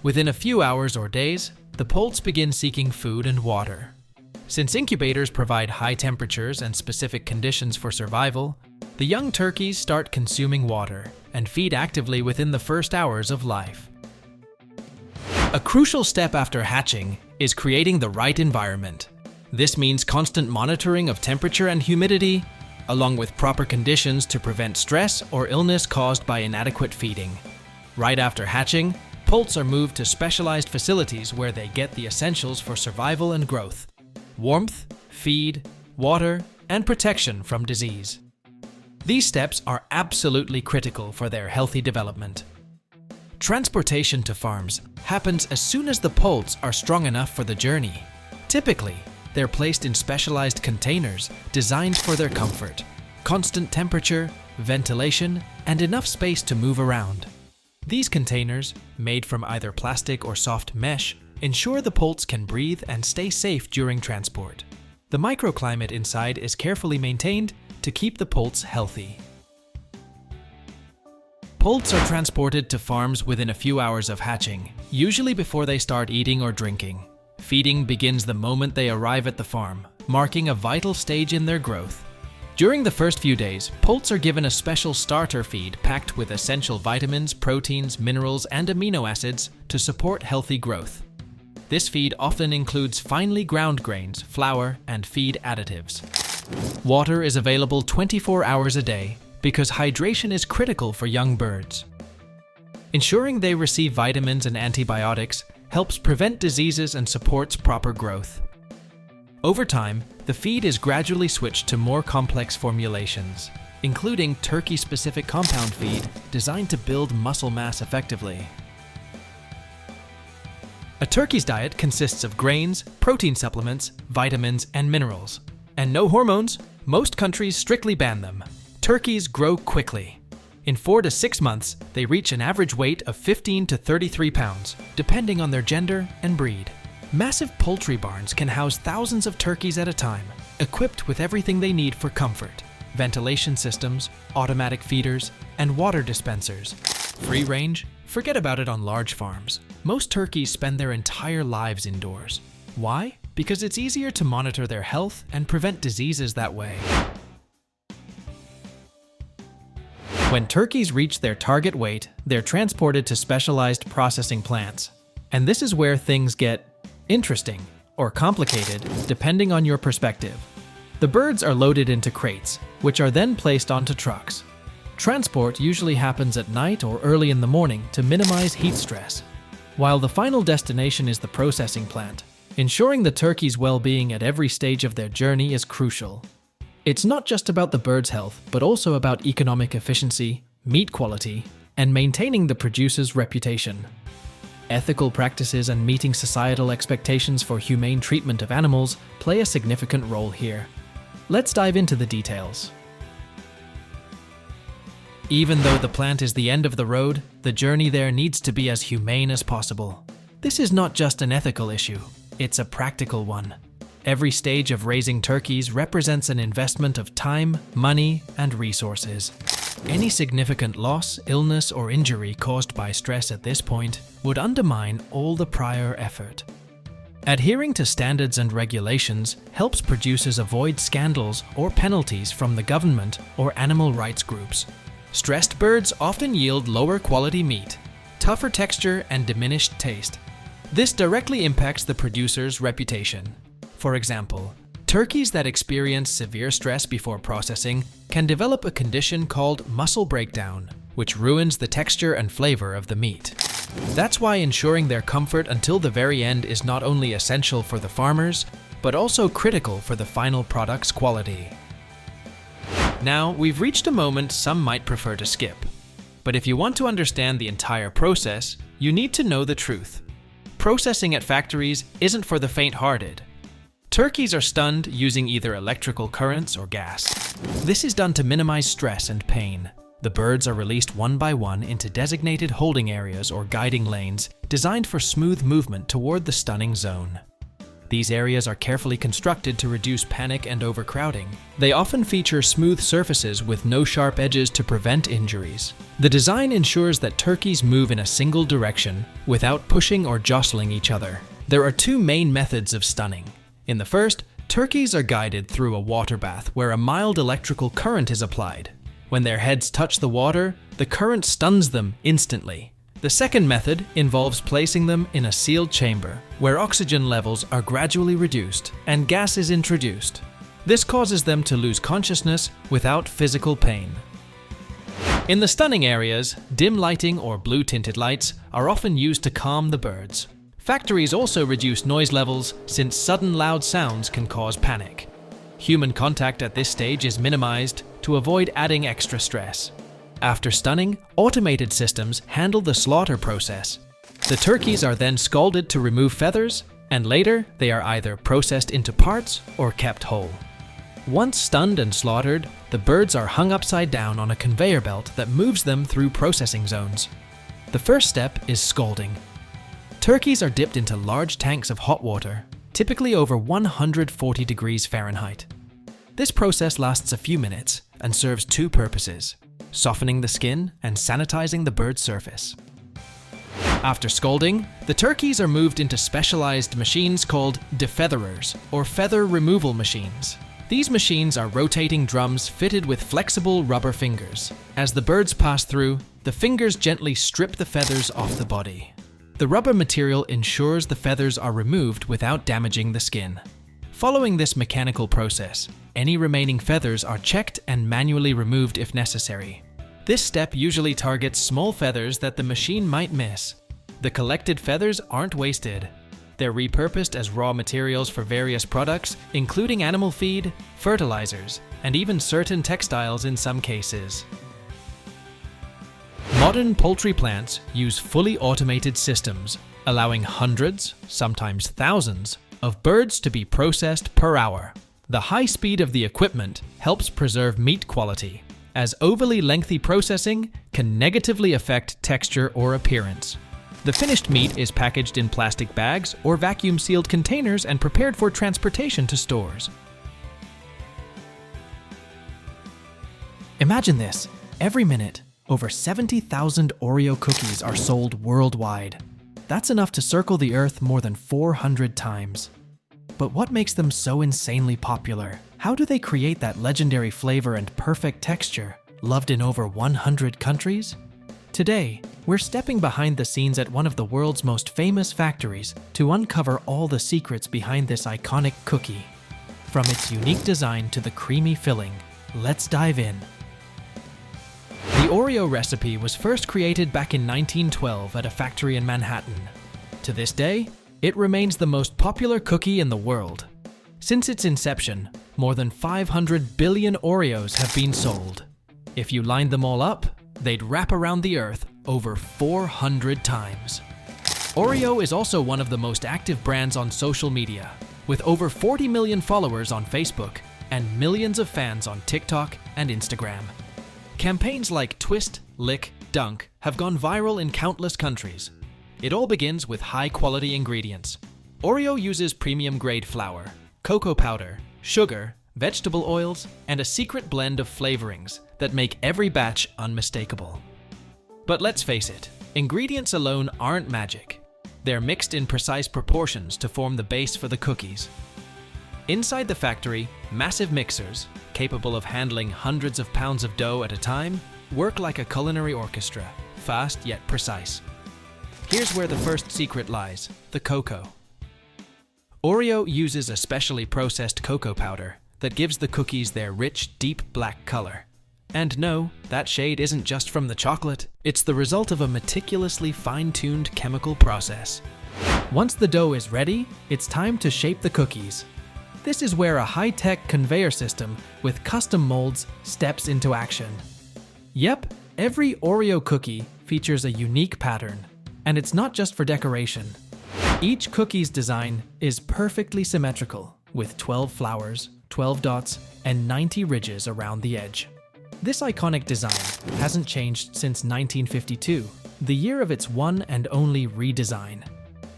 Within a few hours or days, the poults begin seeking food and water. Since incubators provide high temperatures and specific conditions for survival, the young turkeys start consuming water and feed actively within the first hours of life. A crucial step after hatching is creating the right environment. This means constant monitoring of temperature and humidity, along with proper conditions to prevent stress or illness caused by inadequate feeding. Right after hatching, poults are moved to specialized facilities where they get the essentials for survival and growth: warmth, feed, water, and protection from disease. These steps are absolutely critical for their healthy development. Transportation to farms happens as soon as the poults are strong enough for the journey. Typically, they're placed in specialized containers designed for their comfort, constant temperature, ventilation, and enough space to move around. These containers, made from either plastic or soft mesh, ensure the poults can breathe and stay safe during transport. The microclimate inside is carefully maintained to keep the poults healthy. Poults are transported to farms within a few hours of hatching, usually before they start eating or drinking. Feeding begins the moment they arrive at the farm, marking a vital stage in their growth. During the first few days, poults are given a special starter feed packed with essential vitamins, proteins, minerals, and amino acids to support healthy growth. This feed often includes finely ground grains, flour, and feed additives. Water is available 24 hours a day because hydration is critical for young birds. Ensuring they receive vitamins and antibiotics helps prevent diseases and supports proper growth. Over time, the feed is gradually switched to more complex formulations, including turkey-specific compound feed designed to build muscle mass effectively. A turkey's diet consists of grains, protein supplements, vitamins, and minerals. And no hormones. Most countries strictly ban them. Turkeys grow quickly. In 4 to 6 months, they reach an average weight of 15 to 33 pounds, depending on their gender and breed. Massive poultry barns can house thousands of turkeys at a time, equipped with everything they need for comfort: ventilation systems, automatic feeders, and water dispensers. Free range? Forget about it on large farms. Most turkeys spend their entire lives indoors. Why? Because it's easier to monitor their health and prevent diseases that way. When turkeys reach their target weight, they're transported to specialized processing plants. And this is where things get interesting or complicated, depending on your perspective. The birds are loaded into crates, which are then placed onto trucks. Transport usually happens at night or early in the morning to minimize heat stress, while the final destination is the processing plant. Ensuring the turkey's well-being at every stage of their journey is crucial. It's not just about the bird's health, but also about economic efficiency, meat quality, and maintaining the producer's reputation. Ethical practices and meeting societal expectations for humane treatment of animals play a significant role here. Let's dive into the details. Even though the plant is the end of the road, the journey there needs to be as humane as possible. This is not just an ethical issue, it's a practical one. Every stage of raising turkeys represents an investment of time, money, and resources. Any significant loss, illness, or injury caused by stress at this point would undermine all the prior effort. Adhering to standards and regulations helps producers avoid scandals or penalties from the government or animal rights groups. Stressed birds often yield lower quality meat, tougher texture, and diminished taste. This directly impacts the producer's reputation. For example, turkeys that experience severe stress before processing can develop a condition called muscle breakdown, which ruins the texture and flavor of the meat. That's why ensuring their comfort until the very end is not only essential for the farmers, but also critical for the final product's quality. Now, we've reached a moment some might prefer to skip. But if you want to understand the entire process, you need to know the truth. Processing at factories isn't for the faint-hearted. Turkeys are stunned using either electrical currents or gas. This is done to minimize stress and pain. The birds are released one by one into designated holding areas or guiding lanes designed for smooth movement toward the stunning zone. These areas are carefully constructed to reduce panic and overcrowding. They often feature smooth surfaces with no sharp edges to prevent injuries. The design ensures that turkeys move in a single direction without pushing or jostling each other. There are two main methods of stunning. In the first, turkeys are guided through a water bath where a mild electrical current is applied. When their heads touch the water, the current stuns them instantly. The second method involves placing them in a sealed chamber where oxygen levels are gradually reduced and gas is introduced. This causes them to lose consciousness without physical pain. In the stunning areas, dim lighting or blue-tinted lights are often used to calm the birds. Factories also reduce noise levels since sudden loud sounds can cause panic. Human contact at this stage is minimized to avoid adding extra stress. After stunning, automated systems handle the slaughter process. The turkeys are then scalded to remove feathers, and later they are either processed into parts or kept whole. Once stunned and slaughtered, the birds are hung upside down on a conveyor belt that moves them through processing zones. The first step is scalding. Turkeys are dipped into large tanks of hot water, typically over 140 degrees Fahrenheit. This process lasts a few minutes and serves two purposes: softening the skin and sanitizing the bird's surface. After scalding, the turkeys are moved into specialized machines called defeatherers, or feather removal machines. These machines are rotating drums fitted with flexible rubber fingers. As the birds pass through, the fingers gently strip the feathers off the body. The rubber material ensures the feathers are removed without damaging the skin. Following this mechanical process, any remaining feathers are checked and manually removed if necessary. This step usually targets small feathers that the machine might miss. The collected feathers aren't wasted. They're repurposed as raw materials for various products, including animal feed, fertilizers, and even certain textiles in some cases. Modern poultry plants use fully automated systems, allowing hundreds, sometimes thousands, of birds to be processed per hour. The high speed of the equipment helps preserve meat quality, as overly lengthy processing can negatively affect texture or appearance. The finished meat is packaged in plastic bags or vacuum-sealed containers and prepared for transportation to stores. Imagine this: every minute, over 70,000 Oreo cookies are sold worldwide. That's enough to circle the Earth more than 400 times. But what makes them so insanely popular? How do they create that legendary flavor and perfect texture, loved in over 100 countries? Today, we're stepping behind the scenes at one of the world's most famous factories to uncover all the secrets behind this iconic cookie. From its unique design to the creamy filling, let's dive in. The Oreo recipe was first created back in 1912 at a factory in Manhattan. To this day, it remains the most popular cookie in the world. Since its inception, more than 500 billion Oreos have been sold. If you lined them all up, they'd wrap around the Earth over 400 times. Oreo is also one of the most active brands on social media, with over 40 million followers on Facebook and millions of fans on TikTok and Instagram. Campaigns like Twist, Lick, Dunk have gone viral in countless countries. It all begins with high-quality ingredients. Oreo uses premium-grade flour, cocoa powder, sugar, vegetable oils, and a secret blend of flavorings that make every batch unmistakable. But let's face it, ingredients alone aren't magic. They're mixed in precise proportions to form the base for the cookies. Inside the factory, massive mixers, capable of handling hundreds of pounds of dough at a time, work like a culinary orchestra, fast yet precise. Here's where the first secret lies: the cocoa. Oreo uses a specially processed cocoa powder that gives the cookies their rich, deep black color. And no, that shade isn't just from the chocolate. It's the result of a meticulously fine-tuned chemical process. Once the dough is ready, it's time to shape the cookies. This is where a high-tech conveyor system with custom molds steps into action. Yep, every Oreo cookie features a unique pattern. And it's not just for decoration. Each cookie's design is perfectly symmetrical, with 12 flowers, 12 dots, and 90 ridges around the edge. This iconic design hasn't changed since 1952, the year of its one and only redesign.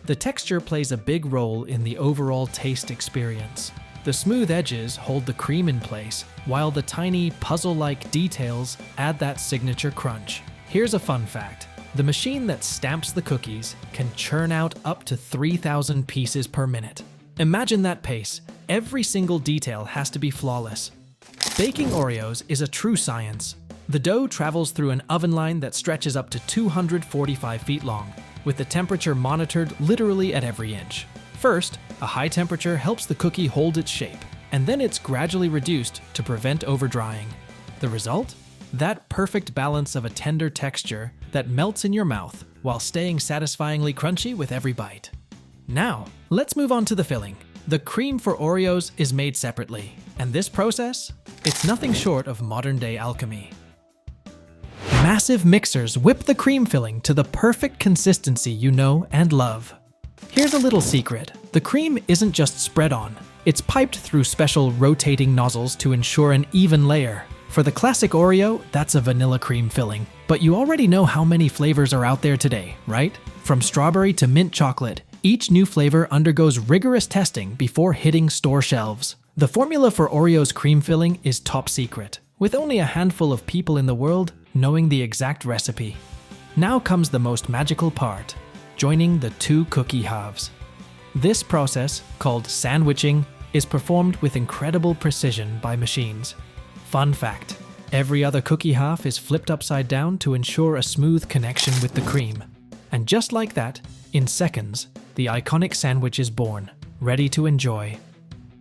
The texture plays a big role in the overall taste experience. The smooth edges hold the cream in place, while the tiny puzzle-like details add that signature crunch. Here's a fun fact. The machine that stamps the cookies can churn out up to 3,000 pieces per minute. Imagine that pace. Every single detail has to be flawless. Baking Oreos is a true science. The dough travels through an oven line that stretches up to 245 feet long, with the temperature monitored literally at every inch. First, a high temperature helps the cookie hold its shape, and then it's gradually reduced to prevent over-drying. The result? That perfect balance of a tender texture that melts in your mouth while staying satisfyingly crunchy with every bite. Now, let's move on to the filling. The cream for Oreos is made separately, and this process? It's nothing short of modern-day alchemy. Massive mixers whip the cream filling to the perfect consistency you know and love. Here's a little secret. The cream isn't just spread on. It's piped through special rotating nozzles to ensure an even layer. For the classic Oreo, that's a vanilla cream filling. But you already know how many flavors are out there today, right? From strawberry to mint chocolate, each new flavor undergoes rigorous testing before hitting store shelves. The formula for Oreo's cream filling is top secret, with only a handful of people in the world knowing the exact recipe. Now comes the most magical part, joining the two cookie halves. This process, called sandwiching, is performed with incredible precision by machines. Fun fact, every other cookie half is flipped upside down to ensure a smooth connection with the cream. And just like that, in seconds, the iconic sandwich is born, ready to enjoy.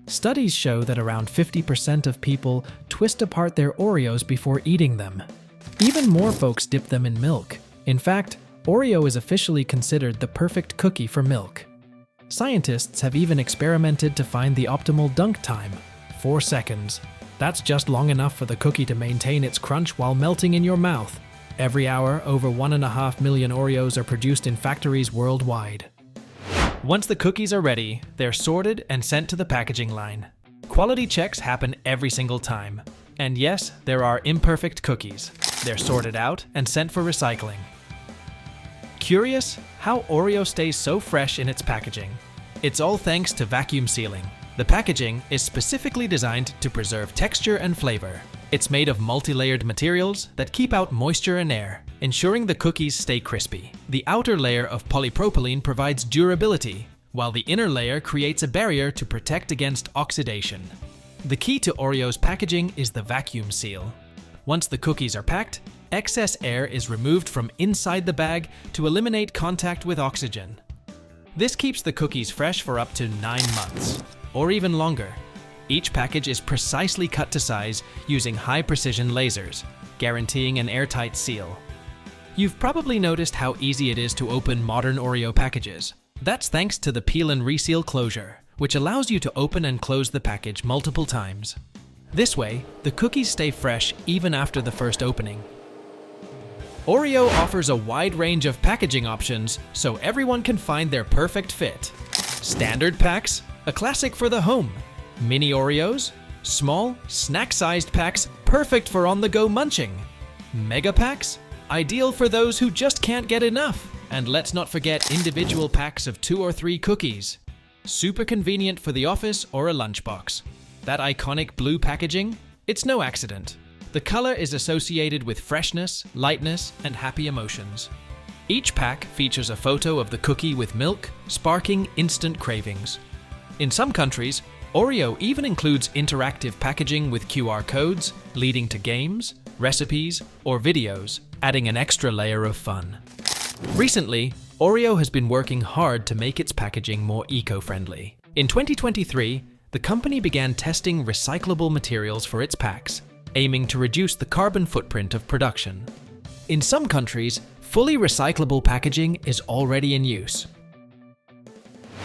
Studies show that around 50% of people twist apart their Oreos before eating them. Even more folks dip them in milk. In fact, Oreo is officially considered the perfect cookie for milk. Scientists have even experimented to find the optimal dunk time, 4 seconds. That's just long enough for the cookie to maintain its crunch while melting in your mouth. Every hour, over 1.5 million Oreos are produced in factories worldwide. Once the cookies are ready, they're sorted and sent to the packaging line. Quality checks happen every single time. And yes, there are imperfect cookies. They're sorted out and sent for recycling. Curious how Oreo stays so fresh in its packaging? It's all thanks to vacuum sealing. The packaging is specifically designed to preserve texture and flavor. It's made of multi-layered materials that keep out moisture and air, ensuring the cookies stay crispy. The outer layer of polypropylene provides durability, while the inner layer creates a barrier to protect against oxidation. The key to Oreo's packaging is the vacuum seal. Once the cookies are packed, excess air is removed from inside the bag to eliminate contact with oxygen. This keeps the cookies fresh for up to 9 months, or even longer. Each package is precisely cut to size using high-precision lasers, guaranteeing an airtight seal. You've probably noticed how easy it is to open modern Oreo packages. That's thanks to the peel and reseal closure, which allows you to open and close the package multiple times. This way, the cookies stay fresh even after the first opening. Oreo offers a wide range of packaging options so everyone can find their perfect fit. Standard packs, a classic for the home. Mini Oreos, small, snack-sized packs perfect for on-the-go munching. Mega packs, ideal for those who just can't get enough. And let's not forget individual packs of 2 or 3 cookies. Super convenient for the office or a lunchbox. That iconic blue packaging? It's no accident. The color is associated with freshness, lightness, and happy emotions. Each pack features a photo of the cookie with milk, sparking instant cravings. In some countries, Oreo even includes interactive packaging with QR codes, leading to games, recipes, or videos, adding an extra layer of fun. Recently, Oreo has been working hard to make its packaging more eco-friendly. In 2023, the company began testing recyclable materials for its packs, aiming to reduce the carbon footprint of production. In some countries, fully recyclable packaging is already in use.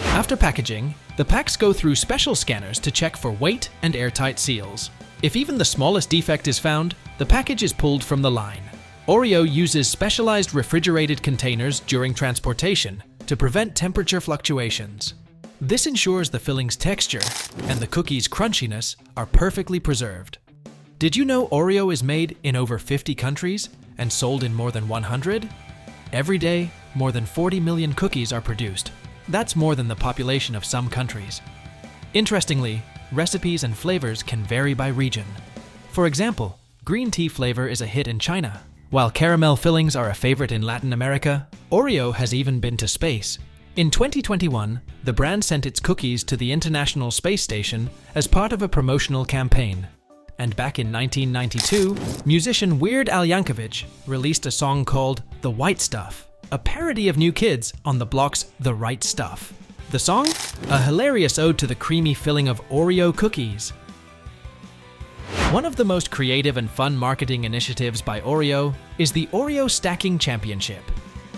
After packaging, the packs go through special scanners to check for weight and airtight seals. If even the smallest defect is found, the package is pulled from the line. Oreo uses specialized refrigerated containers during transportation to prevent temperature fluctuations. This ensures the filling's texture and the cookie's crunchiness are perfectly preserved. Did you know Oreo is made in over 50 countries and sold in more than 100? Every day, more than 40 million cookies are produced. That's more than the population of some countries. Interestingly, recipes and flavors can vary by region. For example, green tea flavor is a hit in China, While caramel fillings are a favorite in Latin America, Oreo has even been to space. In 2021, the brand sent its cookies to the International Space Station as part of a promotional campaign. And back in 1992, musician Weird Al Yankovic released a song called The White Stuff, a parody of New Kids on the Block's The Right Stuff. The song? A hilarious ode to the creamy filling of Oreo cookies. One of the most creative and fun marketing initiatives by Oreo is the Oreo Stacking Championship.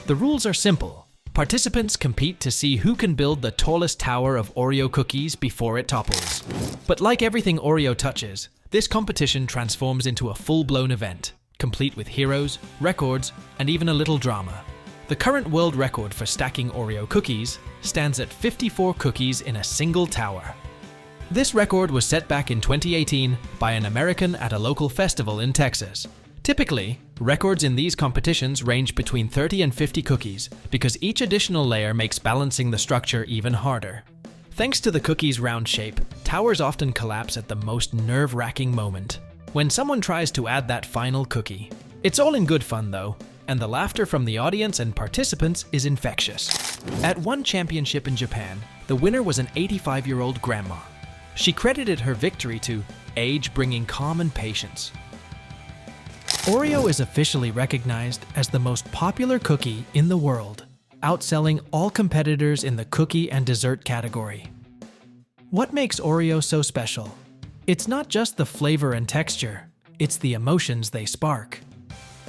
The rules are simple. Participants compete to see who can build the tallest tower of Oreo cookies before it topples. But like everything Oreo touches, this competition transforms into a full-blown event, complete with heroes, records, and even a little drama. The current world record for stacking Oreo cookies stands at 54 cookies in a single tower. This record was set back in 2018 by an American at a local festival in Texas. Typically, records in these competitions range between 30 and 50 cookies because each additional layer makes balancing the structure even harder. Thanks to the cookie's round shape, towers often collapse at the most nerve-wracking moment, when someone tries to add that final cookie. It's all in good fun though, and the laughter from the audience and participants is infectious. At one championship in Japan, the winner was an 85-year-old grandma. She credited her victory to age bringing calm and patience. Oreo is officially recognized as the most popular cookie in the world, outselling all competitors in the cookie and dessert category. What makes Oreo so special? It's not just the flavor and texture, it's the emotions they spark.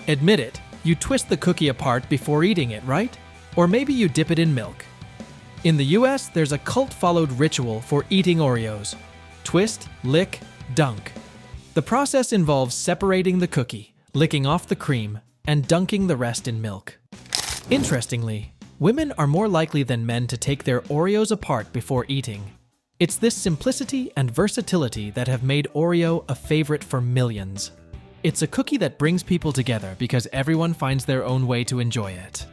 Admit it, you twist the cookie apart before eating it, right? Or maybe you dip it in milk. In the US, there's a cult-followed ritual for eating Oreos. Twist, lick, dunk. The process involves separating the cookie, licking off the cream, and dunking the rest in milk. Interestingly, women are more likely than men to take their Oreos apart before eating. It's this simplicity and versatility that have made Oreo a favorite for millions. It's a cookie that brings people together because everyone finds their own way to enjoy it.